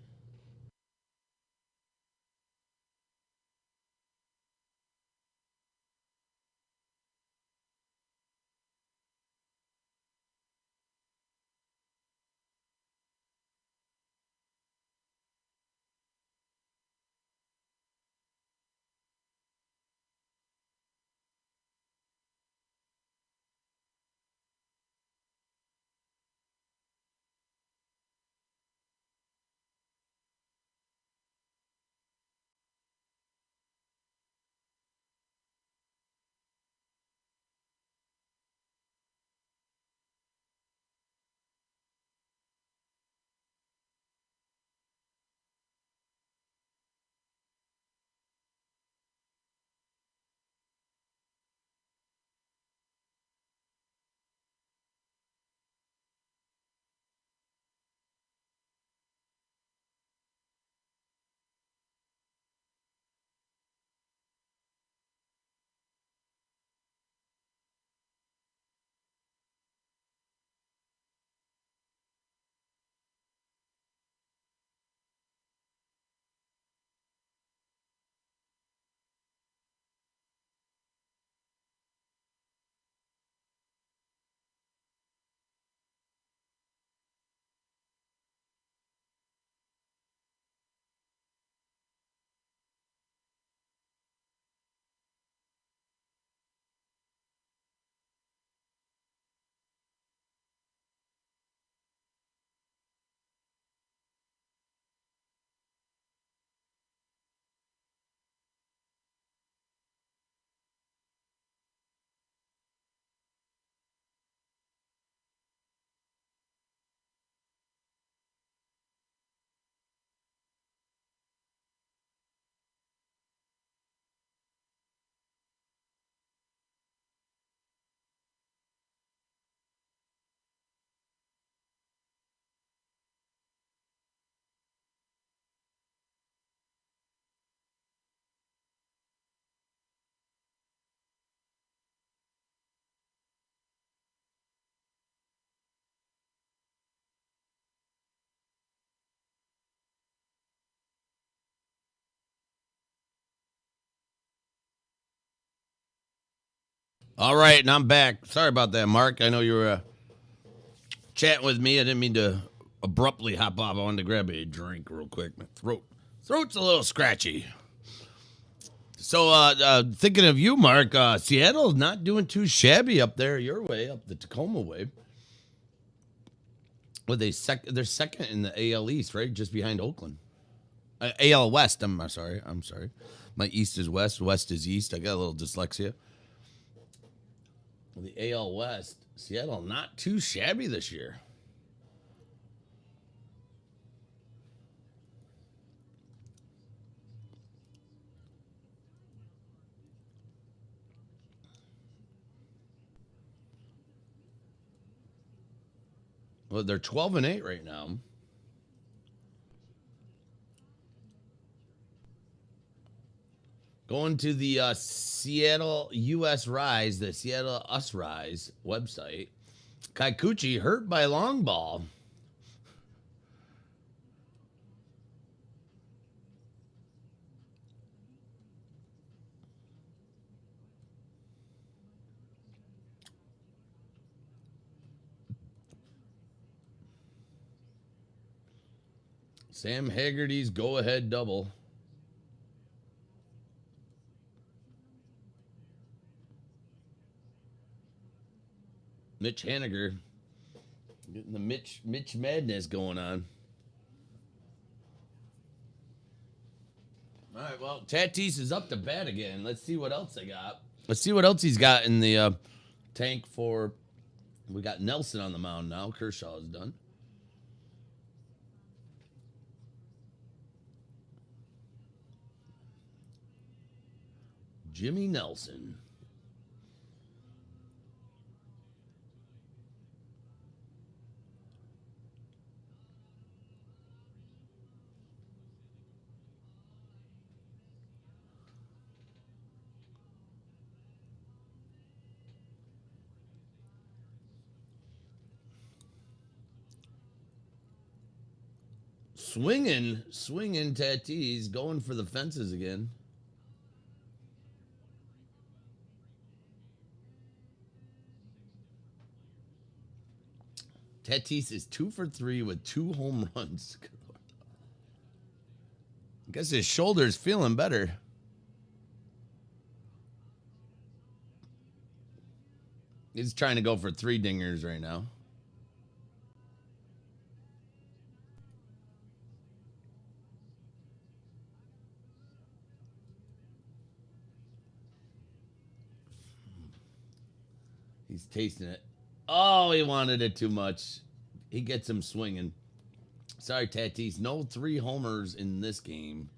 All right, and I'm back. Sorry about that, Mark. I know you were chatting with me. I didn't mean to abruptly hop off. I wanted to grab a drink real quick. My throat's a little scratchy. So, thinking of you, Mark, Seattle's not doing too shabby up there your way, up the Tacoma way. Well, they're second in the AL East, right? Just behind Oakland. AL West. I'm sorry. My East is West. West is East. I got a little dyslexia. The AL West, Seattle, not too shabby this year. Well, they're 12-8 right now. Going to the Seattle US Rise, the Seattle Us Rise website. Kikuchi hurt by long ball. Sam Haggerty's go-ahead double. Mitch Haniger getting the Mitch madness going on. All right, well, Tatis is up to bat again. Let's see what else they got. Let's see what else he's got in the tank for. We got Nelson on the mound now. Kershaw is done. Jimmy Nelson. Swinging Tatis, going for the fences again. Tatis is 2 for 3 with 2 home runs. I guess his shoulder's feeling better. He's trying to go for 3 dingers right now. He's tasting it. Oh, he wanted it too much. He gets him swinging. Sorry, Tatis. No 3 homers in this game.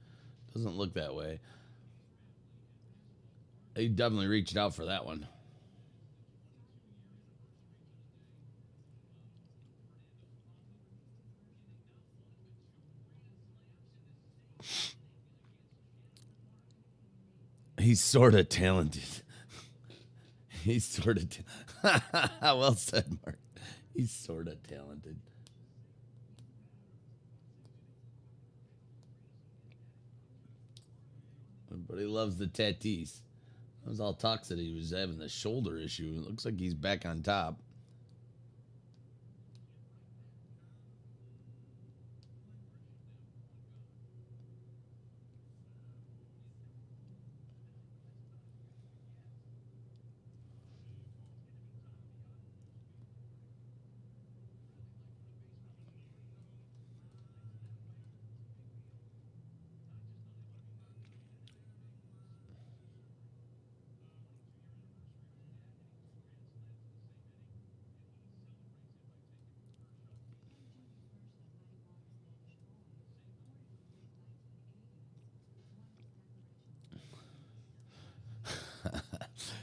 Doesn't look that way. He definitely reached out for that one. He's sort of talented. He's sort of well said, Mark. He's sort of talented. Everybody loves the Tatis. I was all talks that he was having the shoulder issue. It looks like he's back on top.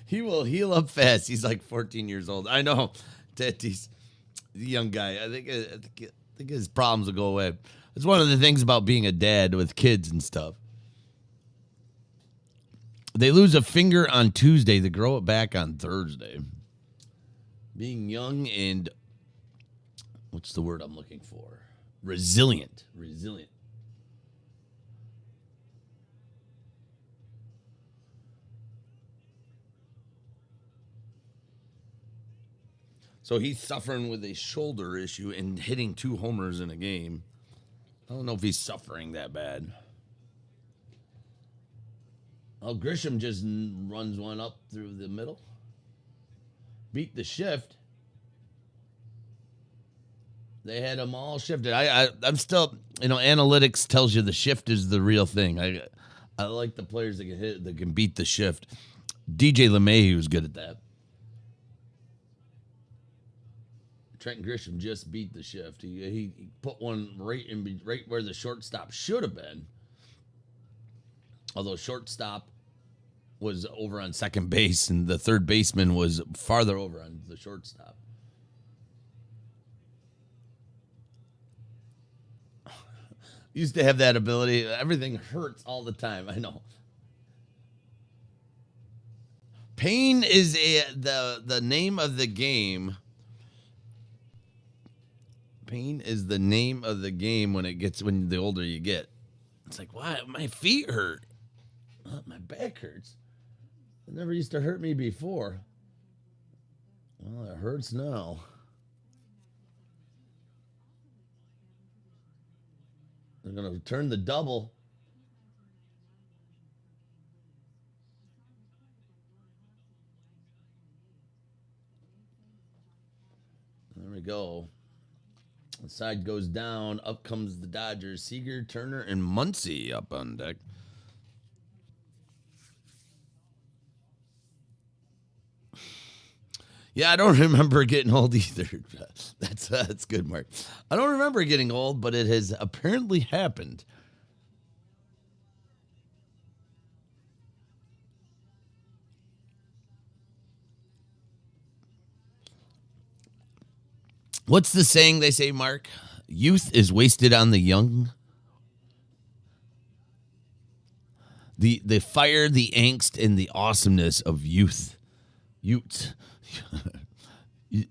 He will heal up fast. He's like 14 years old. I know. Tatis, the young guy. I think his problems will go away. It's one of the things about being a dad with kids and stuff. They lose a finger on Tuesday. They grow it back on Thursday. Being young and what's the word I'm looking for? Resilient. So he's suffering with a shoulder issue and hitting 2 homers in a game. I don't know if he's suffering that bad. Oh, Grisham just runs one up through the middle. Beat the shift. They had them all shifted. I'm still, analytics tells you the shift is the real thing. I like the players that can hit, that can beat the shift. DJ LeMahieu was good at that. Trent Grisham just beat the shift. He put one right where the shortstop should have been. Although shortstop was over on second base and the third baseman was farther over on the shortstop. Used to have that ability. Everything hurts all the time. I know. Pain is the name of the game. Pain is the name of the game when the older you get. It's like, why? My feet hurt. My back hurts. It never used to hurt me before. Well, it hurts now. They're going to turn the double. There we go. The side goes down. Up comes the Dodgers. Seager, Turner, and Muncy up on deck. Yeah, I don't remember getting old either. That's good, Mark. I don't remember getting old, but it has apparently happened. What's the saying they say, Mark? Youth is wasted on the young. The fire, the angst, and the awesomeness of youth. Utes.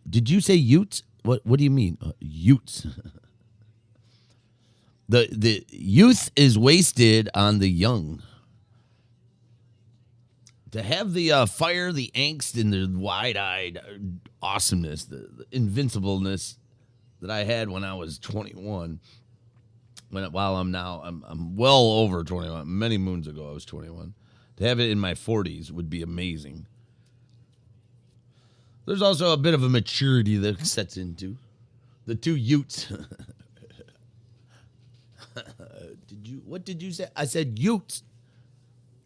Did you say Utes? What do you mean? Utes. The youth is wasted on the young. To have the fire, the angst, and the wide-eyed awesomeness, the invincibleness that I had when I was 21. While I'm well over 21. Many moons ago, I was 21. To have it in my 40s would be amazing. There's also a bit of a maturity that sets into the two Utes. What did you say? I said Utes,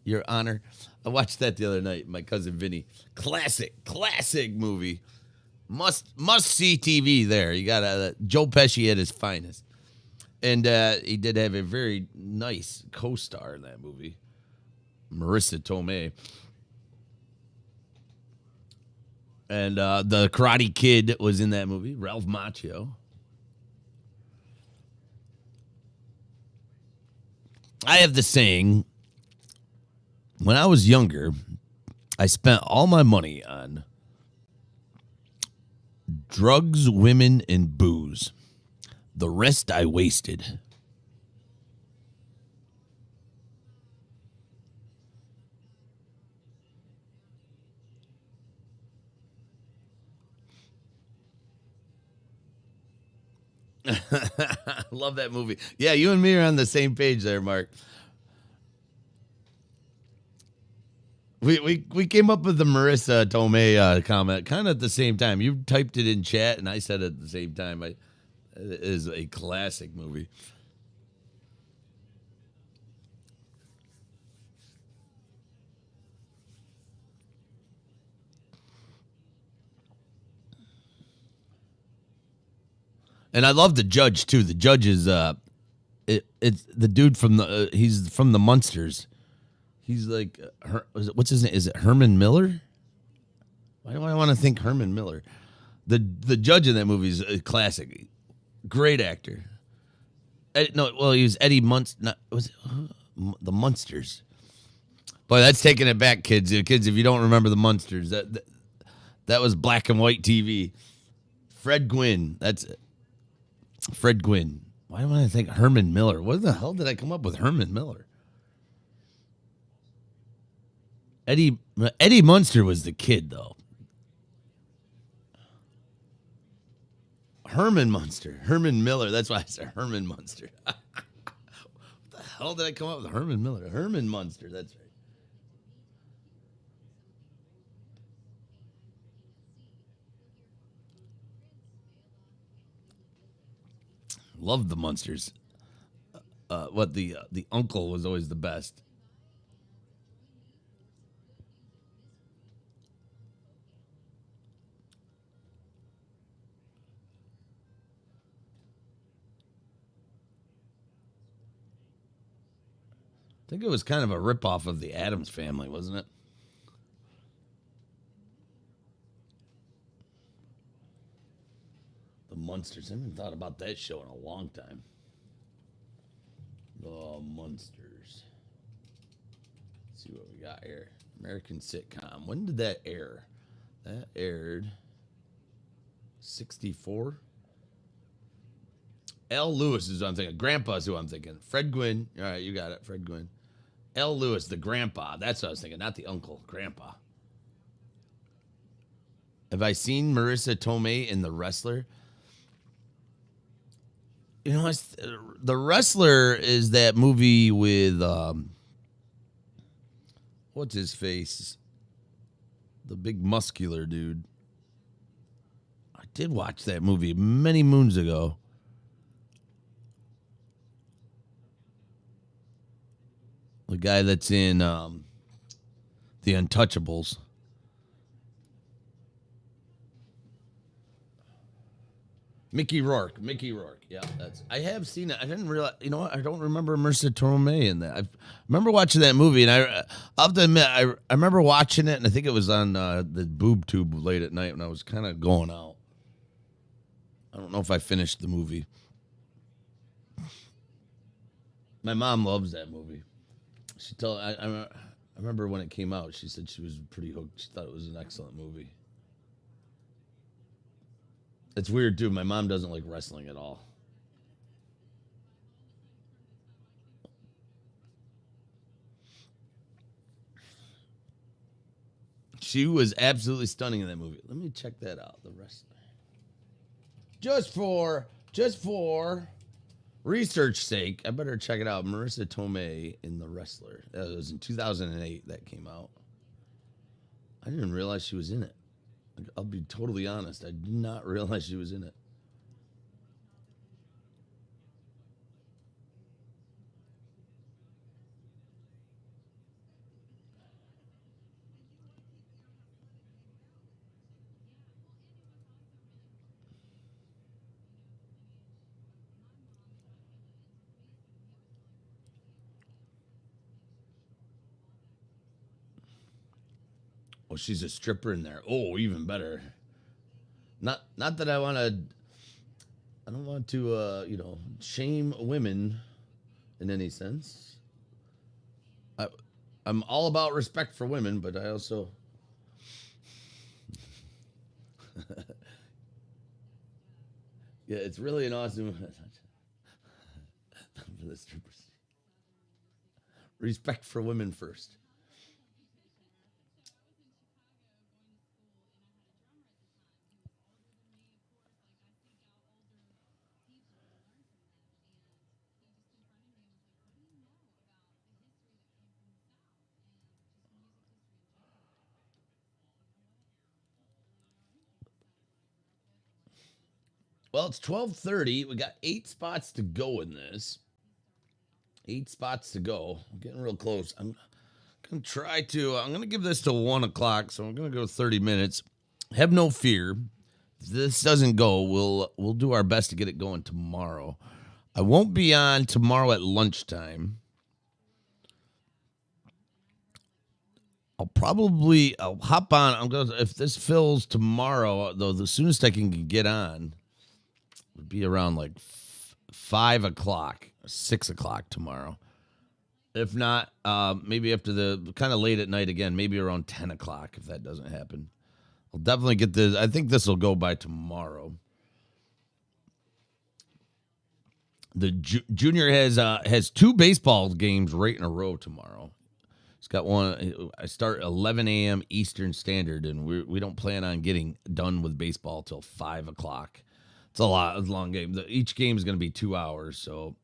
Your Honor. I watched that the other night. My cousin Vinny. Classic movie. Must see TV there. You got Joe Pesci at his finest. And he did have a very nice co-star in that movie, Marissa Tomei. And the Karate Kid was in that movie, Ralph Macchio. I have the saying, when I was younger, I spent all my money on drugs, women, and booze. The rest I wasted. Love that movie. Yeah, you and me are on the same page there, Mark. We came up with the Marissa Tomei comment kind of at the same time. You typed it in chat, and I said it at the same time. It is a classic movie. And I love the judge too. The judge is it's the dude from the he's from the Munsters. He's like what's his name? Is it Herman Miller? Why do I want to think Herman Miller? The judge in that movie is a classic. Great actor. He was Eddie Munster. Was it the Munsters? Boy, that's taking it back, kids. Kids, if you don't remember the Munsters, that was black and white TV. Fred Gwynn. That's it. Fred Gwynn. Why do I think Herman Miller? What the hell did I come up with Herman Miller? Eddie Munster was the kid, though. Herman Munster. Herman Miller. That's why I said Herman Munster. What the hell did I come up with? Herman Miller. Herman Munster. That's right. Love the Munsters. The uncle was always the best. I think it was kind of a ripoff of the Addams Family, wasn't it? The Munsters. I haven't thought about that show in a long time. The Munsters. Let's see what we got here. American sitcom. When did that air? That aired 64. L. Lewis is who I'm thinking. Grandpa's who I'm thinking. Fred Gwynn. All right, you got it. Fred Gwynn. L. Lewis, the grandpa. That's what I was thinking. Not the uncle. Grandpa. Have I seen Marissa Tomei in The Wrestler? You know, The Wrestler is that movie with, what's his face? The big muscular dude. I did watch that movie many moons ago. The guy that's in The Untouchables. Mickey Rourke. Yeah, I have seen it. I didn't realize, you know what? I don't remember Marissa Tomei in that. I remember watching that movie, and I'll have to admit, I remember watching it, and I think it was on the boob tube late at night when I was kind of going out. I don't know if I finished the movie. My mom loves that movie. I remember when it came out, she said she was pretty hooked. She thought it was an excellent movie. It's weird, too. My mom doesn't like wrestling at all. She was absolutely stunning in that movie. Let me check that out. The Wrestler. Just for research sake, I better check it out. Marissa Tomei in The Wrestler. That was in 2008 that came out. I didn't realize she was in it. I'll be totally honest. I did not realize she was in it. Oh, she's a stripper in there. Oh, even better. Not that I don't want to shame women in any sense. I'm all about respect for women, but I also yeah, it's really an awesome for the strippers. Respect for women first. Well, it's 12:30. We got 8 spots to go in this. 8 spots to go. I'm getting real close. I'm going to give this to 1 o'clock, so I'm going to go 30 minutes. Have no fear. If this doesn't go, we'll do our best to get it going tomorrow. I won't be on tomorrow at lunchtime. I'll hop on. If this fills tomorrow, though, the soonest I can get on would be around like 5 o'clock, 6 o'clock tomorrow. If not, maybe after the kind of late at night again, maybe around 10 o'clock if that doesn't happen. I'll definitely get this. I think this will go by tomorrow. The junior has 2 baseball games right in a row tomorrow. He's got one. I start 11 a.m. Eastern Standard, and we don't plan on getting done with baseball till 5 o'clock. It's a lot. It's a long game. Each game is going to be 2 hours, so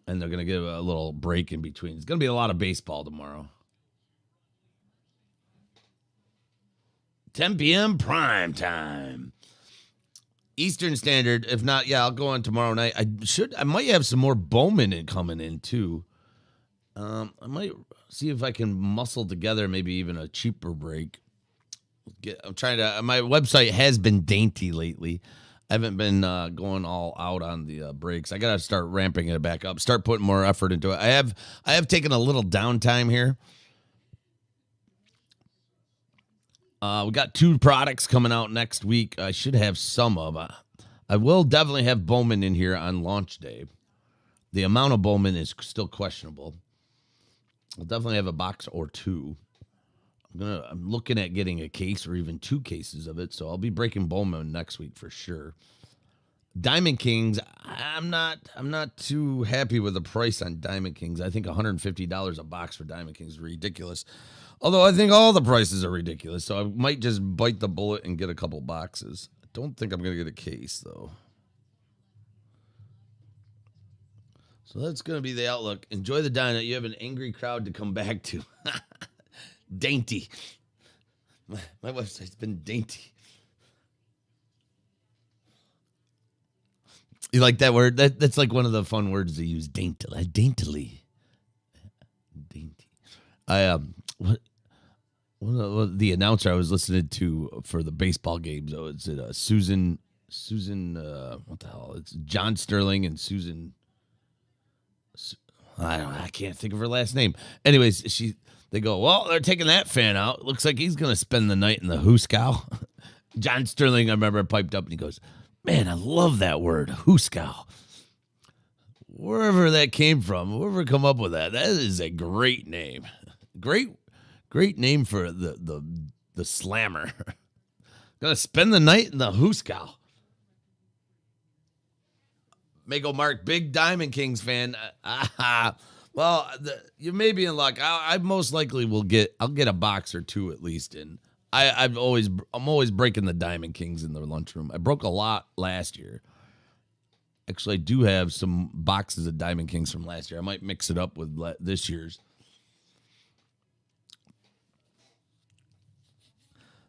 and they're going to give a little break in between. It's going to be a lot of baseball tomorrow. 10 p.m. prime time. Eastern Standard. If not, yeah, I'll go on tomorrow night. I might have some more Bowman coming in too. I might see if I can muscle together maybe even a cheaper break. I'm trying to. My website has been dainty lately. I haven't been going all out on the breaks. I gotta start ramping it back up. Start putting more effort into it. I have taken a little downtime here. We got 2 products coming out next week. I should have some of. I will definitely have Bowman in here on launch day. The amount of Bowman is still questionable. I'll definitely have a box or 2. I'm looking at getting a case or even 2 cases of it, so I'll be breaking Bowman next week for sure. Diamond Kings, I'm not too happy with the price on Diamond Kings. I think $150 a box for Diamond Kings is ridiculous. Although I think all the prices are ridiculous, so I might just bite the bullet and get a couple boxes. I don't think I'm going to get a case, though. So that's going to be the outlook. Enjoy the diner. You have an angry crowd to come back to. Dainty. My website's been dainty. You like that word? That's like one of the fun words to use. Daintily. Dainty. One of the announcer I was listening to for the baseball games. Oh, it's Susan. What the hell? It's John Sterling and Susan. I can't think of her last name. Anyways, they go, well, they're taking that fan out. Looks like he's gonna spend the night in the hooskow. John Sterling, I remember, piped up and he goes, man, I love that word, hooskow. Wherever that came from, whoever come up with that is a great name. Great name for the slammer. Gonna spend the night in the hooskow. Mako Mark, big Diamond Kings fan. Well, you may be in luck. I most likely I'll get a box or 2 at least in. I'm always breaking the Diamond Kings in the lunchroom. I broke a lot last year. Actually, I do have some boxes of Diamond Kings from last year. I might mix it up with this year's.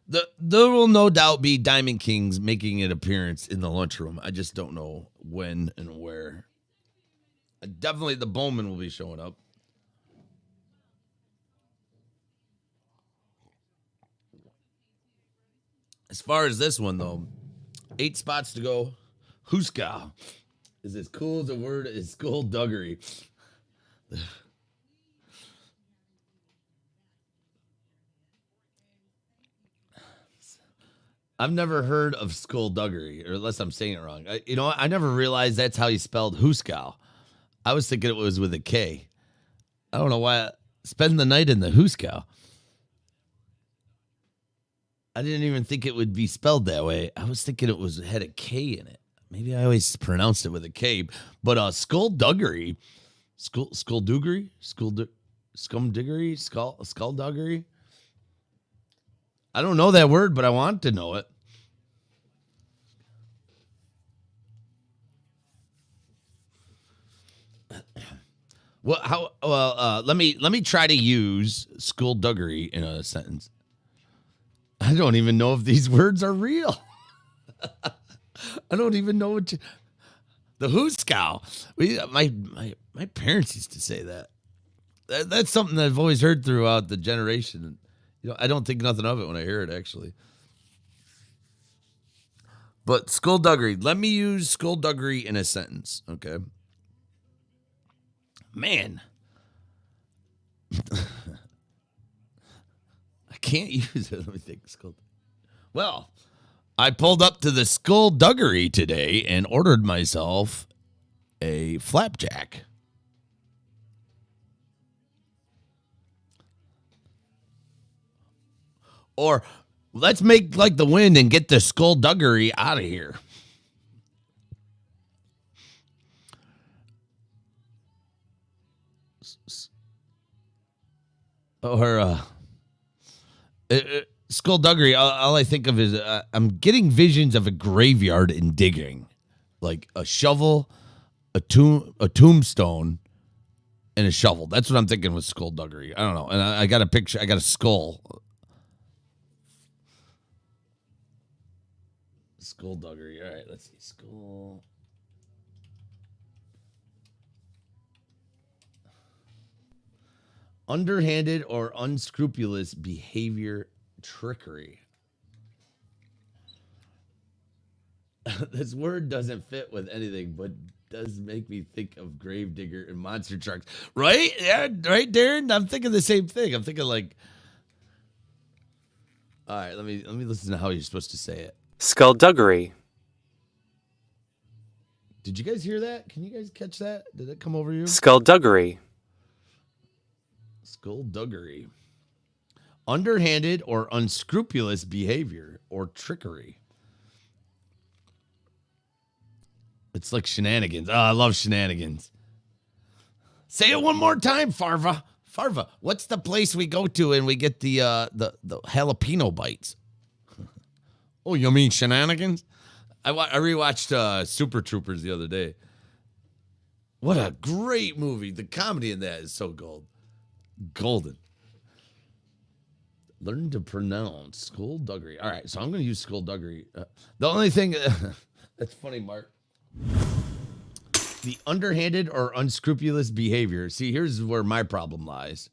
There will no doubt be Diamond Kings making an appearance in the lunchroom. I just don't know when and where. Definitely the Bowman will be showing up. As far as this one, though, 8 spots to go. Hooskow is as cool as a word as skullduggery. I've never heard of skullduggery, or unless I'm saying it wrong. I never realized that's how you spelled hooskow. I was thinking it was with a K. I don't know why. Spend the night in the hooskow. I didn't even think it would be spelled that way. I was thinking it had a K in it. Maybe I always pronounced it with a K. But skullduggery, skullduggery, skumdiggery, skullduggery. I don't know that word, but I want to know it. Let me try to use skullduggery in a sentence. I don't even know if these words are real. I don't even know the hooskow. My parents used to say that. That's something that I've always heard throughout the generation. I don't think nothing of it when I hear it, actually. But skullduggery. Let me use skullduggery in a sentence, okay? Man. I can't use it. Let me think. Well, I pulled up to the skullduggery today and ordered myself a flapjack. Or let's make like the wind and get the skullduggery out of here. Or Skullduggery, all I think of is I'm getting visions of a graveyard and digging, like a shovel, a tombstone, and a shovel. That's what I'm thinking with skullduggery. I don't know. And I got a picture. I got a skull. Skullduggery. All right, let's see. Skull. Underhanded or unscrupulous behavior, trickery. This word doesn't fit with anything, but does make me think of Gravedigger and monster trucks. Right? Yeah, right, Darren? I'm thinking the same thing. I'm thinking like, all right, let me listen to how you're supposed to say it. Skullduggery. Did you guys hear that? Can you guys catch that? Did it come over you? Skullduggery. Skullduggery. Underhanded or unscrupulous behavior or trickery. It's like shenanigans. Oh, I love shenanigans. Say it one more time, Farva. Farva, what's the place we go to and we get the jalapeno bites? Oh, you mean shenanigans? I rewatched Super Troopers the other day. What a great movie. The comedy in that is so golden. Learn to pronounce skullduggery. All right, so I'm going to use skullduggery. The only thing that's funny, Mark. The underhanded or unscrupulous behavior. See, here's where my problem lies.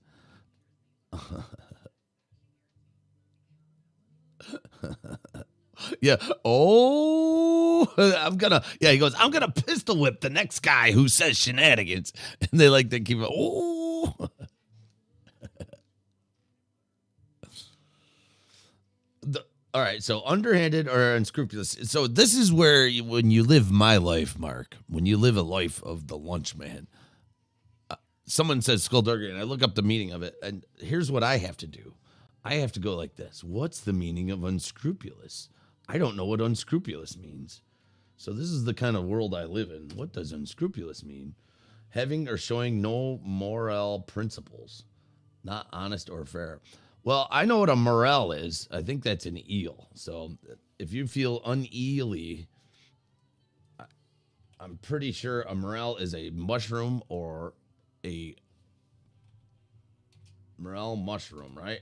Yeah. Oh, he goes, I'm going to pistol whip the next guy who says shenanigans. And they keep it. Oh. All right, so underhanded or unscrupulous. So this is where when you live my life, Mark, when you live a life of the lunch man, someone says skullduggery, and I look up the meaning of it, and here's what I have to do. I have to go like this. What's the meaning of unscrupulous? I don't know what unscrupulous means. So this is the kind of world I live in. What does unscrupulous mean? Having or showing no moral principles, not honest or fair. Well, I know what a morel is. I think that's an eel. So if you feel uneely, I'm pretty sure a morel is a mushroom or a morel mushroom, right?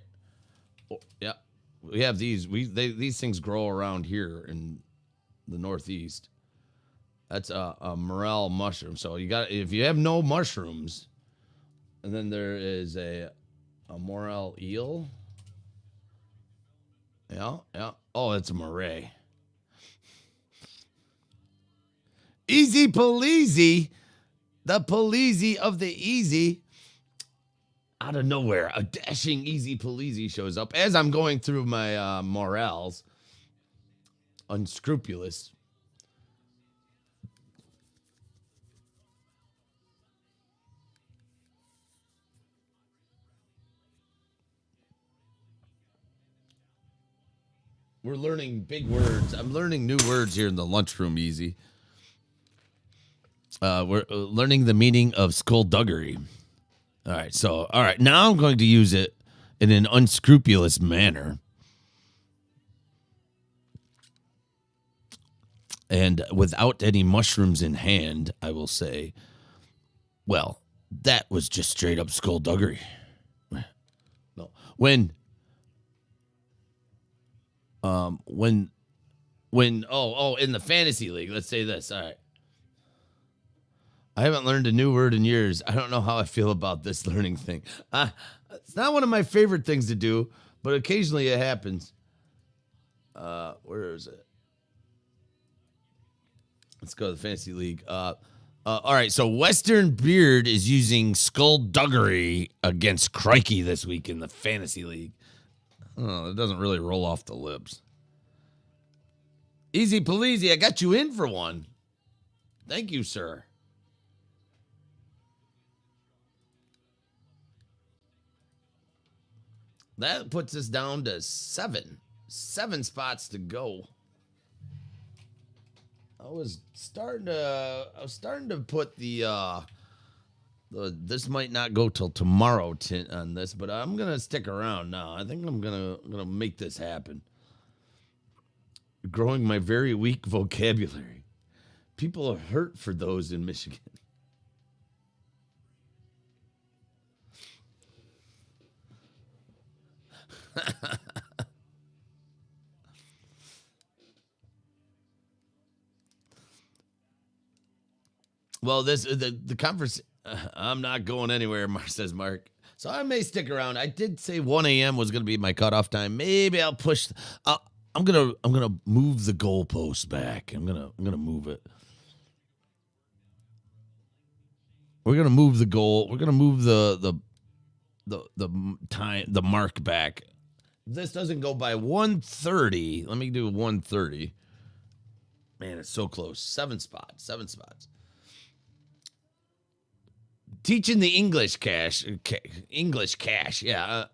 Oh, yeah, we have these. These things grow around here in the Northeast. That's a morel mushroom. So if you have no mushrooms, and then there is a morel eel. Yeah. Oh, it's a moray. Easy Polizzi. The Polizzi of the easy. Out of nowhere, a dashing Easy Polizzi shows up as I'm going through my morels. Unscrupulous. We're learning big words. I'm learning new words here in the lunchroom, Easy. We're learning the meaning of skullduggery. All right, now I'm going to use it in an unscrupulous manner. And without any mushrooms in hand, I will say, well, that was just straight up skullduggery. No. When in the fantasy league, let's say this. All right. I haven't learned a new word in years. I don't know how I feel about this learning thing. It's not one of my favorite things to do, but occasionally it happens. Where is it? Let's go to the fantasy league. All right, so Western Beard is using skullduggery against Crikey this week in the fantasy league. Oh, it doesn't really roll off the lips. Easy Polizzi, I got you in for one. Thank you, sir. That puts us down to 7. 7 spots to go. I was starting to put the This might not go till tomorrow on this, but I'm gonna stick around now. I think I'm gonna make this happen. Growing my very weak vocabulary. People are hurt for those in Michigan. Well, the conference. I'm not going anywhere, says Mark. So I may stick around. I did say 1 a.m. was going to be my cutoff time. Maybe I'll push. I'm gonna move the goalpost back. I'm gonna move it. We're gonna move the goal. We're gonna move the time, the mark back. If this doesn't go by 1:30, let me do 1:30. Man, it's so close. 7 spots. Teaching the English cash. Yeah.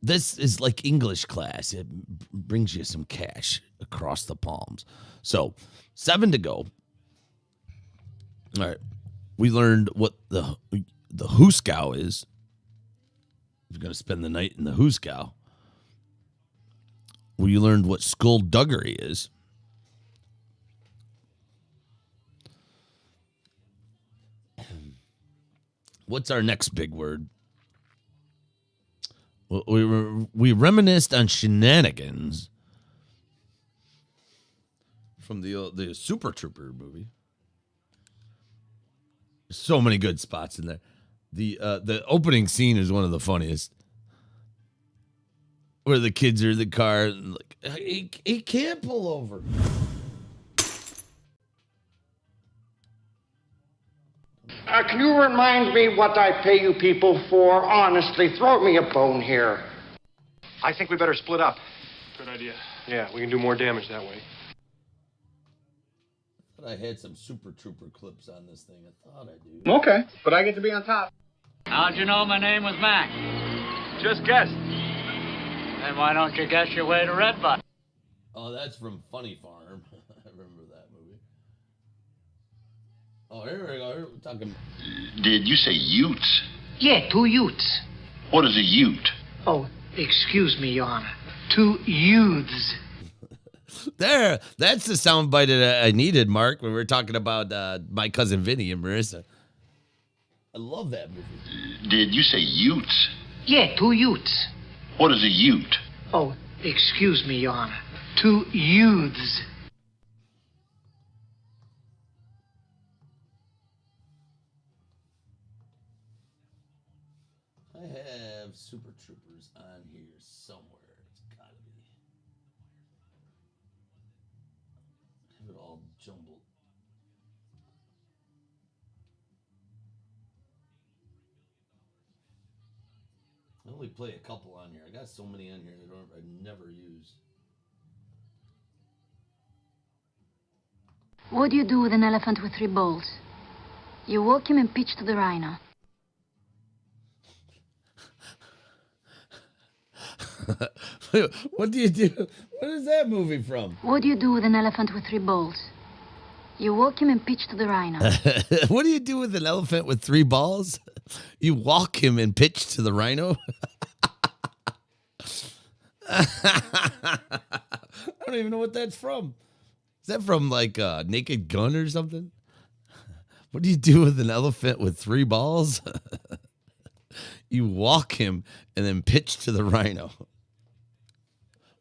This is like English class. It brings you some cash across the palms. So 7 to go. All right. We learned what the hooskow is. If you're going to spend the night in the hooskow. We learned what skullduggery is. What's our next big word? We reminisced on shenanigans from the Super Trooper movie. So many good spots in there. The opening scene is one of the funniest, where the kids are in the car and like he can't pull over. Can you remind me what I pay you people for? Honestly, throw me a bone here. I think we better split up. Good idea. Yeah, we can do more damage that way. But I had some Super Trooper clips on this thing. I thought I do. Okay, but I get to be on top. How'd you know my name was Mac? Just guess. Then why don't you guess your way to Redbud? Oh, that's from Funny Farm. I remember that movie. Oh, here we go. Here we're talking. Did you say utes? Yeah, 2 utes. What is a ute? Oh, excuse me, Your Honor. 2 youths. There, that's the soundbite that I needed, Mark, when we were talking about My Cousin Vinny and Marissa. I love that movie. Did you say utes? Yeah, 2 utes. What is a ute? Oh, excuse me, Your Honor. 2 youths. I have Super Troopers on here somewhere. It's gotta be. I have it all jumbled. I only play a couple on here. I got so many on here that I never use. What do you do with an elephant with 3 balls? You walk him and pitch to the rhino. What do you do? What is that movie from? What do you do with an elephant with 3 balls? You walk him and pitch to the rhino. What do you do with an elephant with 3 balls? You walk him and pitch to the rhino? I don't even know what that's from. Is that from like Naked Gun or something? What do you do with an elephant with 3 balls? You walk him and then pitch to the rhino.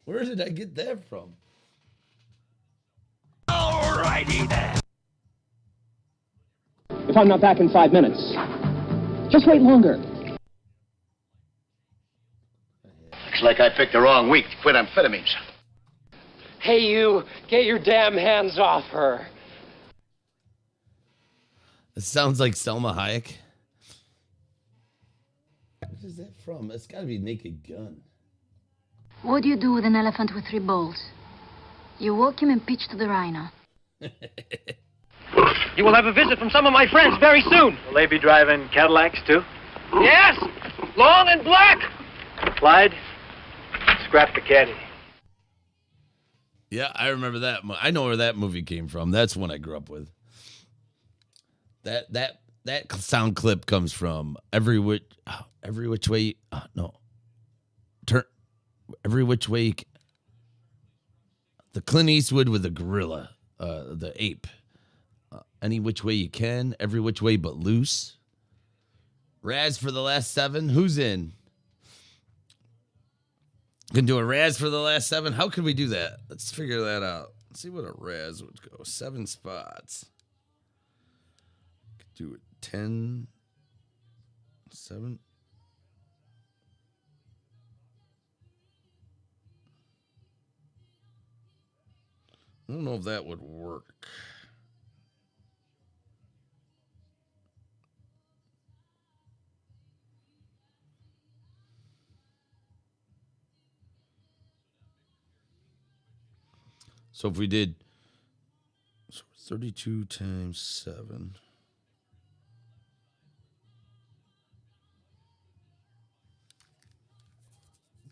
Where did I get that from? Alrighty then. If I'm not back in 5 minutes, just wait longer. Looks like I picked the wrong week to quit amphetamines. Hey, you, get your damn hands off her. It sounds like Selma Hayek. What is that from? It's got to be Naked Gun. What do you do with an elephant with 3 balls? You walk him and pitch to the rhino. You will have a visit from some of my friends very soon. Will they be driving Cadillacs, too? Yes, long and black. Clyde, scrap the caddy. Yeah, I remember that. I know where that movie came from. That's one I grew up with. That That sound clip comes from Every Which Way. No, turn Every Which Way. The Clint Eastwood with the gorilla, the ape. Any Which Way You Can, Every Which Way But Loose. Raz for the last 7. Who's in? Can do a Raz for the last 7. How can we do that? Let's figure that out. Let's see what a Raz would go. 7 spots. Could do it 10, 7. I don't know if that would work. So if we did 32 times 7.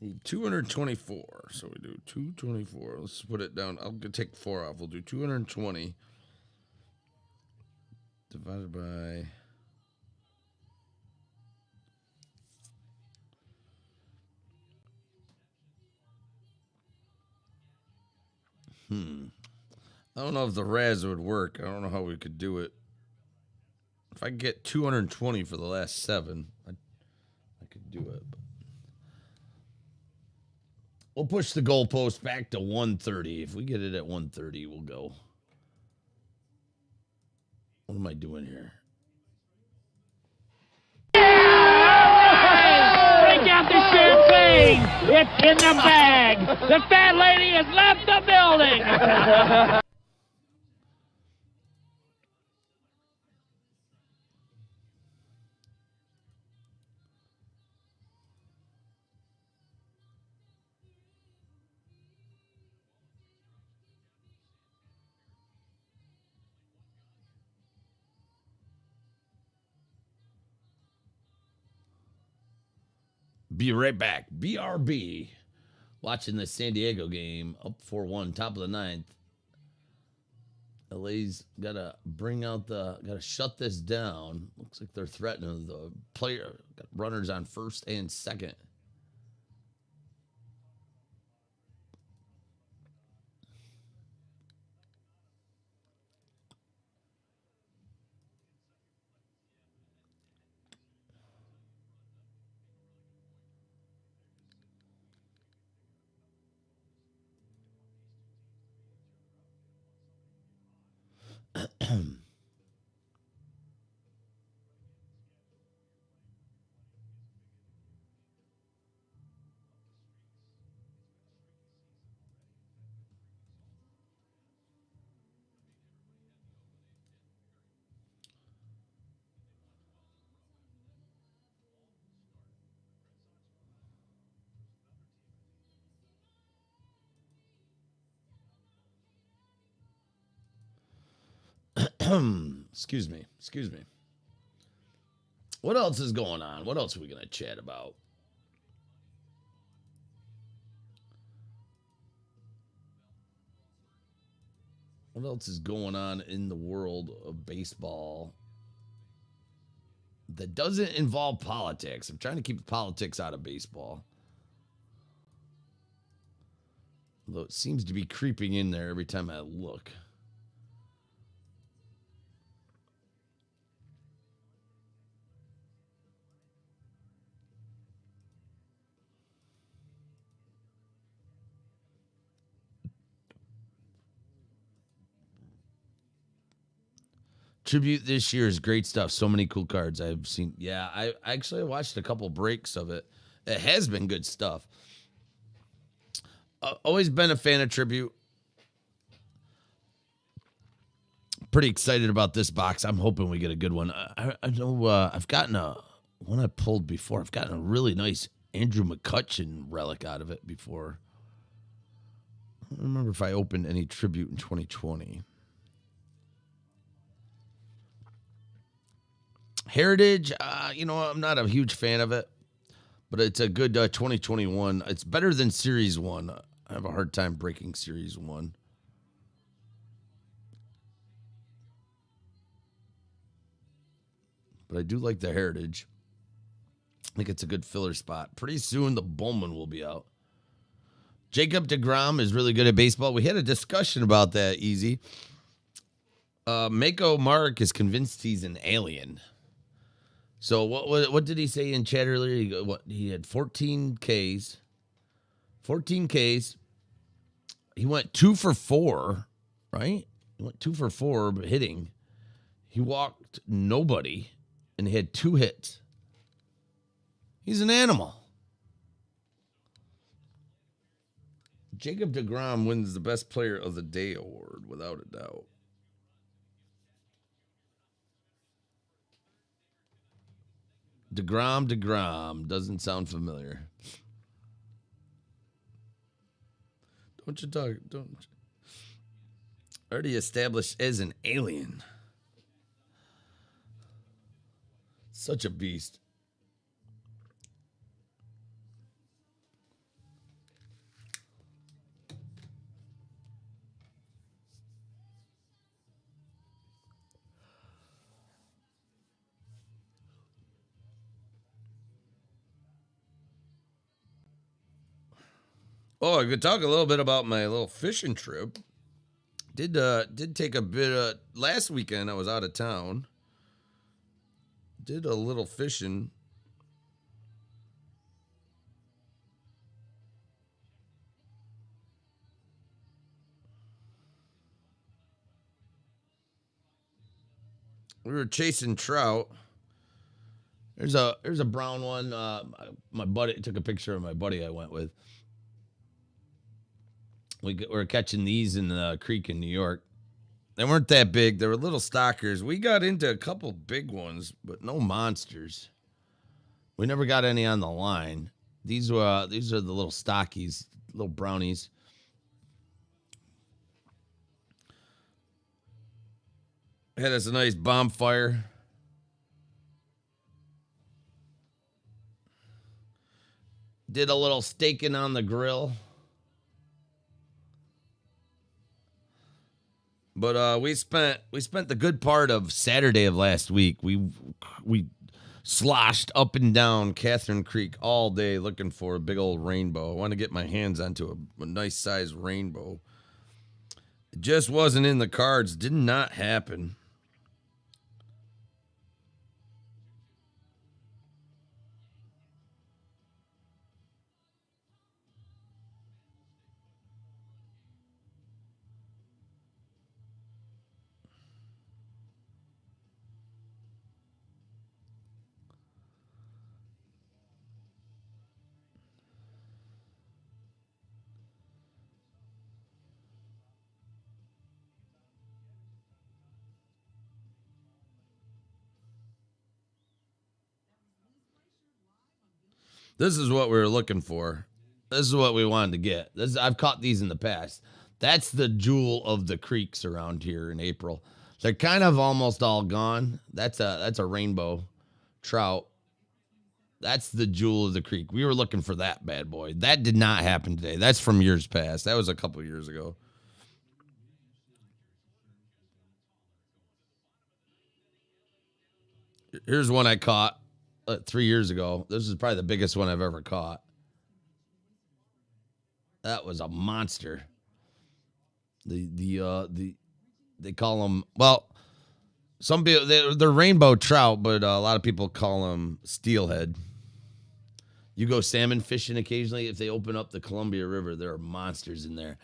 Need 224. So we do 224. Let's put it down. I'll take 4 off. We'll do 220 divided by I don't know if the Raz would work. I don't know how we could do it. If I could get 220 for the last 7, I could do it. But we'll push the goalpost back to 130. If we get it at 130, we'll go. What am I doing here? Break out the champagne! It's in the bag! The fat lady has left the building! Be right back. BRB. Watching the San Diego game. Up 4-1. Top of the 9th. LA's got to got to shut this down. Looks like they're threatening the player. Got runners on first and second. Excuse me. What else is going on? What else are we going to chat about? What else is going on in the world of baseball that doesn't involve politics? I'm trying to keep politics out of baseball. Although it seems to be creeping in there every time I look. Tribute this year is great stuff. So many cool cards I've seen. Yeah, I actually watched a couple breaks of it. It has been good stuff. Always been a fan of Tribute. Pretty excited about this box. I'm hoping we get a good one. I know I've gotten one I pulled before. I've gotten a really nice Andrew McCutchen relic out of it before. I don't remember if I opened any Tribute in 2020. Heritage, I'm not a huge fan of it, but it's a good 2021. It's better than Series 1. I have a hard time breaking Series 1. but I do like the Heritage. I think it's a good filler spot. Pretty soon, the Bowman will be out. Jacob deGrom is really good at baseball. We had a discussion about that, Easy. Mako Mark is convinced he's an alien. So what did he say in chat earlier? He had 14 Ks. 14 Ks. He went 2 for 4, right? He went 2 for 4 but hitting. He walked nobody and he had 2 hits. He's an animal. Jacob deGrom wins the Best Player of the Day award, without a doubt. DeGrom doesn't sound familiar. Don't. Already established as an alien. Such a beast. Oh, I could talk a little bit about my little fishing trip. Did take a bit last weekend. I was out of town. Did a little fishing. We were chasing trout. There's a brown one. My buddy took a picture of my buddy I went with. We're catching these in the creek in New York. They weren't that big. They were little stockers. We got into a couple big ones, but no monsters. We never got any on the line. These are the little stockies, little brownies. Had us a nice bonfire. Did a little staking on the grill. But we spent the good part of Saturday of last week. We sloshed up and down Catherine Creek all day looking for a big old rainbow. I want to get my hands onto a nice sized rainbow. It just wasn't in the cards. Did not happen. This is what we were looking for. This is what we wanted to get. I've caught these in the past. That's the jewel of the creeks around here in April. They're kind of almost all gone. That's a rainbow trout. That's the jewel of the creek. We were looking for that bad boy. That did not happen today. That's from years past. That was a couple years ago. Here's one I caught 3 years ago. This is probably the biggest one I've ever caught. That was a monster. They call them, well, some people they're rainbow trout, but a lot of people call them steelhead. You go salmon fishing occasionally. If they open up the Columbia River, there are monsters in there.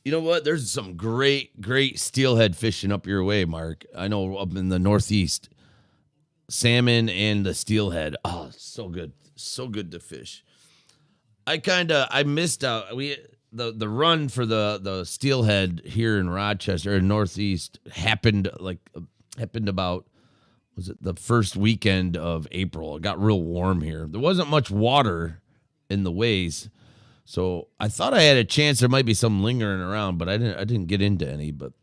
You know what? There's some great steelhead fishing up your way, Mark. I know up in the Northeast. Salmon and the steelhead. Oh, so good. So good to fish. I missed out. The run for the steelhead here in Rochester in Northeast happened about, was it the first weekend of April? It got real warm here. There wasn't much water in the ways. So I thought I had a chance there might be some lingering around, but I didn't get into any, but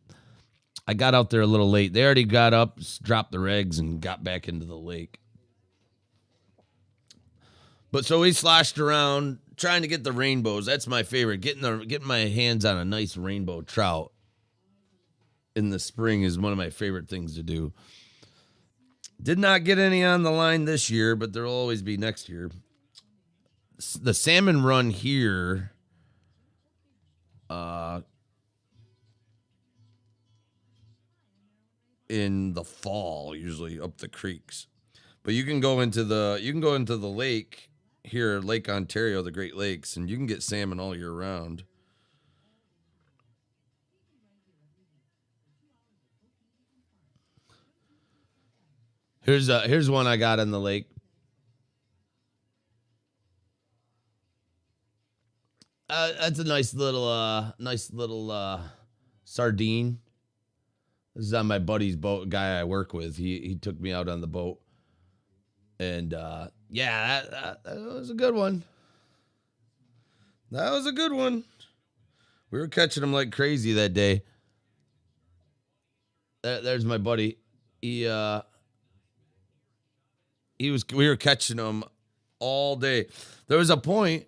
I got out there a little late. They already got up, dropped their eggs, and got back into the lake. But so we sloshed around trying to get the rainbows. That's my favorite. Getting my hands on a nice rainbow trout in the spring is one of my favorite things to do. Did not get any on the line this year, but there'll always be next year. The salmon run here in the fall, usually up the creeks. But you can go into the lake here, Lake Ontario, the Great Lakes, and you can get salmon all year round. Here's one I got in the lake. That's a nice little sardine. This is on my buddy's boat, guy I work with. He took me out on the boat. And yeah, that was a good one. That was a good one. We were catching them like crazy that day. There's my buddy. We were catching them all day. There was a point.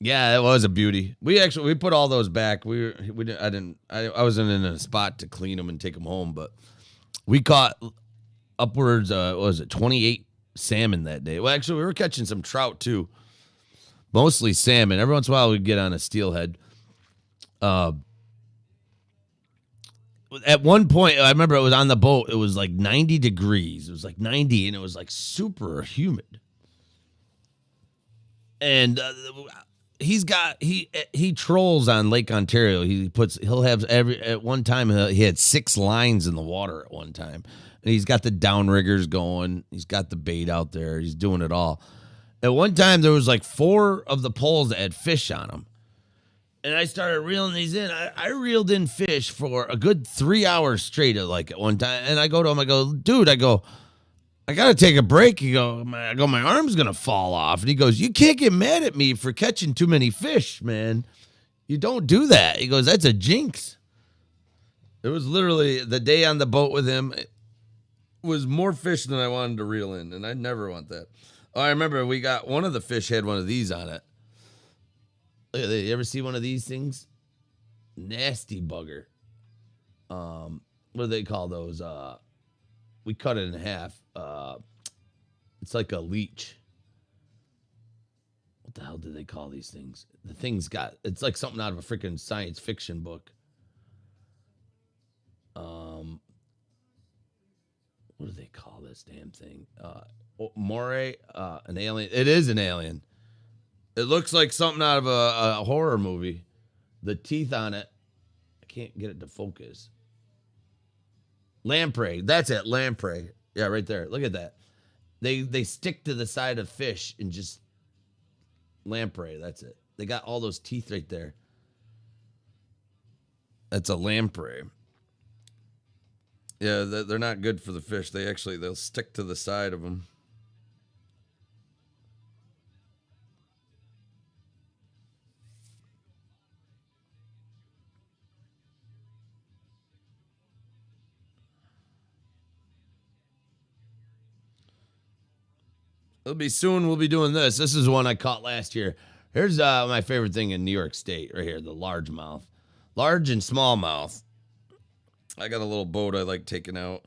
Yeah, it was a beauty. We put all those back. I wasn't in a spot to clean them and take them home, but we caught upwards, 28 salmon that day. Well, actually, we were catching some trout too. Mostly salmon. Every once in a while, we'd get on a steelhead. At one point, I remember it was on the boat. It was like 90 degrees. It was like 90, and it was like super humid. And he trolls on Lake Ontario. He'll have at one time he had 6 lines in the water at one time, and he's got the downriggers going. He's got the bait out there. He's doing it all. At one time there was like 4 of the poles that had fish on them, and I started reeling these in. I reeled in fish for a good 3 hours straight at one time, and I go to him. I go, dude. I go, I gotta take a break. My arm's gonna fall off. And he goes, you can't get mad at me for catching too many fish, man. You don't do that. He goes, that's a jinx. It was literally the day on the boat with him. It was more fish than I wanted to reel in, and I never want that. Oh, I remember we got one of the fish had one of these on it. Look at that. You ever see one of these things? Nasty bugger. What do they call those? We cut it in half. It's like a leech. What the hell do they call these things? The thing's it's like something out of a freaking science fiction book. What do they call this damn thing? Moray, an alien. It is an alien. It looks like something out of a horror movie. The teeth on it, I can't get it to focus. Lamprey. That's it. Lamprey. Yeah, right there. Look at that. They stick to the side of fish and just lamprey. That's it. They got all those teeth right there. That's a lamprey. Yeah, they're not good for the fish. They'll stick to the side of them. It'll be soon. We'll be doing this. This is one I caught last year. Here's my favorite thing in New York State right here, the largemouth. Large and smallmouth. I got a little boat I like taking out.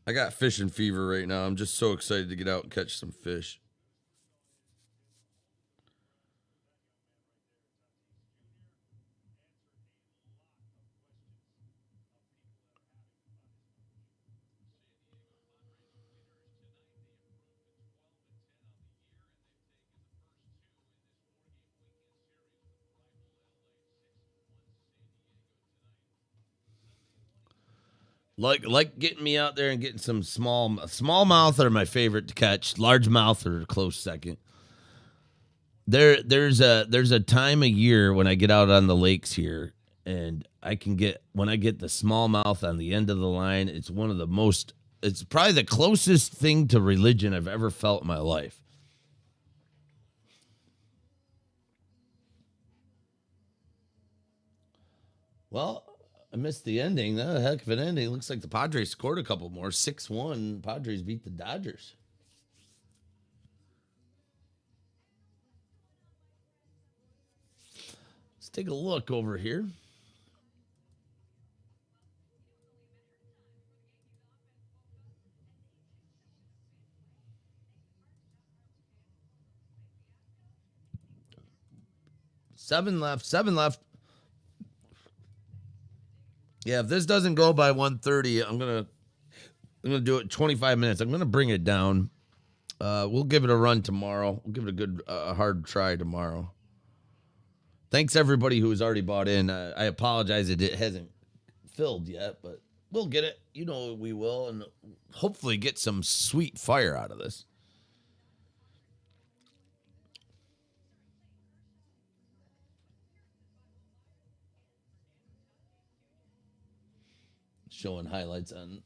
I got fishing fever right now. I'm just so excited to get out and catch some fish. Like getting me out there and getting some smallmouth are my favorite to catch. Largemouth are a close second. There's a time of year when I get out on the lakes here, and when I get the smallmouth on the end of the line, it's probably the closest thing to religion I've ever felt in my life. Well, I missed the ending. That was a heck of an ending. Looks like the Padres scored a couple more. 6-1. Padres beat the Dodgers. Let's take a look over here. 7 left. Yeah, if this doesn't go by 1:30, I'm gonna do it 25 minutes. I'm gonna bring it down. We'll give it a run tomorrow. We'll give it a good hard try tomorrow. Thanks everybody who's already bought in. I apologize it hasn't filled yet, but we'll get it. You know we will, and hopefully get some sweet fire out of this. Showing highlights on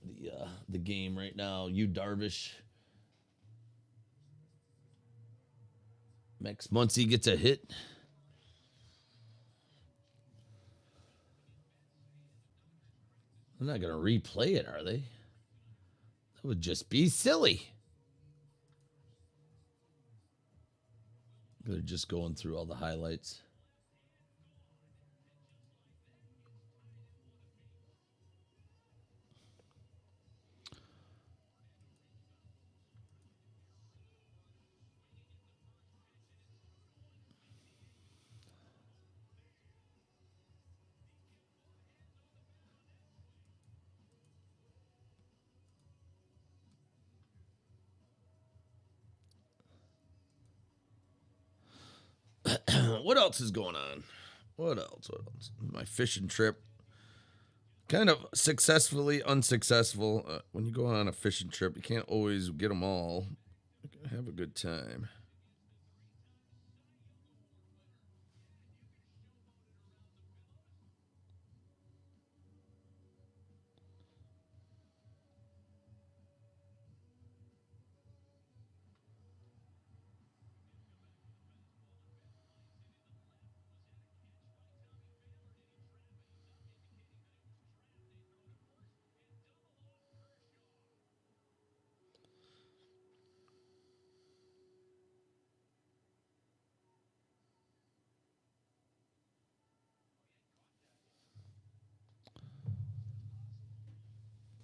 the game right now. You Darvish. Max Muncy gets a hit. They're not going to replay it, are they? That would just be silly. They're just going through all the highlights. What else is going on? What else? My fishing trip. Kind of successfully unsuccessful. When you go on a fishing trip, you can't always get them all. Have a good time.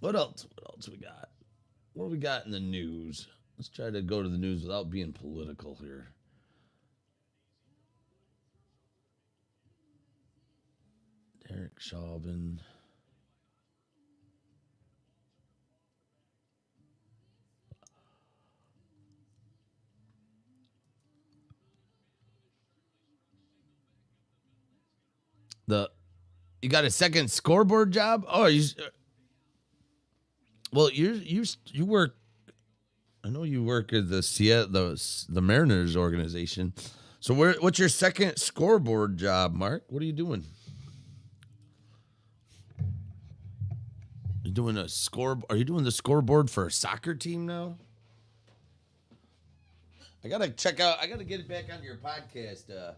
What else? What else we got? What do we got in the news? Let's try to go to the news without being political here. Derek Chauvin. You got a second scoreboard job? Oh, you work. I know you work at the Mariners organization. So what's your second scoreboard job, Mark? What are you doing? You doing a score? Are you doing the scoreboard for a soccer team now? I gotta check out. I gotta get it back onto your podcast,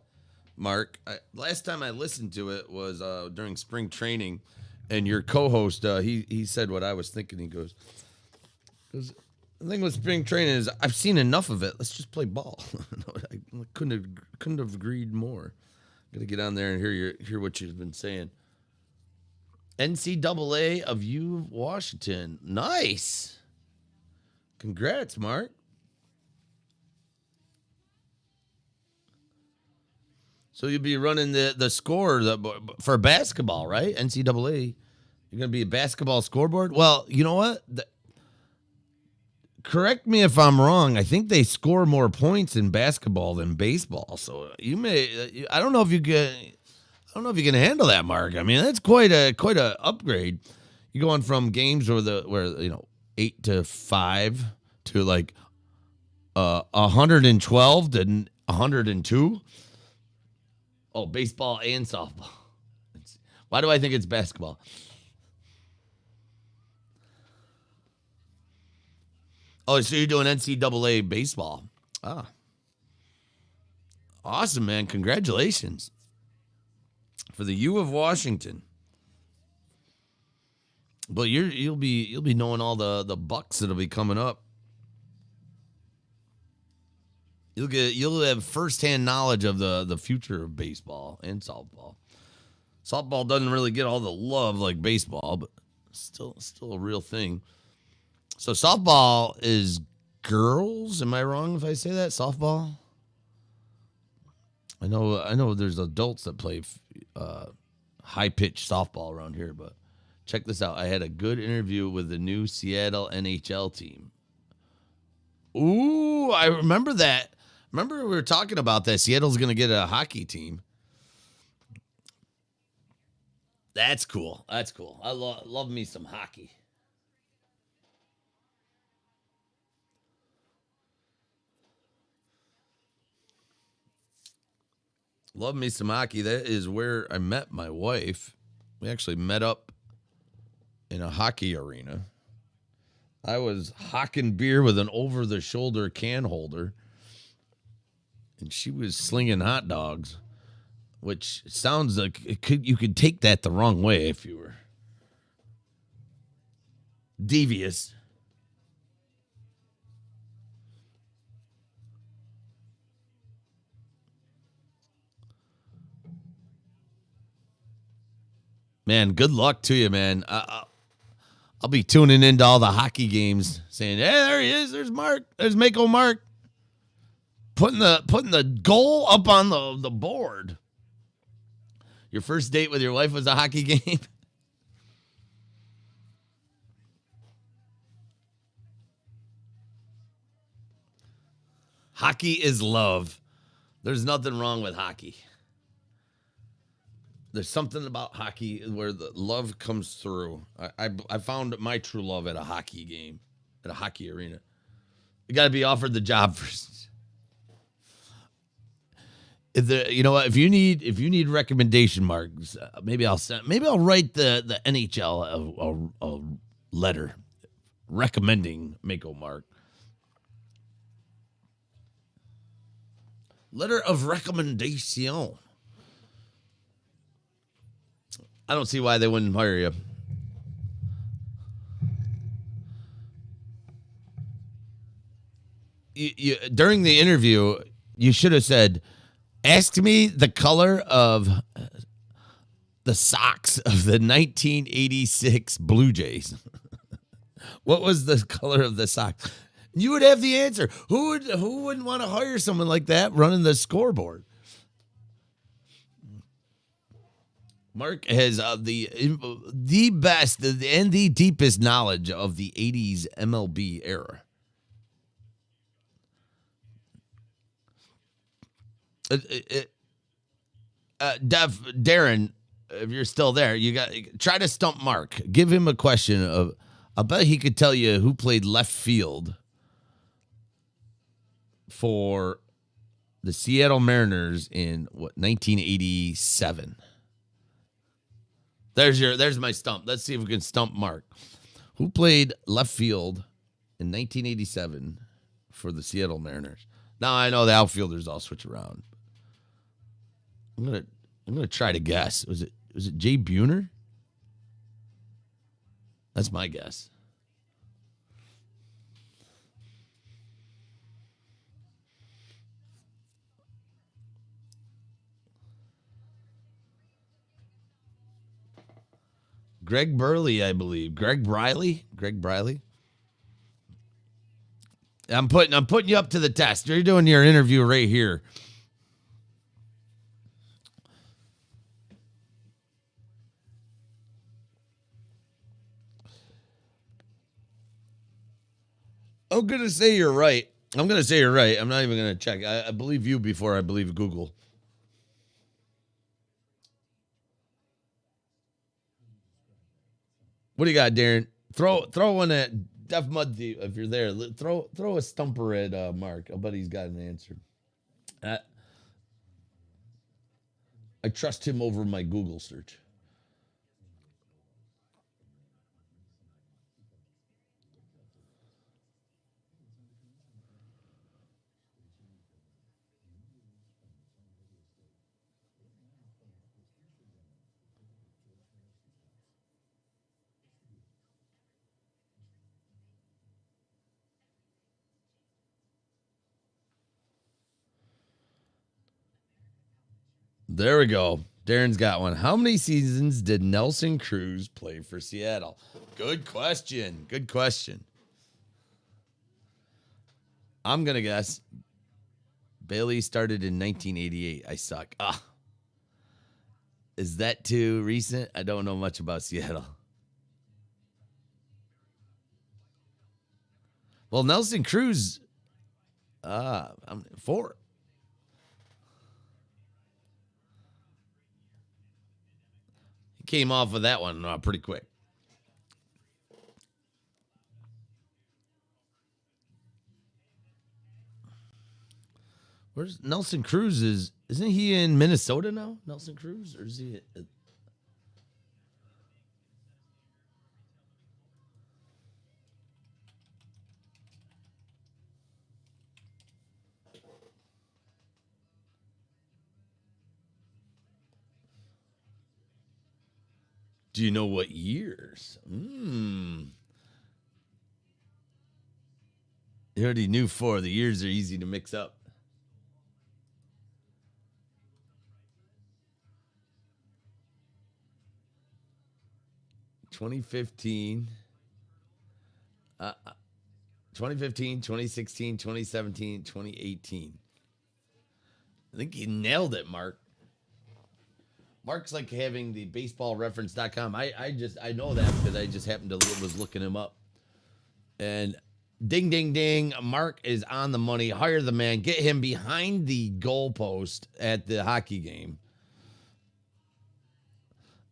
Mark. Last time I listened to it was during spring training, and your co-host he said what I was thinking. He goes, the thing with spring training is I've seen enough of it. Let's just play ball. I couldn't have agreed more. Gotta get on there and hear what you've been saying. NCAA of U Washington. Nice. Congrats, Mark. So you'll be running the score for basketball, right? NCAA. You're going to be a basketball scoreboard? Well, you know what? Correct me if I'm wrong. I think they score more points in basketball than baseball. So you may. I don't know if you can. I don't know if you can handle that, Mark. I mean, that's quite a upgrade. You're going from games where 8-5 to like 112 to 102. Oh, baseball and softball. Why do I think it's basketball? Oh, so you're doing NCAA baseball. Ah. Awesome, man. Congratulations. For the U of Washington. But you'll be knowing all the bucks that'll be coming up. You'll have firsthand knowledge of the future of baseball and softball. Softball doesn't really get all the love like baseball, but still a real thing. So softball is girls. Am I wrong if I say that? Softball? I know there's adults that play high-pitched softball around here, but check this out. I had a good interview with the new Seattle NHL team. Ooh, I remember that. Remember we were talking about that. Seattle's going to get a hockey team. That's cool. That's cool. I love me some hockey. Love me some hockey. That is where I met my wife. We actually met up in a hockey arena. I was hocking beer with an over-the-shoulder can holder, and she was slinging hot dogs, which sounds like you could take that the wrong way if you were devious. Man, good luck to you, man. I'll be tuning into all the hockey games, saying, "Hey, there he is. There's Mark. There's Mako Mark, putting the goal up on the board." Your first date with your wife was a hockey game. Hockey is love. There's nothing wrong with hockey. There's something about hockey where the love comes through. I found my true love at a hockey game, at a hockey arena. You got to be offered the job first. You know what? If you need recommendation marks, maybe I'll write the NHL a letter recommending Mako Mark. Letter of recommendation. I don't see why they wouldn't hire you. You during the interview, you should have said, "Ask me the color of the socks of the 1986 Blue Jays." What was the color of the socks? You would have the answer. Who wouldn't want to hire someone like that running the scoreboard? Mark has the best and the deepest knowledge of the 80s MLB era. Darren, if you're still there, you got try to stump Mark. Give him a question of. I bet he could tell you who played left field for the Seattle Mariners in 1987. There's my stump. Let's see if we can stump Mark. Who played left field in 1987 for the Seattle Mariners? Now I know the outfielders all switch around. I'm gonna try to guess. Was it Jay Buhner? That's my guess. Greg Burley, I believe. Greg Briley. I'm putting you up to the test. You're doing your interview right here. I'm going to say you're right. I'm not even going to check. I believe you before I believe Google. What do you got, Darren? Throw one at Def Mud Thief if you're there. Throw a stumper at Mark. I bet he's got an answer. I trust him over my Google search. There we go. Darren's got one. How many seasons did Nelson Cruz play for Seattle? Good question. I'm going to guess Bailey started in 1988. I suck. Ah. Is that too recent? I don't know much about Seattle. Well, Nelson Cruz, I'm 4. He came off of that one pretty quick. Where's Nelson Cruz? Isn't he in Minnesota now? Nelson Cruz, or is he? Do you know what years? You already knew 4. The years are easy to mix up. (2015) 2015, 2016, 2017, 2018. I think you nailed it, Mark. Mark's like having the baseballreference.com. I know that because I just happened to was looking him up. And ding, ding, ding. Mark is on the money. Hire the man. Get him behind the goalpost at the hockey game.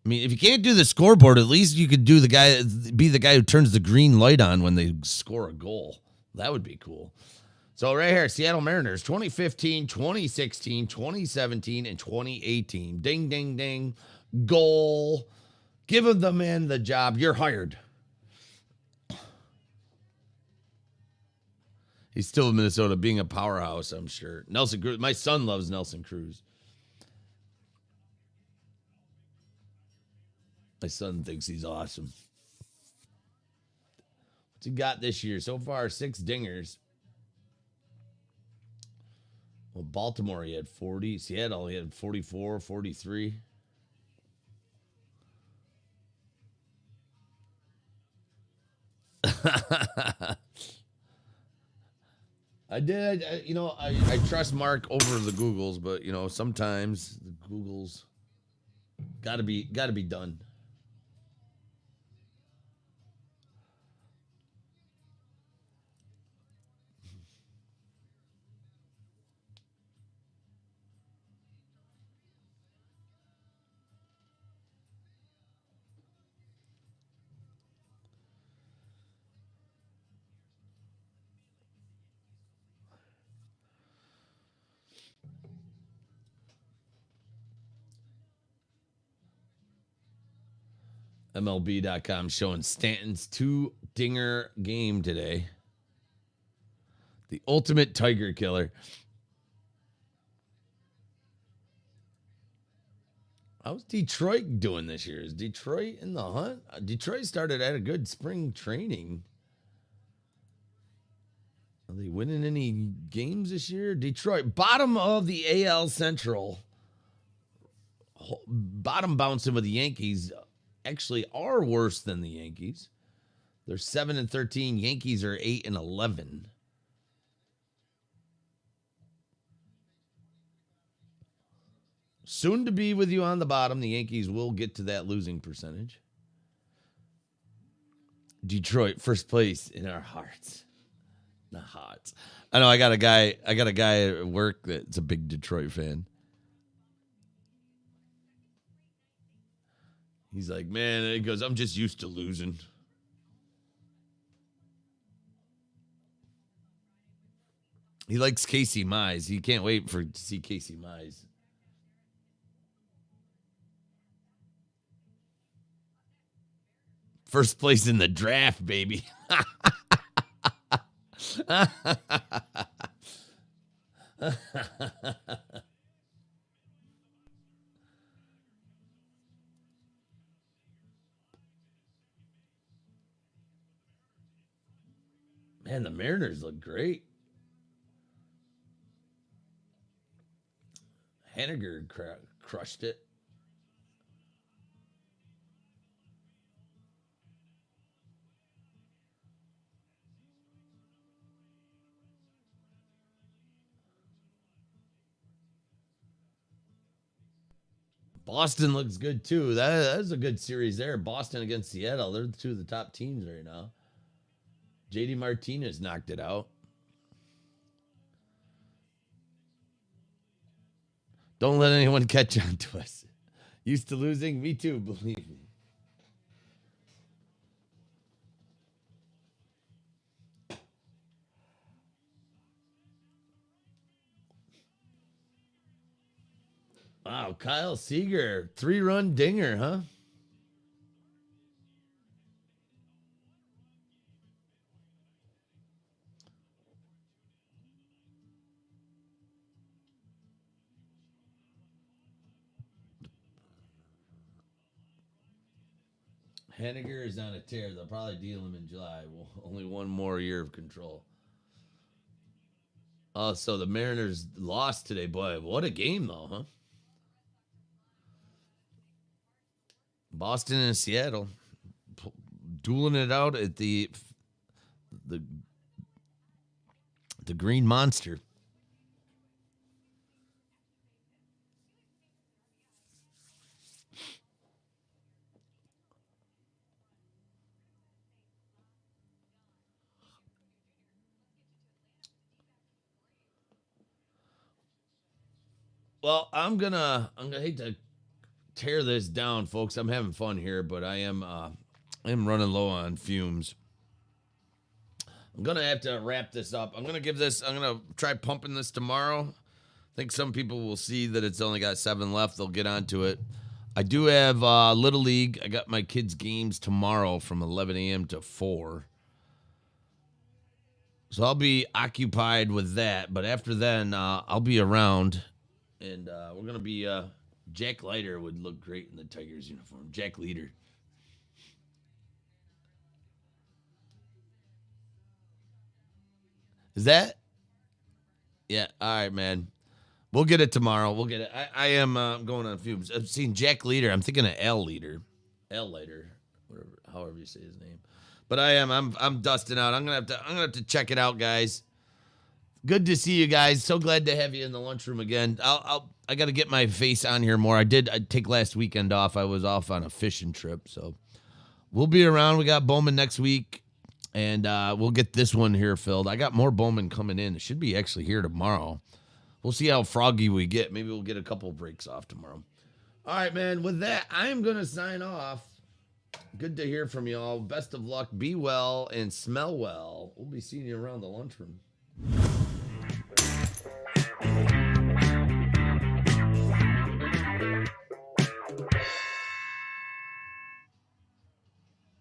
I mean, if you can't do the scoreboard, at least you could be the guy who turns the green light on when they score a goal. That would be cool. So right here, Seattle Mariners, 2015, 2016, 2017, and 2018. Ding, ding, ding. Goal. Give the man the job. You're hired. He's still in Minnesota, being a powerhouse, I'm sure. Nelson Cruz. My son loves Nelson Cruz. My son thinks he's awesome. What's he got this year? So far, 6 dingers. Well, Baltimore, he had 40. Seattle, he had 44, 43. I trust Mark over the Googles, but, sometimes the Googles gotta be done. MLB.com showing Stanton's 2-dinger game today. The ultimate Tiger killer. How's Detroit doing this year? Is Detroit in the hunt? Detroit started at a good spring training. Are they winning any games this year? Detroit, bottom of the AL Central. Bottom bouncing with the Yankees. Actually are worse than the Yankees. They're 7-13. Yankees are 8-11. Soon to be with you on the bottom. The Yankees will get to that losing percentage. Detroit, first place in our hearts. Not hearts. I know I got a guy at work that's a big Detroit fan. He's like, man, he goes, I'm just used to losing. He likes Casey Mize. He can't wait to see Casey Mize. First place in the draft, baby. Man, the Mariners look great. Henniger crushed it. Boston looks good too. That's a good series there. Boston against Seattle. They're two of the top teams right now. JD Martinez knocked it out. Don't let anyone catch on to us. Used to losing? Me too, believe me. Wow, Kyle Seager, 3-run dinger, huh? Henniger is on a tear. They'll probably deal him in July. Well, only one more year of control. Oh, so the Mariners lost today. Boy, what a game, though, huh? Boston and Seattle dueling it out at the Green Monster. Well, I'm gonna hate to tear this down, folks. I'm having fun here, but I am running low on fumes. I'm gonna have to wrap this up. I'm gonna try pumping this tomorrow. I think some people will see that it's only got 7 left. They'll get onto it. I do have Little League. I got my kids' games tomorrow from 11 a.m. to 4. So I'll be occupied with that. But after then, I'll be around. And we're going to be... Jack Leiter would look great in the Tigers uniform. Jack Leiter. Is that? Yeah. All right, man. We'll get it tomorrow. We'll get it. I am going on fumes. I've seen Jack Leiter. I'm thinking of Al Leiter. Al Leiter. Whatever, however you say his name. But I'm dusting out. I'm gonna have to check it out, guys. Good to see you guys. So glad to have you in the lunchroom again. I got to get my face on here more. I'd take last weekend off. I was off on a fishing trip, so we'll be around. We got Bowman next week, and we'll get this one here filled. I got more Bowman coming in. It should be actually here tomorrow. We'll see how froggy we get. Maybe we'll get a couple breaks off tomorrow. All right, man. With that, I'm going to sign off. Good to hear from you all. Best of luck. Be well and smell well. We'll be seeing you around the lunchroom.